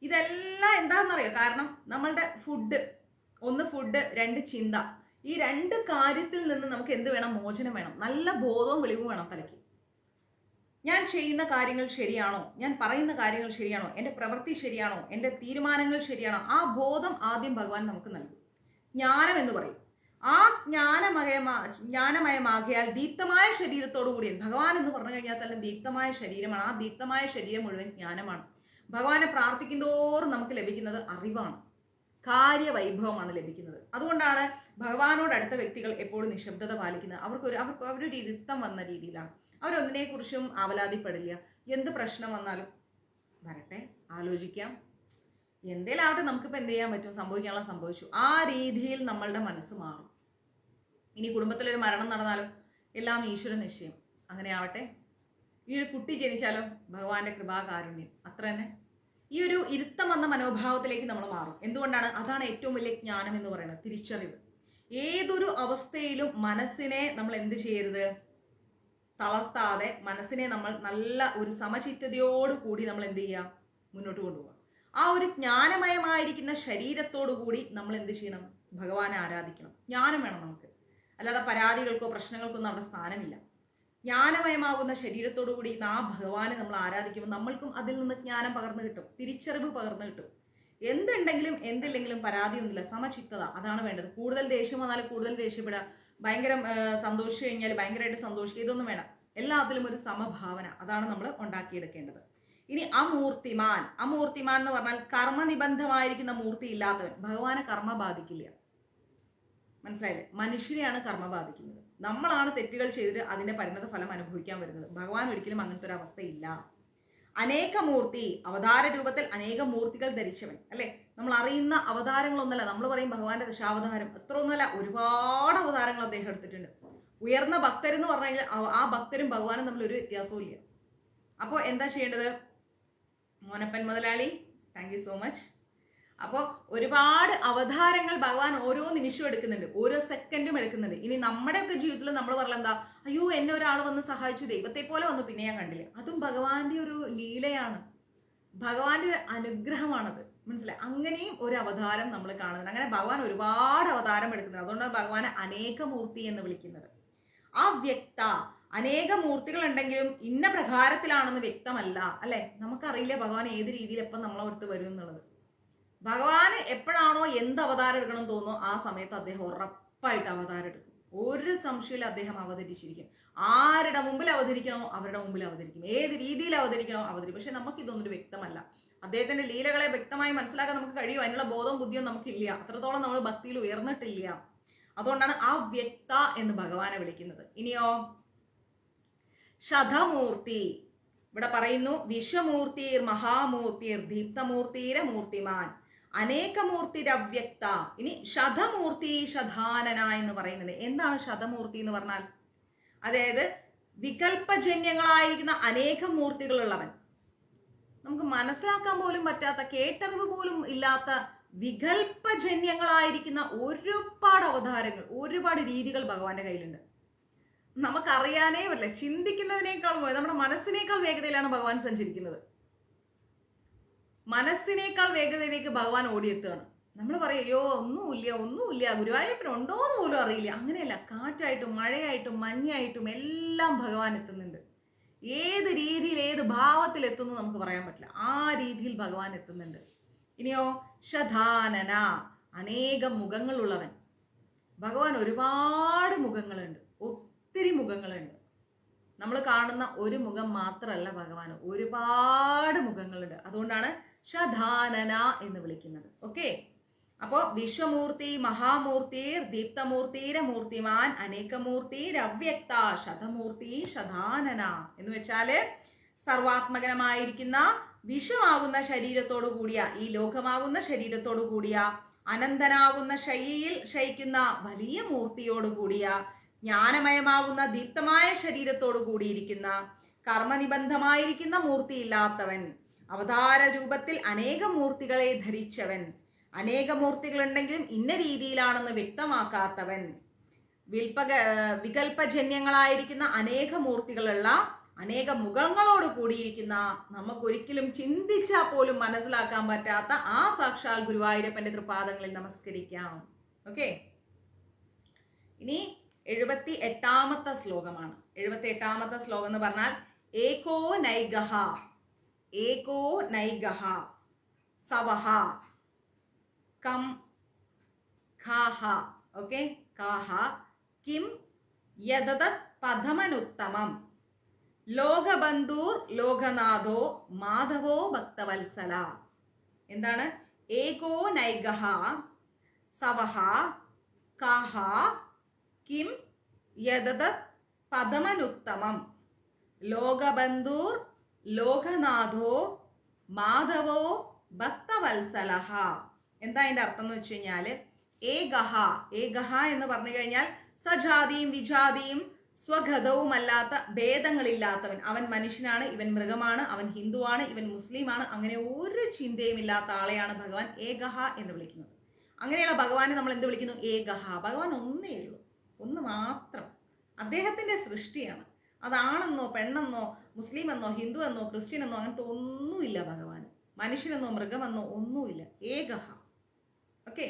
ഇതെല്ലാം എന്താണെന്നറിയോ? കാരണം നമ്മളുടെ ഫുഡ്, രണ്ട് ചിന്ത. ഈ രണ്ട് കാര്യത്തിൽ നിന്ന് നമുക്ക് എന്ത് വേണം? മോചനം വേണം. നല്ല ബോധവും വെളിവും വേണം തലയ്ക്ക്. ഞാൻ ചെയ്യുന്ന കാര്യങ്ങൾ ശരിയാണോ? ഞാൻ പറയുന്ന കാര്യങ്ങൾ ശരിയാണോ? എൻ്റെ പ്രവൃത്തി ശരിയാണോ? എൻ്റെ തീരുമാനങ്ങൾ ശരിയാണോ? ആ ബോധം ആദ്യം ഭഗവാൻ നമുക്ക് നൽകും. ജ്ഞാനം എന്ന് പറയും. ആ ജ്ഞാനമയമാകിയാൽ ദീപ്തമായ ശരീരത്തോടു കൂടിയ ഭഗവാൻ എന്ന് പറഞ്ഞു കഴിഞ്ഞാൽ തന്നെ ദീപ്തമായ ശരീരമാണ്. ആ ദീപ്തമായ ശരീരം മുഴുവൻ ജ്ഞാനമാണ്. ഭഗവാനെ പ്രാർത്ഥിക്കുന്തോറും നമുക്ക് ലഭിക്കുന്നത് അറിവാണ്, കാര്യവൈഭവമാണ് ലഭിക്കുന്നത്. അതുകൊണ്ടാണ് ഭഗവാനോട് അടുത്ത വ്യക്തികൾ എപ്പോഴും നിശബ്ദത പാലിക്കുന്നത്. അവരൊരു ഇരുത്തം വന്ന രീതിയിലാണ്. അവരൊന്നിനെ കുറിച്ചും ആവലാതിപ്പെടില്ല. എന്ത് പ്രശ്നം വന്നാലും വരട്ടെ, ആലോചിക്കാം, എന്തേലാവട്ടെ, നമുക്കിപ്പോൾ എന്ത് ചെയ്യാൻ പറ്റും, സംഭവിക്കാനുള്ള സംഭവിച്ചു. ആ രീതിയിൽ നമ്മളുടെ മനസ്സ് മാറും. ഇനി കുടുംബത്തിലൊരു മരണം നടന്നാലും എല്ലാം ഈശ്വര നിശ്ചയം, അങ്ങനെ ആവട്ടെ. ഈ ഒരു കുട്ടി ജനിച്ചാലും ഭഗവാന്റെ കൃപാകാരുണ്യം, അത്ര തന്നെ. ഈ ഒരു ഇരുത്തം വന്ന മനോഭാവത്തിലേക്ക് നമ്മൾ മാറും. എന്തുകൊണ്ടാണ്? അതാണ് ഏറ്റവും വലിയ ജ്ഞാനം എന്ന് പറയുന്നത്, തിരിച്ചറിവ്. ഏതൊരു അവസ്ഥയിലും മനസ്സിനെ നമ്മൾ എന്ത് ചെയ്യരുത്, തളർത്താതെ മനസ്സിനെ നമ്മൾ നല്ല ഒരു സമചിത്തതയോട് കൂടി നമ്മൾ എന്ത് ചെയ്യുക, മുന്നോട്ട് കൊണ്ടുപോകുക. ആ ഒരു ജ്ഞാനമയമായിരിക്കുന്ന ശരീരത്തോടു കൂടി നമ്മൾ എന്ത് ചെയ്യണം? ഭഗവാനെ ആരാധിക്കണം. ജ്ഞാനം വേണം നമുക്ക്. അല്ലാതെ പരാതികൾക്കോ പ്രശ്നങ്ങൾക്കൊന്നും അവിടെ സ്ഥാനമില്ല. ജ്ഞാനമയമാകുന്ന ശരീരത്തോടു കൂടി ആ ഭഗവാനെ നമ്മൾ ആരാധിക്കുമ്പോൾ നമ്മൾക്കും അതിൽ നിന്ന് ജ്ഞാനം പകർന്നു കിട്ടും, തിരിച്ചറിവ് പകർന്നു കിട്ടും. എന്തുണ്ടെങ്കിലും എന്തില്ലെങ്കിലും പരാതിയൊന്നുമില്ല, സമചിത്തത, അതാണ് വേണ്ടത്. കൂടുതൽ ദേഷ്യം വന്നാൽ കൂടുതൽ ദേഷ്യപ്പെടുക, ഭയങ്കര സന്തോഷിച്ചു കഴിഞ്ഞാൽ ഭയങ്കരമായിട്ട് സന്തോഷിക്കുക, ഇതൊന്നും വേണം. എല്ലാത്തിലും ഒരു സമഭാവന, അതാണ് നമ്മൾ ഉണ്ടാക്കിയെടുക്കേണ്ടത്. ഇനി അമൂർത്തിമാൻ എന്ന് പറഞ്ഞാൽ കർമ്മനിബന്ധമായിരിക്കുന്ന മൂർത്തി ഇല്ലാത്തവൻ. ഭഗവാനെ കർമ്മ ബാധിക്കില്ല, മനസ്സിലായില്ലേ? മനുഷ്യരെയാണ് കർമ്മ ബാധിക്കുന്നത്. നമ്മളാണ് തെറ്റുകൾ ചെയ്തിട്ട് അതിന്റെ പരിണത ഫലം അനുഭവിക്കാൻ വരുന്നത്. ഭഗവാൻ ഒരിക്കലും അങ്ങനത്തെ ഒരു അവസ്ഥയില്ല. അനേകമൂർത്തി, അവതാര രൂപത്തിൽ അനേക മൂർത്തികൾ ധരിച്ചവൻ, അല്ലെ? നമ്മൾ അറിയുന്ന അവതാരങ്ങളൊന്നല്ല. നമ്മൾ പറയും ഭഗവാന്റെ ദശാവതാരം, അത്ര ഒന്നുമല്ല, ഒരുപാട് അവതാരങ്ങൾ അദ്ദേഹം എടുത്തിട്ടുണ്ട്. ഉയർന്ന ഭക്തരെന്ന് പറഞ്ഞു കഴിഞ്ഞാൽ ആ ഭക്തരും ഭഗവാനും തമ്മിൽ ഒരു വ്യത്യാസവും ഇല്ല. അപ്പോൾ എന്താ ചെയ്യേണ്ടത്? മോനപ്പൻ മുതലാളി, താങ്ക് യു സോ മച്ച്. അപ്പോൾ ഒരുപാട് അവതാരങ്ങൾ ഭഗവാൻ ഓരോ നിമിഷവും എടുക്കുന്നുണ്ട്, ഓരോ സെക്കൻഡും എടുക്കുന്നുണ്ട്. ഇനി നമ്മുടെയൊക്കെ ജീവിതത്തിൽ നമ്മൾ പറഞ്ഞാൽ എന്താ, അയ്യോ എന്നെ ഒരാൾ വന്ന് സഹായിച്ചു, ദൈവത്തെ പോലെ വന്നു, പിന്നെ ഞാൻ കണ്ടില്ല. അതും ഭഗവാന്റെ ഒരു ലീലയാണ്, ഭഗവാന്റെ ഒരു അനുഗ്രഹമാണത്, മനസ്സിലായി? അങ്ങനെയും ഒരു അവതാരം നമ്മൾ കാണുന്നുണ്ട്. അങ്ങനെ ഭഗവാൻ ഒരുപാട് അവതാരം എടുക്കുന്നുണ്ട്. അതുകൊണ്ടാണ് ഭഗവാനെ അനേകമൂർത്തി എന്ന് വിളിക്കുന്നത്. ആ വ്യക്ത, അനേക മൂർത്തികൾ ഉണ്ടെങ്കിലും ഇന്ന പ്രകാരത്തിലാണെന്ന് വ്യക്തമല്ല, അല്ലെ? നമുക്കറിയില്ല ഭഗവാൻ ഏത് രീതിയിൽ എപ്പം നമ്മളെ അടുത്ത് വരും എന്നുള്ളത്. ഭഗവാന് എപ്പോഴാണോ എന്ത് അവതാരം എടുക്കണം തോന്നുന്നു ആ സമയത്ത് അദ്ദേഹം ഉറപ്പായിട്ട് അവതാരം എടുക്കും. ഒരു സംശയമില്ല, അദ്ദേഹം അവതരിച്ചിരിക്കും. ആരുടെ മുമ്പിൽ അവതരിക്കണോ അവരുടെ മുമ്പിൽ അവതരിക്കും, ഏത് രീതിയിൽ അവതരിക്കണോ അവതരിക്കും. പക്ഷെ നമുക്ക് ഇതൊന്നും വ്യക്തമല്ല. അദ്ദേഹത്തിന്റെ ലീലകളെ വ്യക്തമായി മനസ്സിലാക്കാൻ നമുക്ക് കഴിയും, അതിനുള്ള ബോധവും ബുദ്ധിയും നമുക്കില്ല. അത്രത്തോളം നമ്മൾ ഭക്തിയിൽ ഉയർന്നിട്ടില്ല. അതുകൊണ്ടാണ് ആ വ്യക്ത എന്ന് ഭഗവാനെ വിളിക്കുന്നത്. ഇനിയോ ശതമൂർത്തി, ഇവിടെ പറയുന്നു വിശ്വമൂർത്തിർ മഹാമൂർത്തിർ ദീപ്തമൂർത്തിര മൂർത്തിമാൻ അനേകമൂർത്തിരവ്യക്ത. ഇനി ശതമൂർത്തി ശതാനന എന്ന് പറയുന്നുണ്ട്. എന്താണ് ശതമൂർത്തി എന്ന് പറഞ്ഞാൽ? അതായത് വികല്പജന്യങ്ങളായിരിക്കുന്ന അനേകം മൂർത്തികളുള്ളവൻ, നമുക്ക് മനസ്സിലാക്കാൻ പോലും പറ്റാത്ത, കേട്ടറിവ് പോലും ഇല്ലാത്ത വികല്പജന്യങ്ങളായിരിക്കുന്ന ഒരുപാട് അവതാരങ്ങൾ, ഒരുപാട് രീതികൾ ഭഗവാന്റെ കയ്യിലുണ്ട്. നമുക്കറിയാനേ പറ്റില്ല. ചിന്തിക്കുന്നതിനേക്കാൾ നമ്മുടെ മനസ്സിനേക്കാൾ വേഗതയിലാണ് ഭഗവാൻ സഞ്ചരിക്കുന്നത്. മനസ്സിനേക്കാൾ വേഗതയിലേക്ക് ഭഗവാൻ ഓടിയെത്തുകയാണ്. നമ്മൾ പറയും അയ്യോ ഒന്നുമില്ല ഗുരുവായൂരപ്പൻ ഉണ്ടോന്ന് പോലും അറിയില്ല. അങ്ങനെയല്ല, കാറ്റായിട്ടും മഴയായിട്ടും മഞ്ഞായിട്ടും എല്ലാം ഭഗവാൻ എത്തുന്നുണ്ട്. ഏത് രീതിയിൽ ഏത് ഭാവത്തിൽ എത്തുന്നു നമുക്ക് പറയാൻ പറ്റില്ല. ആ രീതിയിൽ ഭഗവാൻ എത്തുന്നുണ്ട്. ഇനിയോ ശതാനന, അനേകം മുഖങ്ങളുള്ളവൻ. ഭഗവാൻ ഒരുപാട് മുഖങ്ങളുണ്ട്, ഒത്തിരി മുഖങ്ങളുണ്ട്. നമ്മൾ കാണുന്ന ഒരു മുഖം മാത്രമല്ല ഭഗവാൻ, ഒരുപാട് മുഖങ്ങളുണ്ട്. അതുകൊണ്ടാണ് ശതാനന എന്ന് വിളിക്കുന്നത്. ഓക്കെ, അപ്പോ വിശ്വമൂർത്തി, മഹാമൂർത്തിർ, ദീപ്തമൂർത്തിരമൂർത്തിമാൻ, അനേകമൂർത്തിരവ്യക്ത, ശതമൂർത്തി ശതാനന എന്ന് വെച്ചാല് സർവാത്മകനമായിരിക്കുന്ന വിശ്വമാകുന്ന ശരീരത്തോടു കൂടിയ, ഈ ലോകമാകുന്ന ശരീരത്തോടു കൂടിയ, അനന്തനാകുന്ന ശൈലിയിൽ ശയിക്കുന്ന വലിയ മൂർത്തിയോട് കൂടിയ, ജ്ഞാനമയമാകുന്ന ദീപ്തമായ ശരീരത്തോടു കൂടിയിരിക്കുന്ന, കർമ്മനിബന്ധമായിരിക്കുന്ന മൂർത്തിയില്ലാത്തവൻ, അവതാര രൂപത്തിൽ അനേക മൂർത്തികളെ ധരിച്ചവൻ, അനേക മൂർത്തികളുണ്ടെങ്കിലും ഇന്ന രീതിയിലാണെന്ന് വ്യക്തമാക്കാത്തവൻ, വികല്പജന്യങ്ങളായിരിക്കുന്ന അനേക മൂർത്തികളുള്ള, അനേക മുഖങ്ങളോട് കൂടിയിരിക്കുന്ന, നമുക്കൊരിക്കലും ചിന്തിച്ചാൽ പോലും മനസ്സിലാക്കാൻ പറ്റാത്ത ആ സാക്ഷാൽ ഗുരുവായൂരപ്പന്റെ തൃപാദങ്ങളിൽ നമസ്കരിക്കാം. ഓക്കെ, ഇനി 78ാമത്തെ ശ്ലോകമാണ്. 78ാമത്തെ ശ്ലോകം എന്ന് പറഞ്ഞാൽ ഏകോ നൈഗഹ സവഹ കം ഖാഹ. ഓക്കെ, കാഹ കിം യദതത് പദമനുത്തമം ലോകബന്ധൂർ ലോകനാഥോ മാധവോ ഭക്തവത്സല. എന്താണ്? ഏകോ നൈഗഹ സവഹ കാഹ കിം യദതത് പദമനുത്തമം ലോകബന്ധൂർ ലോകനാഥോ മാധവോ ഭക്തവത്സല. എന്താ അതിന്റെ അർത്ഥം എന്ന് വെച്ച് കഴിഞ്ഞാല്, ഏകഹ എന്ന് പറഞ്ഞു കഴിഞ്ഞാൽ സജാതിയും വിജാതിയും സ്വഗതവുമല്ലാത്ത, ഭേദങ്ങളില്ലാത്തവൻ. അവൻ മനുഷ്യനാണ്, ഇവൻ മൃഗമാണ്, അവൻ ഹിന്ദുവാണ്, ഇവൻ മുസ്ലിമാണ്, അങ്ങനെ ഒരു ചിന്തയും ഇല്ലാത്ത ആളെയാണ് ഭഗവാൻ ഏകഹ എന്ന് വിളിക്കുന്നത്. അങ്ങനെയുള്ള ഭഗവാനെ നമ്മൾ എന്ത് വിളിക്കുന്നു? ഏകഹ. ഭഗവാൻ ഒന്നേ ഉള്ളൂ, ഒന്ന് മാത്രം. അദ്ദേഹത്തിന്റെ സൃഷ്ടിയാണ്. അതാണെന്നോ പെണ്ണെന്നോ മുസ്ലിം എന്നോ ഹിന്ദു എന്നോ ക്രിസ്ത്യൻ എന്നോ അങ്ങനത്തെ ഒന്നുമില്ല ഭഗവാൻ. മനുഷ്യനെന്നോ മൃഗമെന്നോ ഒന്നുമില്ല. ഏകഹ. ഓക്കെ,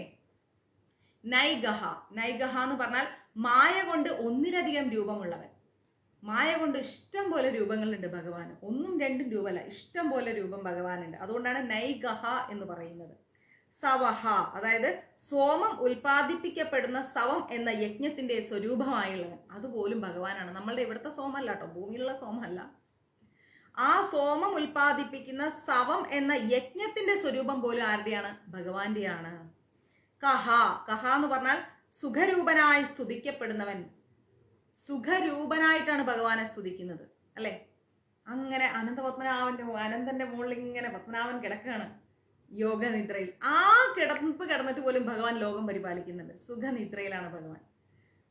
നൈഗഹ എന്ന് പറഞ്ഞാൽ മായ കൊണ്ട് ഒന്നിലധികം രൂപമുള്ളവൻ. മായ കൊണ്ട് ഇഷ്ടം പോലെ രൂപങ്ങളുണ്ട് ഭഗവാന്. ഒന്നും രണ്ടും രൂപമല്ല, ഇഷ്ടം പോലെ രൂപം ഭഗവാനുണ്ട്. അതുകൊണ്ടാണ് നൈഗഹ എന്ന് പറയുന്നത്. സവഹ, അതായത് സോമം ഉൽപ്പാദിപ്പിക്കപ്പെടുന്ന സവം എന്ന യജ്ഞത്തിന്റെ സ്വരൂപമായുള്ളവൻ. അതുപോലും ഭഗവാനാണ്. നമ്മളുടെ ഇവിടുത്തെ സോമല്ല കേട്ടോ, ഭൂമിയിലുള്ള സോമല്ല. ആ സോമം ഉൽപ്പാദിപ്പിക്കുന്ന സവം എന്ന യജ്ഞത്തിന്റെ സ്വരൂപം പോലും ആരുടെയാണ്? ഭഗവാന്റെയാണ്. കഹ എന്ന് പറഞ്ഞാൽ സുഖരൂപനായി സ്തുതിക്കപ്പെടുന്നവൻ. സുഖരൂപനായിട്ടാണ് ഭഗവാനെ സ്തുതിക്കുന്നത്, അല്ലെ? അങ്ങനെ അനന്തന്റെ മുകളിൽ ഇങ്ങനെ പത്മനാഭൻ കിടക്കുകയാണ് യോഗനിദ്രയിൽ. ആ കിടന്നിട്ട് പോലും ഭഗവാൻ ലോകം പരിപാലിക്കുന്നുണ്ട്. സുഖനിദ്രയിലാണ് ഭഗവാൻ.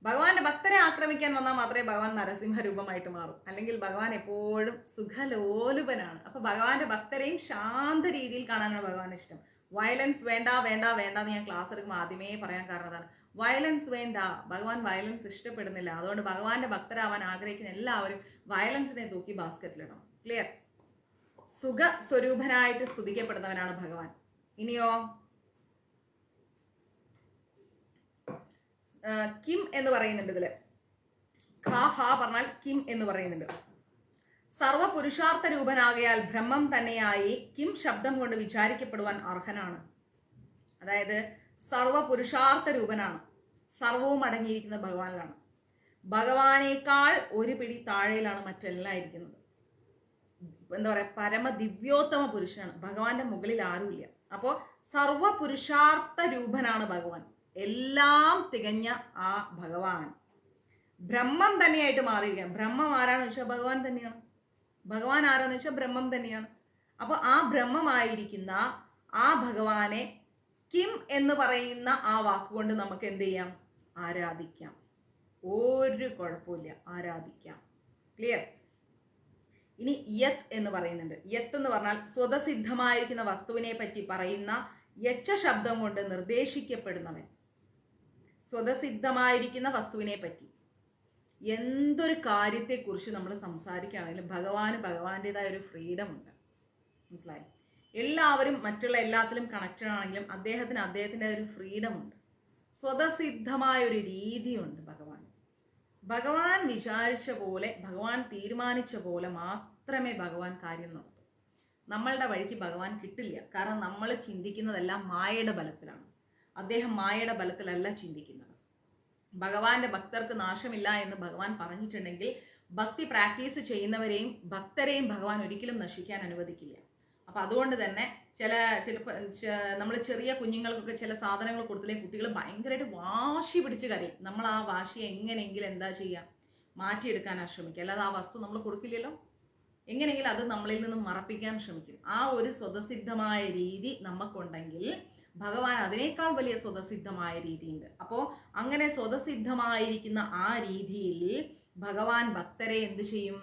ഭഗവാന്റെ ഭക്തരെ ആക്രമിക്കാൻ വന്നാൽ മാത്രമേ ഭഗവാൻ നരസിംഹ രൂപമായിട്ട് മാറും. അല്ലെങ്കിൽ ഭഗവാൻ എപ്പോഴും സുഖലോലുപനാണ്. അപ്പൊ ഭഗവാന്റെ ഭക്തരെയും ശാന്ത രീതിയിൽ കാണാനാണ് ഭഗവാൻ ഇഷ്ടം. വയലൻസ് വേണ്ട എന്ന് ഞാൻ ക്ലാസ് എടുക്കുമ്പോൾ ആദ്യമേ പറയാൻ കാരണം അതാണ്. വയലൻസ് വേണ്ട. ഭഗവാൻ വയലൻസ് ഇഷ്ടപ്പെടുന്നില്ല. അതുകൊണ്ട് ഭഗവാന്റെ ഭക്തരാവാൻ ആഗ്രഹിക്കുന്ന എല്ലാവരും വയലൻസിനെ തൂക്കി ബാസ്ക്കറ്റിലിടണം. ക്ലിയർ? സുഖ സ്വരൂപനായിട്ട് സ്തുതിക്കപ്പെടുന്നവനാണ് ഭഗവാൻ. ഇനിയോ കിം എന്ന് പറയുന്നുണ്ട് ഇതില്. ഖ പറഞ്ഞാൽ കിം എന്ന് പറയുന്നുണ്ട്. സർവ പുരുഷാർത്ഥ രൂപനാകയാൽ ബ്രഹ്മം തന്നെയായി കിം ശബ്ദം കൊണ്ട് വിചാരിക്കപ്പെടുവാൻ അർഹനാണ്. അതായത് സർവ പുരുഷാർത്ഥ രൂപനാണ്. സർവവും അടങ്ങിയിരിക്കുന്ന ഭഗവാനിലാണ്. ഭഗവാനേക്കാൾ ഒരു പിടി താഴെയിലാണ് മറ്റെല്ലാം ഇരിക്കുന്നത്. എന്താ പറയാ, പരമ ദിവ്യോത്തമ പുരുഷനാണ്. ഭഗവാന്റെ മുകളിൽ ആരുമില്ല. അപ്പോ സർവ പുരുഷാർത്ഥ രൂപനാണ് ഭഗവാൻ. എല്ലാം തികഞ്ഞ ആ ഭഗവാൻ ബ്രഹ്മം തന്നെയായിട്ട് മാറിയിരിക്കുകയാണ്. ബ്രഹ്മം ആരാണെന്ന് വെച്ചാൽ ഭഗവാൻ തന്നെയാണ്. ഭഗവാൻ ആരാന്ന് വെച്ചാൽ ബ്രഹ്മം തന്നെയാണ്. അപ്പൊ ആ ബ്രഹ്മമായിരിക്കുന്ന ആ ഭഗവാനെ കിം എന്ന് പറയുന്ന ആ വാക്കുകൊണ്ട് നമുക്ക് എന്ത് ചെയ്യാം? ആരാധിക്കാം. ഒരു കുഴപ്പമില്ല, ആരാധിക്കാം. ക്ലിയർ? ഇനി യത് എന്ന് പറയുന്നുണ്ട്. യത് എന്ന് പറഞ്ഞാൽ സ്വതസിദ്ധമായിരിക്കുന്ന വസ്തുവിനെ പറ്റി പറയുന്ന യച്ച ശബ്ദം കൊണ്ട് നിർദ്ദേശിക്കപ്പെടുന്നവൻ. സ്വതസിദ്ധമായിരിക്കുന്ന വസ്തുവിനെ പറ്റി എന്തൊരു കാര്യത്തെക്കുറിച്ച് നമ്മൾ സംസാരിക്കുകയാണെങ്കിലും ഭഗവാന്റേതായ ഒരു ഫ്രീഡം ഉണ്ട്. മനസ്സിലായി? എല്ലാവരും മറ്റുള്ള എല്ലാത്തിലും കണക്റ്റഡ് ആണെങ്കിലും അദ്ദേഹത്തിൻ്റെ ഒരു ഫ്രീഡം ഉണ്ട്. സ്വതസിദ്ധമായ ഒരു രീതിയുണ്ട് ഭഗവാൻ വിചാരിച്ച പോലെ, ഭഗവാൻ തീരുമാനിച്ച പോലെ മാത്രമേ ഭഗവാൻ കാര്യം നടത്തൂ. നമ്മളുടെ വഴിക്ക് ഭഗവാൻ കിട്ടില്ല. കാരണം നമ്മൾ ചിന്തിക്കുന്നതെല്ലാം മായയുടെ ബലത്തിലാണ്. അദ്ദേഹം മായയുടെ ബലത്തിലല്ല ചിന്തിക്കുന്നത്. ഭഗവാന്റെ ഭക്തർക്ക് നാശമില്ല എന്ന് ഭഗവാൻ പറഞ്ഞിട്ടുണ്ടെങ്കിൽ ഭക്തി പ്രാക്ടീസ് ചെയ്യുന്നവരെയും ഭക്തരെയും ഭഗവാൻ ഒരിക്കലും നശിക്കാൻ അനുവദിക്കില്ല. അപ്പം അതുകൊണ്ട് തന്നെ നമ്മൾ ചെറിയ കുഞ്ഞുങ്ങൾക്കൊക്കെ ചില സാധനങ്ങൾ കൊടുത്തില്ലെങ്കിൽ കുട്ടികൾ ഭയങ്കരമായിട്ട് വാശി പിടിച്ച് കരയും. നമ്മൾ ആ വാശി എങ്ങനെയെങ്കിലും എന്താ ചെയ്യുക, മാറ്റിയെടുക്കാനാണ് ശ്രമിക്കുക. അല്ലാതെ ആ വസ്തു നമ്മൾ കൊടുക്കില്ലല്ലോ. എങ്ങനെയെങ്കിലും അത് നമ്മളിൽ നിന്നും മറപ്പിക്കാൻ ശ്രമിക്കും. ആ ഒരു സ്വതസിദ്ധമായ രീതി നമുക്കുണ്ടെങ്കിൽ ഭഗവാൻ അതിനേക്കാൾ വലിയ സ്വതസിദ്ധമായ രീതിയുണ്ട്. അപ്പോൾ അങ്ങനെ സ്വതസിദ്ധമായിരിക്കുന്ന ആ രീതിയിൽ ഭഗവാൻ ഭക്തരെ എന്ത് ചെയ്യും?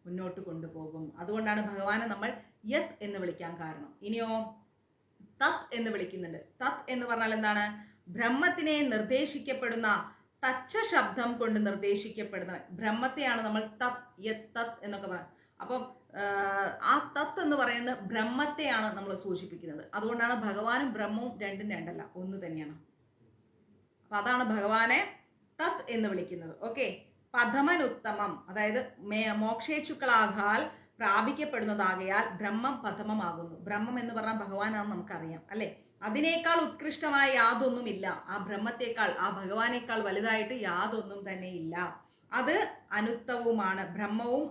മുന്നോട്ട് കൊണ്ടുപോകും. അതുകൊണ്ടാണ് ഭഗവാനെ നമ്മൾ യത് എന്ന് വിളിക്കാൻ കാരണം. ഇനിയോ തത് എന്ന് വിളിക്കുന്നുണ്ട്. തത് എന്ന് പറഞ്ഞാൽ എന്താണ്? ബ്രഹ്മത്തിനെ നിർദ്ദേശിക്കപ്പെടുന്ന തച്ച ശബ്ദം കൊണ്ട് നിർദ്ദേശിക്കപ്പെടുന്ന ബ്രഹ്മത്തെയാണ് നമ്മൾ തത് യത് തത് എന്നൊക്കെ പറയുന്നത്. അപ്പം ആ തത്ത് എന്ന് പറയുന്നത് ബ്രഹ്മത്തെയാണ് നമ്മൾ സൂചിപ്പിക്കുന്നത്. അതുകൊണ്ടാണ് ഭഗവാനും ബ്രഹ്മവും രണ്ടും രണ്ടല്ല, ഒന്ന് തന്നെയാണ്. അപ്പൊ അതാണ് ഭഗവാനെ തത് എന്ന് വിളിക്കുന്നത്. ഓക്കെ. പഥമനുത്തമം, അതായത് മോക്ഷേച്ചുക്കളാകാൽ പ്രാപിക്കപ്പെടുന്നതാകയാൽ ബ്രഹ്മം പഥമമാകുന്നു. ബ്രഹ്മം എന്ന് പറഞ്ഞാൽ ഭഗവാനാണെന്ന് നമുക്കറിയാം അല്ലെ. അതിനേക്കാൾ ഉത്കൃഷ്ടമായ യാതൊന്നുമില്ല. ആ ബ്രഹ്മത്തെക്കാൾ, ആ ഭഗവാനേക്കാൾ വലുതായിട്ട് യാതൊന്നും തന്നെ ഇല്ല. അത് അനുത്തവുമാണ്. ബ്രഹ്മവും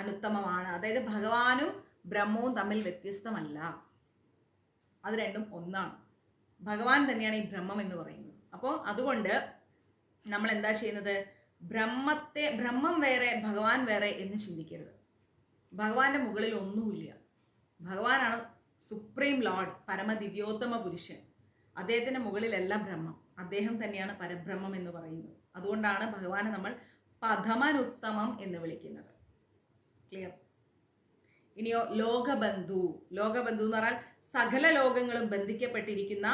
അനുത്തമമാണ്. അതായത് ഭഗവാനും ബ്രഹ്മവും തമ്മിൽ വ്യത്യസ്തമല്ല. അത് രണ്ടും ഒന്നാണ്. ഭഗവാൻ തന്നെയാണ് ഈ ബ്രഹ്മം എന്ന് പറയുന്നത്. അപ്പോൾ അതുകൊണ്ട് നമ്മൾ എന്താ ചെയ്യുന്നത്? ബ്രഹ്മം വേറെ ഭഗവാൻ വേറെ എന്ന് ചിന്തിക്കരുത്. ഭഗവാന്റെ മുകളിൽ ഒന്നുമില്ല. ഭഗവാനാണ് സുപ്രീം ലോർഡ്, പരമദിവ്യോത്തമ പുരുഷൻ. അദ്ദേഹത്തിന്റെ മുകളിലല്ല ബ്രഹ്മം. അദ്ദേഹം തന്നെയാണ് പരബ്രഹ്മം എന്ന് പറയുന്നത്. അതുകൊണ്ടാണ് ഭഗവാനെ നമ്മൾ പഥമനുത്തമം എന്ന് വിളിക്കുന്നത്. ക്ലിയർ? ഇനിയോ ലോകബന്ധു. ലോകബന്ധു എന്ന് പറഞ്ഞാൽ സകല ലോകങ്ങളും ബന്ധിക്കപ്പെട്ടിരിക്കുന്ന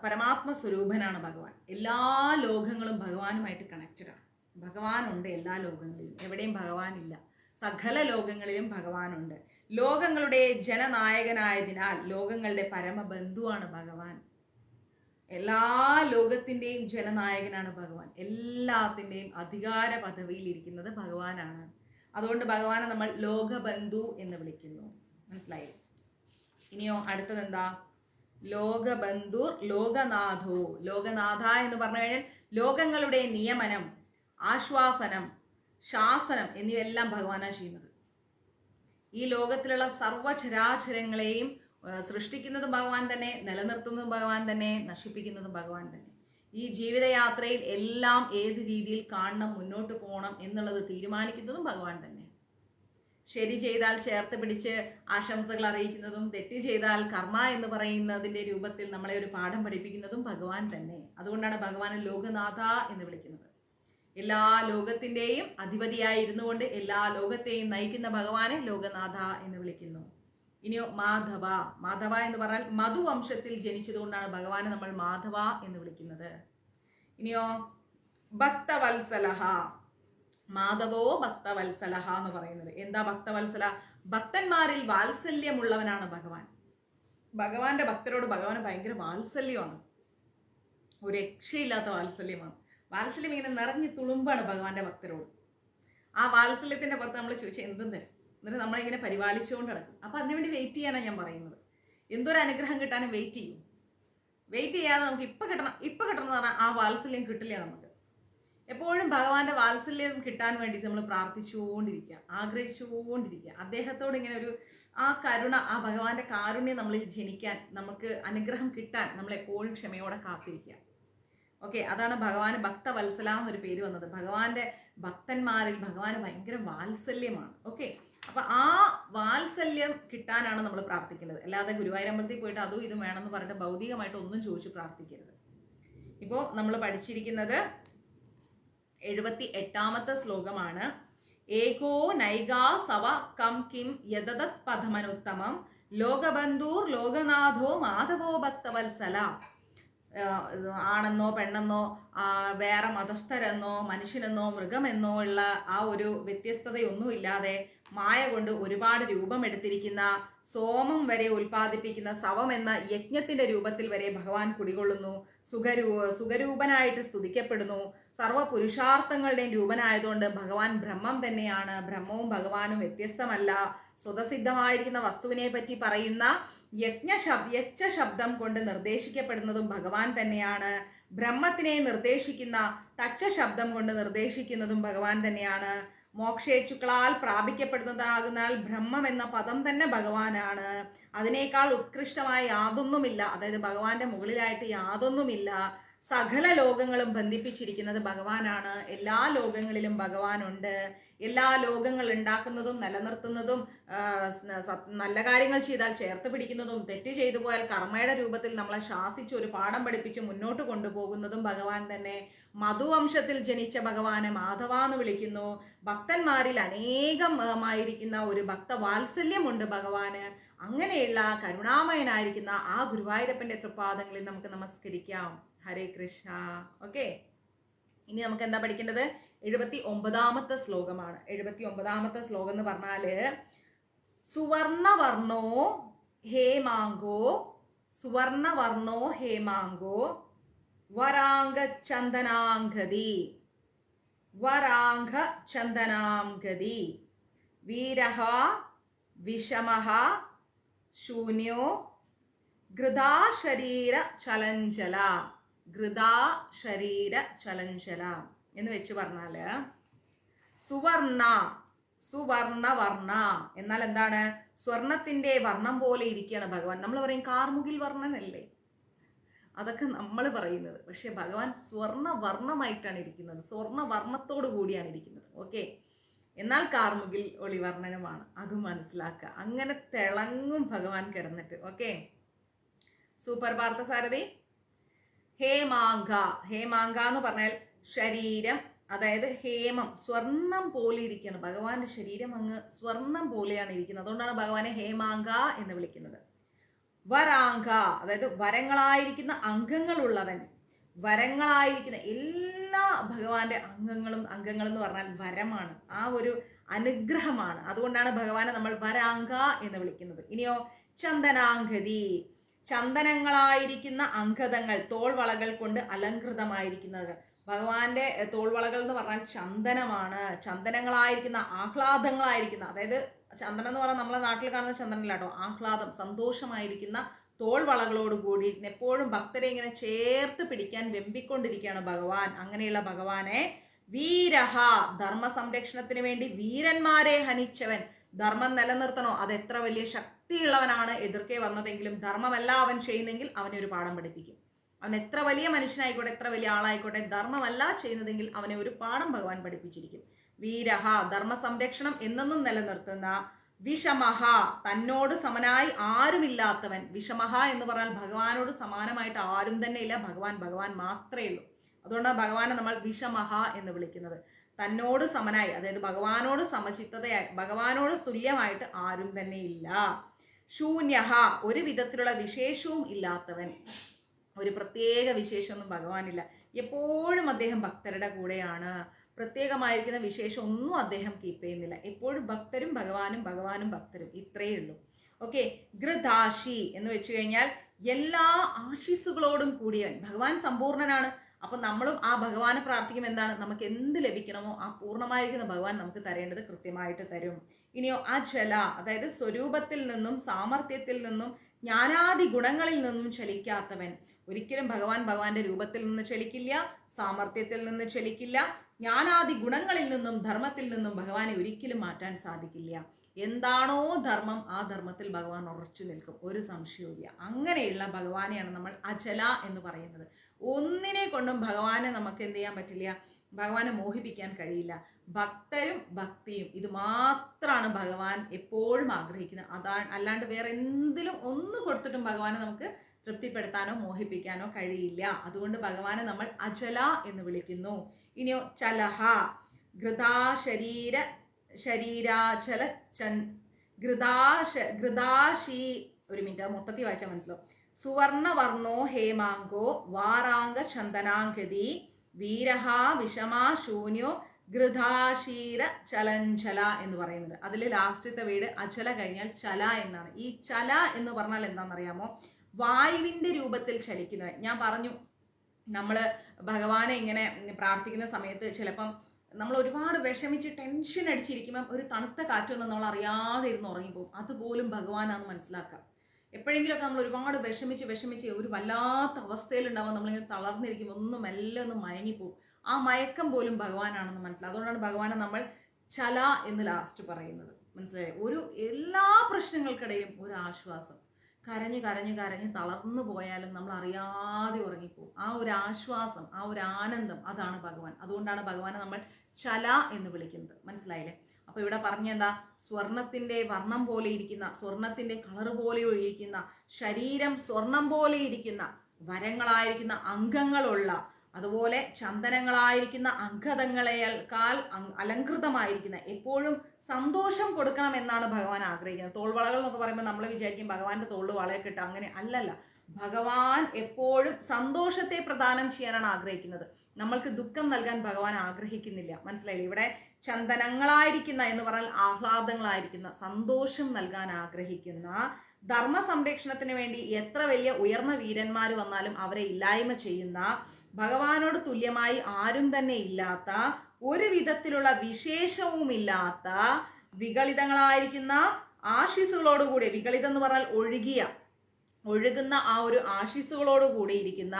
പരമാത്മ സ്വരൂപനാണ് ഭഗവാൻ. എല്ലാ ലോകങ്ങളും ഭഗവാനുമായിട്ട് കണക്റ്റഡ് ആണ്. ഭഗവാനുണ്ട് എല്ലാ ലോകങ്ങളിലും. എവിടെയും ഭഗവാനില്ല. സകല ലോകങ്ങളിലും ഭഗവാനുണ്ട്. ലോകങ്ങളുടെ ജനനായകനായതിനാൽ ലോകങ്ങളുടെ പരമബന്ധുവാണ് ഭഗവാൻ. എല്ലാ ലോകത്തിൻ്റെയും ജനനായകനാണ് ഭഗവാൻ. എല്ലാത്തിൻ്റെയും അധികാര പദവിയിൽ ഇരിക്കുന്നത് ഭഗവാനാണ്. അതുകൊണ്ട് ഭഗവാനെ നമ്മൾ ലോകബന്ധു എന്ന് വിളിക്കുന്നു. മനസ്സിലായി? ഇനിയോ അടുത്തത് എന്താ? ലോകബന്ധു ലോകനാഥോ. ലോകനാഥ എന്ന് പറഞ്ഞു കഴിഞ്ഞാൽ ലോകങ്ങളുടെ നിയമനം, ആശ്വാസനം, ശാസനം എന്നിവയെല്ലാം ഭഗവാനാണ് ചെയ്യുന്നത്. ഈ ലോകത്തിലുള്ള സർവ്വചരാചരങ്ങളെയും സൃഷ്ടിക്കുന്നതും ഭഗവാൻ തന്നെ, നിലനിർത്തുന്നതും ഭഗവാൻ തന്നെ, നശിപ്പിക്കുന്നതും ഭഗവാൻ തന്നെ. ഈ ജീവിതയാത്രയിൽ എല്ലാം ഏത് രീതിയിൽ കാണണം, മുന്നോട്ട് പോകണം എന്നുള്ളത് തീരുമാനിക്കുന്നതും ഭഗവാൻ തന്നെ. ശരി ചെയ്താൽ ചേർത്ത് പിടിച്ച് ആശംസകൾ അറിയിക്കുന്നതും, തെറ്റ് ചെയ്താൽ കർമ്മ എന്ന് പറയുന്നതിൻ്റെ രൂപത്തിൽ നമ്മളെ ഒരു പാഠം പഠിപ്പിക്കുന്നതും ഭഗവാൻ തന്നെ. അതുകൊണ്ടാണ് ഭഗവാനെ ലോകനാഥ എന്ന് വിളിക്കുന്നത്. എല്ലാ ലോകത്തിൻ്റെയും അധിപതിയായി ഇരുന്നു കൊണ്ട് എല്ലാ ലോകത്തെയും നയിക്കുന്ന ഭഗവാനെ ലോകനാഥ എന്ന് വിളിക്കുന്നു. ഇനിയോ മാധവ. മാധവ എന്ന് പറഞ്ഞാൽ മധുവംശത്തിൽ ജനിച്ചതുകൊണ്ടാണ് ഭഗവാനെ നമ്മൾ മാധവ എന്ന് വിളിക്കുന്നത്. ഇനിയോ ഭക്തവത്സലഹ. മാധവോ ഭക്തവത്സലഹ എന്ന് പറയുന്നത്. എന്താ ഭക്തവത്സല? ഭക്തന്മാരിൽ വാത്സല്യമുള്ളവനാണ് ഭഗവാൻ. ഭഗവാന്റെ ഭക്തരോട് ഭഗവാന് ഭയങ്കര വാത്സല്യമാണ്. ഒരു രക്ഷയില്ലാത്ത വാത്സല്യമാണ്. വാത്സല്യം ഇങ്ങനെ നിറഞ്ഞു തുളുമ്പാണ് ഭഗവാന്റെ ഭക്തരോട്. ആ വാത്സല്യത്തിന്റെ പുറത്ത് നമ്മൾ ചോദിച്ചാൽ എന്തും തരും. എന്നിട്ട് നമ്മളിങ്ങനെ പരിപാലിച്ചുകൊണ്ട് നടക്കും. അപ്പം അതിനുവേണ്ടി വെയിറ്റ് ചെയ്യാനാണ് ഞാൻ പറയുന്നത്. എന്തൊരു അനുഗ്രഹം കിട്ടാനും വെയിറ്റ് ചെയ്യും. വെയിറ്റ് ചെയ്യാതെ നമുക്ക് ഇപ്പം കിട്ടണം എന്ന് പറഞ്ഞാൽ ആ വാത്സല്യം കിട്ടില്ല നമുക്ക്. എപ്പോഴും ഭഗവാന്റെ വാത്സല്യം കിട്ടാൻ വേണ്ടിയിട്ട് നമ്മൾ പ്രാർത്ഥിച്ചുകൊണ്ടിരിക്കുക, ആഗ്രഹിച്ചുകൊണ്ടിരിക്കുക. അദ്ദേഹത്തോട് ഇങ്ങനെ ഒരു ആ കരുണ, ആ ഭഗവാന്റെ കാരുണ്യം നമ്മളിൽ ജനിക്കാൻ, നമുക്ക് അനുഗ്രഹം കിട്ടാൻ നമ്മൾ എപ്പോഴും ക്ഷമയോടെ കാത്തിരിക്കുക. ഓക്കെ. അതാണ് ഭഗവാന് ഭക്തവത്സല എന്നൊരു പേര് വന്നത്. ഭഗവാന്റെ ഭക്തന്മാരിൽ ഭഗവാന് ഭയങ്കര വാത്സല്യമാണ്. ഓക്കെ. അപ്പൊ ആ വാത്സല്യം കിട്ടാനാണ് നമ്മൾ പ്രാർത്ഥിക്കേണ്ടത്. അല്ലാതെ ഗുരുവായൂരമ്പലത്തിൽ പോയിട്ട് അതും ഇതും വേണമെന്ന് പറഞ്ഞിട്ട് ഭൗതികമായിട്ട് ഒന്നും ചോദിച്ച് പ്രാർത്ഥിക്കരുത്. ഇപ്പോൾ നമ്മൾ പഠിച്ചിരിക്കുന്നത് 78ാമത്തെ ശ്ലോകമാണ്. ഏകോ നൈകാ സവ കം കിം യദത് പഥമനുത്തമം ലോകബന്ധൂർ ലോകനാഥോ മാധവോ ഭക്തവത്സല. ആണെന്നോ പെണ്ണെന്നോ വേറെ മതസ്ഥരെന്നോ മനുഷ്യനെന്നോ മൃഗമെന്നോ ഉള്ള ആ ഒരു വ്യത്യസ്തതയൊന്നുമില്ലാതെ മായ കൊണ്ട് ഒരുപാട് രൂപമെടുത്തിരിക്കുന്ന, സോമം വരെ ഉൽപ്പാദിപ്പിക്കുന്ന സവം എന്ന യജ്ഞത്തിന്റെ രൂപത്തിൽ വരെ ഭഗവാൻ കുടികൊള്ളുന്നു. സുഖരൂപനായിട്ട് സ്തുതിക്കപ്പെടുന്നു. സർവ്വ പുരുഷാർത്ഥങ്ങളുടെയും രൂപനായതുകൊണ്ട് ഭഗവാൻ ബ്രഹ്മം തന്നെയാണ്. ബ്രഹ്മവും ഭഗവാനും വ്യത്യസ്തമല്ല. സ്വതസിദ്ധമായിരിക്കുന്ന വസ്തുവിനെ പറ്റി പറയുന്ന യജ്ഞ ശബ്ദം കൊണ്ട് നിർദ്ദേശിക്കപ്പെടുന്നതും ഭഗവാൻ തന്നെയാണ്. ബ്രഹ്മത്തിനെ നിർദ്ദേശിക്കുന്ന തച്ച ശബ്ദം കൊണ്ട് നിർദ്ദേശിക്കുന്നതും ഭഗവാൻ തന്നെയാണ്. മോക്ഷേച്ചുക്കളാൽ പ്രാപിക്കപ്പെടുന്നതാകുന്നാൽ ബ്രഹ്മം എന്ന പദം തന്നെ ഭഗവാനാണ്. അതിനേക്കാൾ ഉത്കൃഷ്ടമായ യാതൊന്നുമില്ല. അതായത് ഭഗവാന്റെ മുകളിലായിട്ട് യാതൊന്നുമില്ല. സകല ലോകങ്ങളും ബന്ധിപ്പിച്ചിരിക്കുന്നത് ഭഗവാനാണ്. എല്ലാ ലോകങ്ങളിലും ഭഗവാനുണ്ട്. എല്ലാ ലോകങ്ങൾ ഉണ്ടാക്കുന്നതും നിലനിർത്തുന്നതും നല്ല കാര്യങ്ങൾ ചെയ്താൽ ചേർത്ത് പിടിക്കുന്നതും തെറ്റ് ചെയ്തു പോയാൽ കർമ്മയുടെ രൂപത്തിൽ നമ്മളെ ശാസിച്ച് ഒരു പാഠം പഠിപ്പിച്ച് മുന്നോട്ട് കൊണ്ടുപോകുന്നതും ഭഗവാൻ തന്നെ. മധുവംശത്തിൽ ജനിച്ച ഭഗവാനെ മാധവ എന്ന് വിളിക്കുന്നു. ഭക്തന്മാരിൽ അനേകമായിരിക്കുന്ന ഒരു ഭക്തവാത്സല്യമുണ്ട് ഭഗവാന്. അങ്ങനെയുള്ള കരുണാമയനായിരിക്കുന്ന ആ ഗുരുവായൂരപ്പന്റെ തൃപ്പാദങ്ങളിൽ നമുക്ക് നമസ്കരിക്കാം. ഹരേ കൃഷ്ണ. ഓക്കെ, ഇനി നമുക്ക് എന്താ പഠിക്കേണ്ടത്? 79ാമത്തെ ശ്ലോകമാണ്. 79ാമത്തെ ശ്ലോകം എന്ന് പറഞ്ഞാല് സുവർണവർണോ ഹേമാങ്കോ സുവർണവർണോ ഹേമാങ്കോ വരാംഗ ചന്ദനാംഗതി വരാംഗ ചന്ദനാംഗതി വീരഹ വിഷമഹ ശൂന്യോ ഗൃതാ ശരീര ചലഞ്ചല. ഗൃതാ ശരീര ചലഞ്ചല എന്ന് വെച്ച് പറഞ്ഞാല് സുവർണ സുവർണവർണ എന്നാൽ എന്താണ്? സ്വർണത്തിന്റെ വർണ്ണം പോലെ ഇരിക്കുകയാണ് ഭഗവാൻ. നമ്മൾ പറയും കാർമുകിൽ വർണ്ണനല്ലേ, അതൊക്കെ നമ്മൾ പറയുന്നത്. പക്ഷെ ഭഗവാൻ സ്വർണ്ണവർണ്ണമായിട്ടാണ് ഇരിക്കുന്നത്. സ്വർണ്ണവർണ്ണത്തോടു കൂടിയാണ് ഇരിക്കുന്നത്. ഓക്കെ, എന്നാൽ കാർമുകിൽ ഒളിവർണ്ണനമാണ്. അതും മനസ്സിലാക്കുക. അങ്ങനെ തിളങ്ങും ഭഗവാൻ കിടന്നിട്ട്. Okay, super Parthasarathi. ഹേമാങ്ക. ഹേമാങ്ക എന്ന് പറഞ്ഞാൽ ശരീരം, അതായത് ഹേമം, സ്വർണം പോലെ ഇരിക്കുകയാണ് ഭഗവാന്റെ ശരീരം. അങ്ങ് സ്വർണം പോലെയാണ് ഇരിക്കുന്നത്. അതുകൊണ്ടാണ് ഭഗവാനെ ഹേമാങ്ക എന്ന് വിളിക്കുന്നത്. വരാങ്ക, അതായത് വരങ്ങളായിരിക്കുന്ന അംഗങ്ങളുള്ളവൻ. വരങ്ങളായിരിക്കുന്ന എല്ലാ ഭഗവാന്റെ അംഗങ്ങൾ എന്ന് പറഞ്ഞാൽ വരമാണ്, ആ ഒരു അനുഗ്രഹമാണ്. അതുകൊണ്ടാണ് ഭഗവാനെ നമ്മൾ വരാങ്ക എന്ന് വിളിക്കുന്നത്. ഇനിയോ ചന്ദനാംഗതി, ചന്ദനങ്ങളായിരിക്കുന്ന അംഗതങ്ങൾ, തോൾവളകൾ കൊണ്ട് അലങ്കൃതമായിരിക്കുന്നത്. ഭഗവാന്റെ തോൾവളകൾ എന്ന് പറഞ്ഞാൽ ചന്ദനമാണ്. ചന്ദനങ്ങളായിരിക്കുന്ന ആഹ്ലാദങ്ങളായിരിക്കുന്ന, അതായത് ചന്ദനം എന്ന് പറഞ്ഞാൽ നമ്മളെ നാട്ടിൽ കാണുന്ന ചന്ദനമല്ല കേട്ടോ, ആഹ്ലാദം, സന്തോഷമായിരിക്കുന്ന തോൾവളകളോട് കൂടി എപ്പോഴും ഭക്തരെ ഇങ്ങനെ ചേർത്ത് പിടിക്കാൻ വെമ്പിക്കൊണ്ടിരിക്കുകയാണ് ഭഗവാൻ. അങ്ങനെയുള്ള ഭഗവാനെ വീരഹ, ധർമ്മ സംരക്ഷണത്തിന് വേണ്ടി വീരന്മാരെ ഹനിച്ചവൻ. ധർമ്മം നിലനിർത്തണോ, അത് എത്ര വലിയ ശക്തിയുള്ളവനാണ് എതിർക്കെ വന്നതെങ്കിലും ധർമ്മമല്ല അവൻ ചെയ്യുന്നെങ്കിൽ അവനെ ഒരു പാഠം പഠിപ്പിക്കും. അവൻ എത്ര വലിയ മനുഷ്യനായിക്കോട്ടെ, എത്ര വലിയ ആളായിക്കോട്ടെ, ധർമ്മമല്ല ചെയ്യുന്നതെങ്കിൽ അവനെ ഒരു പാഠം ഭഗവാൻ പഠിപ്പിച്ചിരിക്കും. വീരഹ, ധർമ്മ സംരക്ഷണം എന്നെന്നും നിലനിർത്തുന്ന. വിഷമഹ, തന്നോട് സമനായി ആരുമില്ലാത്തവൻ. വിഷമഹ എന്ന് പറഞ്ഞാൽ ഭഗവാനോട് സമാനമായിട്ട് ആരും തന്നെ ഇല്ല, ഭഗവാൻ മാത്രമേ ഉള്ളൂ. അതുകൊണ്ടാണ് ഭഗവാനെ നമ്മൾ വിഷമഹ എന്ന് വിളിക്കുന്നത്. തന്നോട് സമനായി, അതായത് ഭഗവാനോട് സമചിത്തതയായി, ഭഗവാനോട് തുല്യമായിട്ട് ആരും തന്നെ ഇല്ല. ശൂന്യഹ, ഒരു വിധത്തിലുള്ള വിശേഷവും ഇല്ലാത്തവൻ. ഒരു പ്രത്യേക വിശേഷമൊന്നും ഭഗവാനില്ല. എപ്പോഴും അദ്ദേഹം ഭക്തരുടെ കൂടെയാണ്. പ്രത്യേകമായിരിക്കുന്ന വിശേഷം ഒന്നും അദ്ദേഹം കീപ്പ് ചെയ്യുന്നില്ല. എപ്പോഴും ഭക്തരും ഭഗവാനും, ഭഗവാനും ഭക്തരും, ഇത്രയേ ഉള്ളൂ. ഓക്കെ, ഗൃദാശി എന്ന് വെച്ച് കഴിഞ്ഞാൽ എല്ലാ ആശീസ്സുകളോടും കൂടിയവൻ. ഭഗവാൻ സമ്പൂർണനാണ്. അപ്പൊ നമ്മളും ആ ഭഗവാനെ പ്രാർത്ഥിക്കും. എന്താണ്? നമുക്ക് എന്ത് ലഭിക്കണമോ ആ പൂർണ്ണമായിരിക്കുന്ന ഭഗവാൻ നമുക്ക് തരേണ്ടത് കൃത്യമായിട്ട് തരും. ഇനിയോ അചല, അതായത് സ്വരൂപത്തിൽ നിന്നും സാമർത്ഥ്യത്തിൽ നിന്നും ജ്ഞാനാദി ഗുണങ്ങളിൽ നിന്നും ചലിക്കാത്തവൻ. ഒരിക്കലും ഭഗവാന്റെ രൂപത്തിൽ നിന്ന് ചലിക്കില്ല, സാമർത്ഥ്യത്തിൽ നിന്ന് ചലിക്കില്ല, ജ്ഞാനാദി ഗുണങ്ങളിൽ നിന്നും ധർമ്മത്തിൽ നിന്നും ഭഗവാനെ ഒരിക്കലും മാറ്റാൻ സാധിക്കില്ല. എന്താണോ ധർമ്മം ആ ധർമ്മത്തിൽ ഭഗവാൻ ഉറച്ചു നിൽക്കും, ഒരു സംശയവുമില്ല. അങ്ങനെയുള്ള ഭഗവാനെയാണ് നമ്മൾ അചല എന്ന് പറയുന്നത്. ഒന്നിനെ കൊണ്ടും ഭഗവാനെ നമുക്ക് എന്ത് ചെയ്യാൻ പറ്റില്ല, ഭഗവാനെ മോഹിപ്പിക്കാൻ കഴിയില്ല. ഭക്തരും ഭക്തിയും, ഇത് മാത്രമാണ് ഭഗവാൻ എപ്പോഴും ആഗ്രഹിക്കുന്നത്. അല്ലാണ്ട് വേറെ എന്തിലും ഒന്ന് കൊടുത്തിട്ടും ഭഗവാനെ നമുക്ക് തൃപ്തിപ്പെടുത്താനോ മോഹിപ്പിക്കാനോ കഴിയില്ല. അതുകൊണ്ട് ഭഗവാനെ നമ്മൾ അചല എന്ന് വിളിക്കുന്നു. ഇനിയോ ചലഹ, ഘൃതാ ശരീരാചല ഘൃതാശി, ഒരു മിനിറ്റ് മൊത്തത്തിൽ വായിച്ചാൽ മനസ്സിലാവും. സുവർണവർണോ ഹേമാങ്കോ വാറാംഗ ചന്ദനാംഗതി വീരഹ വിഷമാ ശൂന്യോ ഘൃതാശീര ചലഞ്ചല എന്ന് പറയുന്നത്. അതിൽ ലാസ്റ്റത്തെ വീട് അചല കഴിഞ്ഞാൽ ചല എന്നാണ്. ഈ ചല എന്ന് പറഞ്ഞാൽ എന്താണെന്നറിയാമോ? വായുവിന്റെ രൂപത്തിൽ ചലിക്കുന്നവൻ. ഞാൻ പറഞ്ഞു, നമ്മൾ ഭഗവാനെ ഇങ്ങനെ പ്രാർത്ഥിക്കുന്ന സമയത്ത് ചിലപ്പം നമ്മൾ ഒരുപാട് വിഷമിച്ച് ടെൻഷൻ അടിച്ചിരിക്കുമ്പം ഒരു തണുത്ത കാറ്റൊന്നും നമ്മൾ അറിയാതെ ഇരുന്ന് ഉറങ്ങിപ്പോകും. അതുപോലും ഭഗവാനാണെന്ന് മനസ്സിലാക്കാം. എപ്പോഴെങ്കിലുമൊക്കെ നമ്മൾ ഒരുപാട് വിഷമിച്ച് ഒരു വല്ലാത്ത അവസ്ഥയിലുണ്ടാവും, നമ്മളിങ്ങനെ തളർന്നിരിക്കുമ്പോൾ ഒന്ന് മെല്ലെ ഒന്ന് മയങ്ങിപ്പോകും. ആ മയക്കം പോലും ഭഗവാനാണെന്ന് മനസ്സിലാവും. അതുകൊണ്ടാണ് ഭഗവാനെ നമ്മൾ ചല എന്ന് ലാസ്റ്റ് പറയുന്നത്. മനസ്സിലായി? ഒരു എല്ലാ പ്രശ്നങ്ങൾക്കിടയിലും ഒരു ആശ്വാസം. കരഞ്ഞ് തളർന്നു പോയാലും നമ്മൾ അറിയാതെ ഉറങ്ങിപ്പോകും. ആ ഒരു ആശ്വാസം, ആ ഒരു ആനന്ദം, അതാണ് ഭഗവാൻ. അതുകൊണ്ടാണ് ഭഗവാനെ നമ്മൾ ചല എന്ന് വിളിക്കുന്നത്. മനസ്സിലായില്ലേ? അപ്പൊ ഇവിടെ പറഞ്ഞെന്താ? സ്വർണത്തിന്റെ വർണ്ണം പോലെ ഇരിക്കുന്ന, സ്വർണത്തിന്റെ കളർ പോലെ ഇരിക്കുന്ന, ശരീരം സ്വർണം പോലെ ഇരിക്കുന്ന, വരങ്ങളായിരിക്കുന്ന അംഗങ്ങളുള്ള, അതുപോലെ ചന്ദനങ്ങളായിരിക്കുന്ന അംഗതങ്ങളേക്കാൾ അലങ്കൃതമായിരിക്കുന്ന, എപ്പോഴും സന്തോഷം കൊടുക്കണം എന്നാണ് ഭഗവാൻ ആഗ്രഹിക്കുന്നത്. തോൾവളകൾ എന്നൊക്കെ പറയുമ്പോൾ നമ്മൾ വിചാരിക്കും ഭഗവാന്റെ തോളിൽ വളയൊക്കെ ഇട്ട്, അങ്ങനെ അല്ലല്ല. ഭഗവാൻ എപ്പോഴും സന്തോഷത്തെ പ്രദാനം ചെയ്യാനാണ് ആഗ്രഹിക്കുന്നത്. നമ്മൾക്ക് ദുഃഖം നൽകാൻ ഭഗവാൻ ആഗ്രഹിക്കുന്നില്ല. മനസ്സിലായില്ലേ? ഇവിടെ ചന്ദനങ്ങളായിരിക്കുന്ന എന്ന് പറഞ്ഞാൽ ആഹ്ലാദങ്ങളായിരിക്കുന്ന, സന്തോഷം നൽകാൻ ആഗ്രഹിക്കുന്ന, ധർമ്മ സംരക്ഷണത്തിന് വേണ്ടി എത്ര വലിയ ഉയർന്ന വീരന്മാർ വന്നാലും അവരെ ഇല്ലായ്മ ചെയ്യുന്ന, ഭഗവാനോട് തുല്യമായി ആരും തന്നെ ഇല്ലാത്ത, ഒരു വിധത്തിലുള്ള വിശേഷവുമില്ലാത്ത, വികളിതങ്ങളായിരിക്കുന്ന ആശീസുകളോടുകൂടി, വികളിതം എന്ന് പറഞ്ഞാൽ ഒഴുകുന്ന ആ ഒരു ആശീസുകളോട് കൂടിയിരിക്കുന്ന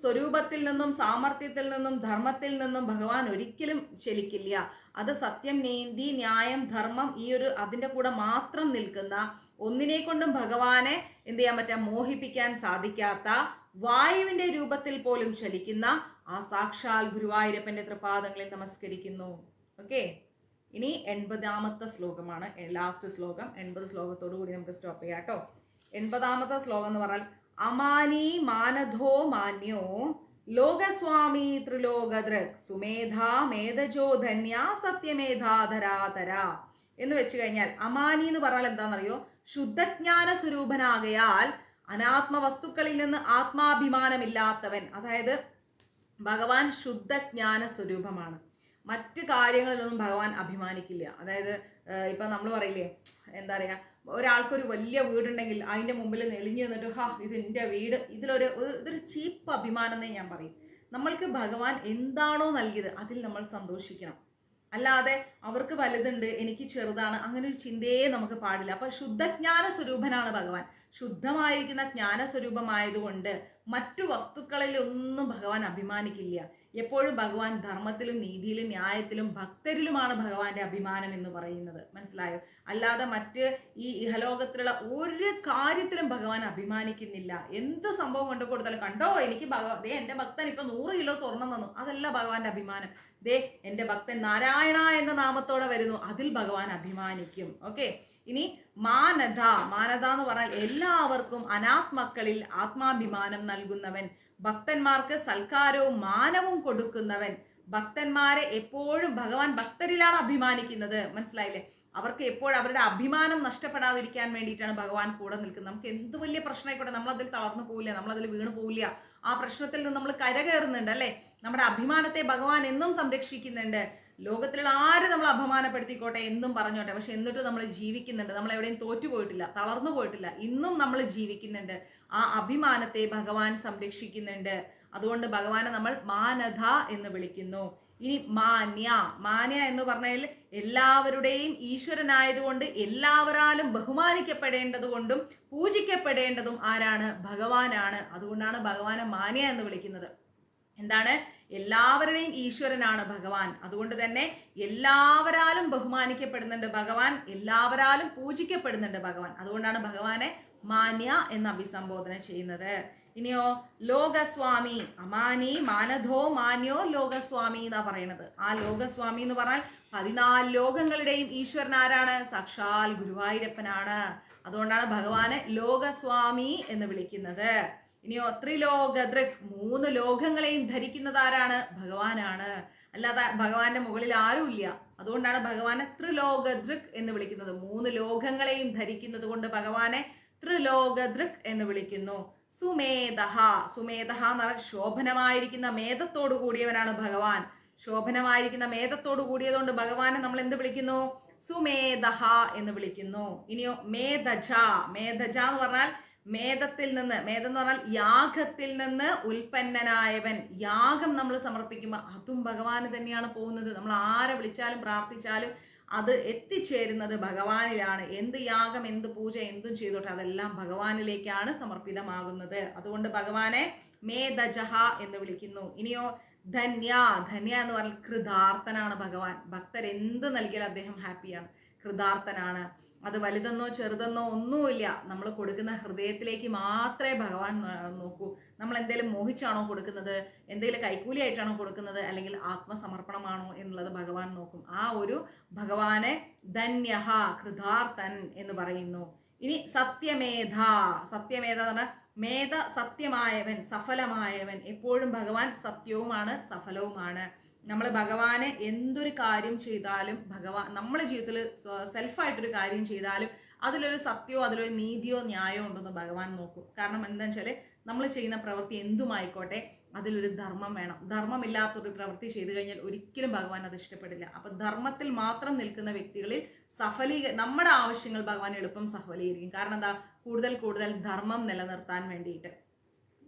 സ്വരൂപത്തിൽ നിന്നും, സാമർത്ഥ്യത്തിൽ നിന്നും, ധർമ്മത്തിൽ നിന്നും ഭഗവാൻ ഒരിക്കലും ചലിക്കില്ല. അത് സത്യം, നീതി, ന്യായം, ധർമ്മം, ഈ ഒരു അതിൻ്റെ കൂടെ മാത്രം നിൽക്കുന്ന, ഒന്നിനെ കൊണ്ടും ഭഗവാനെ എന്ത് ചെയ്യാൻ പറ്റാ, മോഹിപ്പിക്കാൻ സാധിക്കാത്ത, വായുവിന്റെ രൂപത്തിൽ പോലും ചലിക്കുന്ന ആ സാക്ഷാൽ ഗുരുവായൂരപ്പന്റെ തൃപാദങ്ങളിൽ നമസ്കരിക്കുന്നു. ഓക്കെ, ഇനി 80ാമത്തെ ശ്ലോകമാണ്, ലാസ്റ്റ് ശ്ലോകം. 80 ശ്ലോകത്തോടു കൂടി നമുക്ക് സ്റ്റോപ്പ് ചെയ്യാം കേട്ടോ. 80ാമത്തെ ശ്ലോകം എന്ന് പറഞ്ഞാൽ അമാനി മാനധോ മാന്യോ ലോകസ്വാമി ത്രിലോകദൃക് സുമേധാ മേധജോ ധന്യ സത്യമേധാധരാധര എന്ന് വെച്ച് കഴിഞ്ഞാൽ, അമാനി എന്ന് പറഞ്ഞാൽ എന്താണെന്നറിയോ? ശുദ്ധജ്ഞാന സ്വരൂപനാകയാൽ അനാത്മവസ്തുക്കളിൽ നിന്ന് ആത്മാഭിമാനമില്ലാത്തവൻ. അതായത് ഭഗവാൻ ശുദ്ധജ്ഞാന സ്വരൂപമാണ്. മറ്റു കാര്യങ്ങളിലൊന്നും ഭഗവാൻ അഭിമാനിക്കില്ല. അതായത് ഇപ്പൊ നമ്മൾ പറയില്ലേ, എന്താ പറയാ, ഒരാൾക്കൊരു വലിയ വീടുണ്ടെങ്കിൽ അതിന്റെ മുമ്പിൽ നെളിഞ്ഞു നിന്നിട്ട് ഇത് എൻ്റെ വീട്, ഇതൊരു ചീപ്പ് അഭിമാനം എന്നേ ഞാൻ പറയും. നമ്മൾക്ക് ഭഗവാൻ എന്താണോ നൽകിയത് അതിൽ നമ്മൾ സന്തോഷിക്കണം. അല്ലാതെ അവർക്ക് വലുതുണ്ട് എനിക്ക് ചെറുതാണ്, അങ്ങനെ ഒരു ചിന്തയെ നമുക്ക് പാടില്ല. അപ്പൊ ശുദ്ധജ്ഞാന സ്വരൂപനാണ് ഭഗവാൻ. ശുദ്ധമായിരിക്കുന്ന ജ്ഞാന സ്വരൂപമായതുകൊണ്ട് മറ്റു വസ്തുക്കളിൽ ഒന്നും ഭഗവാൻ അഭിമാനിക്കില്ല. എപ്പോഴും ഭഗവാൻ ധർമ്മത്തിലും നീതിയിലും ന്യായത്തിലും ഭക്തരിലുമാണ് ഭഗവാന്റെ അഭിമാനം എന്ന് പറയുന്നത്. മനസ്സിലായോ? അല്ലാതെ മറ്റ് ഈ ഇഹലോകത്തിലുള്ള ഒരു കാര്യത്തിലും ഭഗവാൻ അഭിമാനിക്കുന്നില്ല. എന്ത് സംഭവം കൊണ്ടു കൊടുത്താലും, കണ്ടോ എനിക്ക് ദേ എൻ്റെ ഭക്തൻ ഇപ്പൊ 100 കിലോ സ്വർണം തന്നു, അതല്ല ഭഗവാന്റെ അഭിമാനം. ദേ എൻ്റെ ഭക്തൻ നാരായണ എന്ന നാമത്തോടെ വരുന്നു, അതിൽ ഭഗവാൻ അഭിമാനിക്കും. ഓക്കെ, ഇനി മാനധ എന്ന് പറഞ്ഞാൽ എല്ലാവർക്കും അനാത്മക്കളിൽ ആത്മാഭിമാനം നൽകുന്നവൻ, ഭക്തന്മാർക്ക് സൽക്കാരവും മാനവും കൊടുക്കുന്നവൻ. ഭക്തന്മാരെ എപ്പോഴും ഭഗവാൻ ഭക്തരിലാണ് അഭിമാനിക്കുന്നത്. മനസ്സിലായില്ലേ? അവർക്ക് എപ്പോഴും അവരുടെ അഭിമാനം നഷ്ടപ്പെടാതിരിക്കാൻ വേണ്ടിയിട്ടാണ് ഭഗവാൻ കൂടെ നിൽക്കുന്നത്. നമുക്ക് എന്ത് വലിയ പ്രശ്നമായിക്കോട്ടെ, നമ്മളതിൽ തളർന്നു പോവില്ല, നമ്മളതിൽ വീണു പോവില്ല. ആ പ്രശ്നത്തിൽ നിന്ന് നമ്മൾ കരകയറുന്നുണ്ട് അല്ലേ? നമ്മുടെ അഭിമാനത്തെ ഭഗവാൻ എന്നും സംരക്ഷിക്കുന്നുണ്ട്. ലോകത്തിലുള്ള ആരും നമ്മൾ അപമാനപ്പെടുത്തിക്കോട്ടെ, എന്നും പറഞ്ഞോട്ടെ, പക്ഷെ എന്നിട്ട് നമ്മൾ ജീവിക്കുന്നുണ്ട്. നമ്മൾ എവിടെയും തോറ്റുപോയിട്ടില്ല, തളർന്നു പോയിട്ടില്ല, ഇന്നും നമ്മൾ ജീവിക്കുന്നുണ്ട്. ആ അഭിമാനത്തെ ഭഗവാൻ സംരക്ഷിക്കുന്നുണ്ട്. അതുകൊണ്ട് ഭഗവാനെ നമ്മൾ മാനധ എന്ന് വിളിക്കുന്നു. ഇനി മാന്യ എന്ന് പറഞ്ഞാൽ എല്ലാവരുടെയും ഈശ്വരനായതുകൊണ്ട് എല്ലാവരാലും ബഹുമാനിക്കപ്പെടേണ്ടതുകൊണ്ടും പൂജിക്കപ്പെടേണ്ടതും ആരാണ്? ഭഗവാനാണ്. അതുകൊണ്ടാണ് ഭഗവാനെ മാന്യ എന്ന് വിളിക്കുന്നത്. എന്താണ്? എല്ലാവരുടെയും ഈശ്വരനാണ് ഭഗവാൻ. അതുകൊണ്ട് തന്നെ എല്ലാവരാലും ബഹുമാനിക്കപ്പെടുന്നുണ്ട് ഭഗവാൻ, എല്ലാവരാലും പൂജിക്കപ്പെടുന്നുണ്ട് ഭഗവാൻ. അതുകൊണ്ടാണ് ഭഗവാനെ മാന്യ എന്ന് അഭിസംബോധന ചെയ്യുന്നത്. ഇനിയോ ലോകസ്വാമി, അമാനി മാനധോ മാന്യോ ലോകസ്വാമി എന്നാ പറയുന്നത്. ആ ലോകസ്വാമി എന്ന് പറഞ്ഞാൽ 14 ലോകങ്ങളുടെയും ഈശ്വരൻ ആരാണ്? സാക്ഷാൽ ഗുരുവായൂരപ്പനാണ്. അതുകൊണ്ടാണ് ഭഗവാനെ ലോകസ്വാമി എന്ന് വിളിക്കുന്നത്. ഇനിയോ ത്രിലോകദൃക്, 3 ലോകങ്ങളെയും ധരിക്കുന്നത് ആരാണ്? ഭഗവാനാണ്. അല്ലാതെ ഭഗവാന്റെ മുകളിൽ ആരുമില്ല. അതുകൊണ്ടാണ് ഭഗവാനെ ത്രിലോകദൃക് എന്ന് വിളിക്കുന്നത്. 3 ലോകങ്ങളെയും ധരിക്കുന്നത് കൊണ്ട് ഭഗവാനെ ത്രിലോകദൃക് എന്ന് വിളിക്കുന്നു. സുമേധഃ, സുമേധഃ എന്ന് പറഞ്ഞാൽ ശോഭനമായിരിക്കുന്ന മേധത്തോടു കൂടിയവനാണ് ഭഗവാൻ. ശോഭനമായിരിക്കുന്ന മേധത്തോടു കൂടിയതുകൊണ്ട് ഭഗവാനെ നമ്മൾ എന്ത് വിളിക്കുന്നു? സുമേധഃ എന്ന് വിളിക്കുന്നു. ഇനിയോ മേധജ, മേധജ എന്ന് പറഞ്ഞാൽ മേധത്തിൽ നിന്ന്, മേധം എന്ന് പറഞ്ഞാൽ യാഗത്തിൽ നിന്ന് ഉൽപ്പന്നനായവൻ. യാഗം നമ്മൾ സമർപ്പിക്കുമ്പോൾ അതും ഭഗവാന് തന്നെയാണ് പോകുന്നത്. നമ്മൾ ആരെ വിളിച്ചാലും പ്രാർത്ഥിച്ചാലും അത് എത്തിച്ചേരുന്നത് ഭഗവാനിലാണ്. എന്ത് യാഗം, എന്ത് പൂജ, എന്തും ചെയ്തോട്ടെ അതെല്ലാം ഭഗവാനിലേക്കാണ് സമർപ്പിതമാകുന്നത്. അതുകൊണ്ട് ഭഗവാനെ മേധജഹ എന്ന് വിളിക്കുന്നു. ഇനിയോ ധന്യ, ധന്യ എന്ന് പറഞ്ഞാൽ കൃതാർത്ഥനാണ് ഭഗവാൻ. ഭക്തർ എന്ത് നൽകിയാലും അദ്ദേഹം ഹാപ്പിയാണ്, കൃതാർത്ഥനാണ്. അത് വലുതെന്നോ ചെറുതെന്നോ ഒന്നുമില്ല, നമ്മൾ കൊടുക്കുന്ന ഹൃദയത്തിലേക്ക് മാത്രമേ ഭഗവാൻ നോക്കൂ. നമ്മൾ എന്തെങ്കിലും മോഹിച്ചാണോ കൊടുക്കുന്നത്, എന്തെങ്കിലും കൈക്കൂലിയായിട്ടാണോ കൊടുക്കുന്നത്, അല്ലെങ്കിൽ ആത്മസമർപ്പണമാണോ എന്നുള്ളത് ഭഗവാൻ നോക്കും. ആ ഒരു ഭഗവാനെ ധന്യഹ, കൃതാർത്ഥൻ എന്ന് പറയുന്നു. ഇനി സത്യമേധ, സത്യമേധ എന്ന് പറഞ്ഞാൽ മേധ സത്യമായവൻ, സഫലമായവൻ. എപ്പോഴും ഭഗവാൻ സത്യവുമാണ് സഫലവുമാണ്. നമ്മൾ ഭഗവാന് എന്തൊരു കാര്യം ചെയ്താലും, ഭഗവാൻ നമ്മുടെ ജീവിതത്തിൽ സെൽഫായിട്ടൊരു കാര്യം ചെയ്താലും അതിലൊരു സത്യമോ അതിലൊരു നീതിയോ ന്യായമോ ഉണ്ടെന്ന് ഭഗവാൻ നോക്കും. കാരണം എന്താണെന്ന് വെച്ചാൽ നമ്മൾ ചെയ്യുന്ന പ്രവൃത്തി എന്തുമായിക്കോട്ടെ അതിലൊരു ധർമ്മം വേണം. ധർമ്മമില്ലാത്തൊരു പ്രവൃത്തി ചെയ്തു കഴിഞ്ഞാൽ ഒരിക്കലും ഭഗവാൻ അത് ഇഷ്ടപ്പെടില്ല. അപ്പം ധർമ്മത്തിൽ മാത്രം നിൽക്കുന്ന വ്യക്തികളിൽ നമ്മുടെ ആവശ്യങ്ങൾ ഭഗവാൻ എളുപ്പം സഫലീകരിക്കും. കാരണം എന്താ? കൂടുതൽ കൂടുതൽ ധർമ്മം നിലനിർത്താൻ വേണ്ടിയിട്ട്.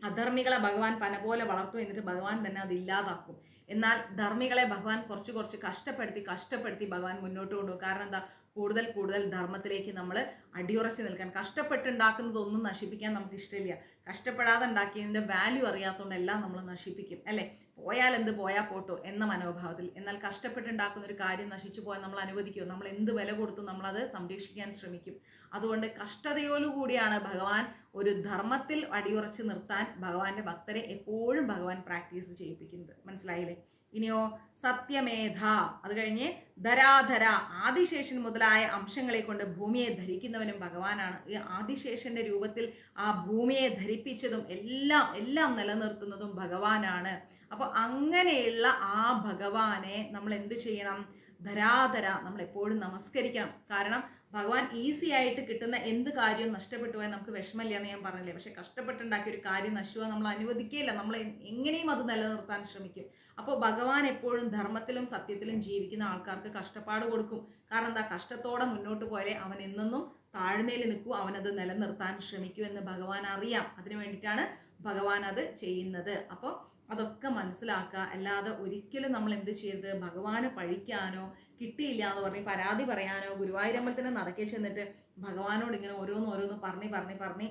അധർമ്മികളെ ഭഗവാൻ പന പോലെ വളർത്തും, എന്നിട്ട് ഭഗവാൻ തന്നെ അത് ഇല്ലാതാക്കും. എന്നാൽ ധർമ്മികളെ ഭഗവാൻ കുറച്ച് കുറച്ച് കഷ്ടപ്പെടുത്തി ഭഗവാൻ മുന്നോട്ട് കൊണ്ടുപോകും. കാരണം എന്താ? കൂടുതൽ കൂടുതൽ ധർമ്മത്തിലേക്ക് നമ്മൾ അടിയുറച്ച് നിൽക്കാൻ. കഷ്ടപ്പെട്ടുണ്ടാക്കുന്നതൊന്നും നശിപ്പിക്കാൻ നമുക്ക് ഇഷ്ടമില്ല. കഷ്ടപ്പെടാതെ ഉണ്ടാക്കിയതിൻ്റെ വാല്യൂ അറിയാത്തതുകൊണ്ട് എല്ലാം നമ്മൾ നശിപ്പിക്കും, അല്ലേ? പോയാൽ എന്ത്, പോയാൽ പോട്ടോ എന്ന മനോഭാവത്തിൽ. എന്നാൽ കഷ്ടപ്പെട്ടുണ്ടാക്കുന്ന ഒരു കാര്യം നശിച്ചു പോയാൽ നമ്മൾ അനുവദിക്കും. നമ്മൾ എന്ത് വില കൊടുത്തു നമ്മളത് സംരക്ഷിക്കാൻ ശ്രമിക്കും. അതുകൊണ്ട് കഷ്ടതയോടുകൂടിയാണ് ഭഗവാൻ ഒരു ധർമ്മത്തിൽ അടിയുറച്ച് നിർത്താൻ ഭഗവാന്റെ ഭക്തരെ എപ്പോഴും ഭഗവാൻ പ്രാക്ടീസ് ചെയ്യിപ്പിക്കുന്നത്. മനസ്സിലായില്ലേ? ഇനിയോ സത്യമേധ, അത് കഴിഞ്ഞ് ധരാധര, ആദിശേഷൻ മുതലായ അംശങ്ങളെ കൊണ്ട് ഭൂമിയെ ധരിക്കുന്നവനും ഭഗവാനാണ്. ഈ ആദിശേഷന്റെ രൂപത്തിൽ ആ ഭൂമിയെ ധരിപ്പിച്ചതും എല്ലാം നിലനിർത്തുന്നതും ഭഗവാനാണ്. അപ്പൊ അങ്ങനെയുള്ള ആ ഭഗവാനെ നമ്മൾ എന്ത് ചെയ്യണം? ധരാധര, നമ്മൾ എപ്പോഴും നമസ്കരിക്കണം. കാരണം ഭഗവാൻ ഈസി ആയിട്ട് കിട്ടുന്ന എന്ത് കാര്യവും നഷ്ടപ്പെട്ടു പോയാൽ നമുക്ക് വിഷമമില്ല എന്ന് ഞാൻ പറഞ്ഞില്ലേ. പക്ഷെ കഷ്ടപ്പെട്ടുണ്ടാക്കിയ ഒരു കാര്യം നശിക്കുക നമ്മൾ അനുവദിക്കുകയില്ല. നമ്മൾ എങ്ങനെയും അത് നിലനിർത്താൻ ശ്രമിക്കും. അപ്പോൾ ഭഗവാൻ എപ്പോഴും ധർമ്മത്തിലും സത്യത്തിലും ജീവിക്കുന്ന ആൾക്കാർക്ക് കഷ്ടപ്പാട് കൊടുക്കും. കാരണം എന്താ? കഷ്ടത്തോടെ മുന്നോട്ട് പോയാലേ അവൻ എന്നെന്നും താഴ്മയിൽ നിൽക്കൂ, അവനത് നിലനിർത്താൻ ശ്രമിക്കൂ എന്ന് ഭഗവാൻ അറിയാം. അതിനു വേണ്ടിയിട്ടാണ് ഭഗവാൻ അത് ചെയ്യുന്നത്. അപ്പോൾ അതൊക്കെ മനസ്സിലാക്കുക. അല്ലാതെ ഒരിക്കലും നമ്മൾ എന്ത് ചെയ്യരുത്? ഭഗവാനെ പഴിക്കാനോ കിട്ടിയില്ല എന്ന് പറഞ്ഞ് പരാതി പറയാനോ ഗുരുവായൂരമ്പലത്തിന് നടക്കെ ചെന്നിട്ട് ഭഗവാനോട് ഇങ്ങനെ ഓരോന്ന് പറഞ്ഞ്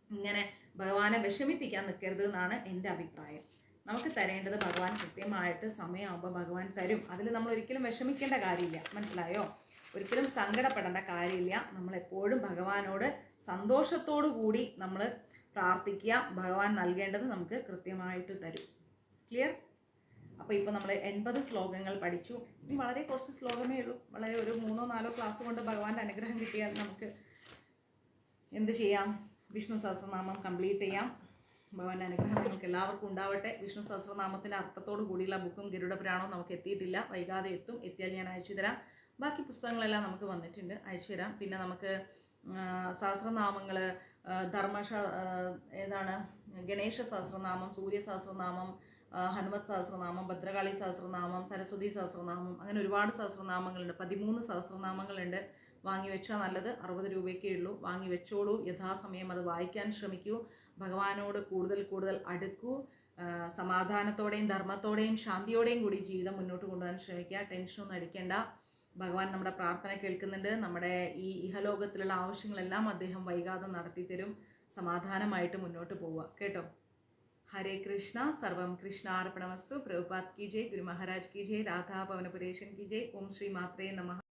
ഇങ്ങനെ ഭഗവാനെ വിഷമിപ്പിക്കാൻ നിൽക്കരുത് എന്നാണ് എൻ്റെ അഭിപ്രായം. നമുക്ക് തരേണ്ടത് ഭഗവാൻ കൃത്യമായിട്ട് സമയമാകുമ്പോൾ ഭഗവാൻ തരും. അതിൽ നമ്മൾ ഒരിക്കലും വിഷമിക്കേണ്ട കാര്യമില്ല. മനസ്സിലായോ? ഒരിക്കലും സങ്കടപ്പെടേണ്ട കാര്യമില്ല. നമ്മളെപ്പോഴും ഭഗവാനോട് സന്തോഷത്തോടു കൂടി നമ്മൾ പ്രാർത്ഥിക്കുക. ഭഗവാൻ നൽകേണ്ടത് നമുക്ക് കൃത്യമായിട്ട് തരും. ക്ലിയർ? അപ്പോൾ ഇപ്പോൾ നമ്മൾ 80 ശ്ലോകങ്ങൾ പഠിച്ചു. ഇനി വളരെ കുറച്ച് ശ്ലോകമേ ഉള്ളൂ. വളരെ ഒരു 3-4 ക്ലാസ് കൊണ്ട് ഭഗവാന്റെ അനുഗ്രഹം കിട്ടിയാൽ നമുക്ക് എന്ത് ചെയ്യാം? വിഷ്ണു സഹസ്രനാമം കംപ്ലീറ്റ് ചെയ്യാം. ഭഗവാന്റെ അനുഗ്രഹം നിങ്ങൾക്ക് എല്ലാവർക്കും ഉണ്ടാവട്ടെ. വിഷ്ണു സഹസ്രനാമത്തിൻ്റെ അർത്ഥത്തോട് കൂടിയുള്ള ബുക്കും ഗരുഡ പുരാണവും നമുക്ക് എത്തിയിട്ടില്ല. വൈകാതെ എത്തും. എത്തിയാൽ ഞാൻ അയച്ചു തരാം. ബാക്കി പുസ്തകങ്ങളെല്ലാം നമുക്ക് വന്നിട്ടുണ്ട്, അയച്ചു തരാം. പിന്നെ നമുക്ക് സഹസ്രനാമങ്ങൾ, ഏതാണ് ഗണേശ സഹസ്രനാമം, സൂര്യ സഹസ്രനാമം, ഹനുമത് സഹസ്രനാമം, ഭദ്രകാളി സഹസ്രനാമം, സരസ്വതി സഹസ്രനാമം, അങ്ങനെ ഒരുപാട് സഹസ്രനാമങ്ങളുണ്ട്. 13 സഹസ്രനാമങ്ങളുണ്ട്. വാങ്ങി വെച്ചാൽ നല്ലത്. 60 രൂപയ്ക്കേ ഉള്ളൂ. വാങ്ങി വെച്ചോളൂ. യഥാസമയം അത് വായിക്കാൻ ശ്രമിക്കൂ. ഭഗവാനോട് കൂടുതൽ അടുക്കൂ. സമാധാനത്തോടെയും ധർമ്മത്തോടെയും ശാന്തിയോടെയും കൂടി ജീവിതം മുന്നോട്ട് കൊണ്ടുപോകാൻ ശ്രമിക്കുക. ടെൻഷനൊന്നും അടിക്കേണ്ട. ഭഗവാൻ നമ്മുടെ പ്രാർത്ഥന കേൾക്കുന്നുണ്ട്. നമ്മുടെ ഈ ഇഹലോകത്തിലുള്ള ആവശ്യങ്ങളെല്ലാം അദ്ദേഹം വൈകാതെ നടത്തി തരും. സമാധാനമായിട്ട് മുന്നോട്ട് പോവുക കേട്ടോ. हरे कृष्णा, सर्वम कृष्णार्पणमस्तु। प्रभुपाद की जय, गुरु महाराज की जय, राधा पवनपुरेशन की जय। ओम श्री मात्रे नमः।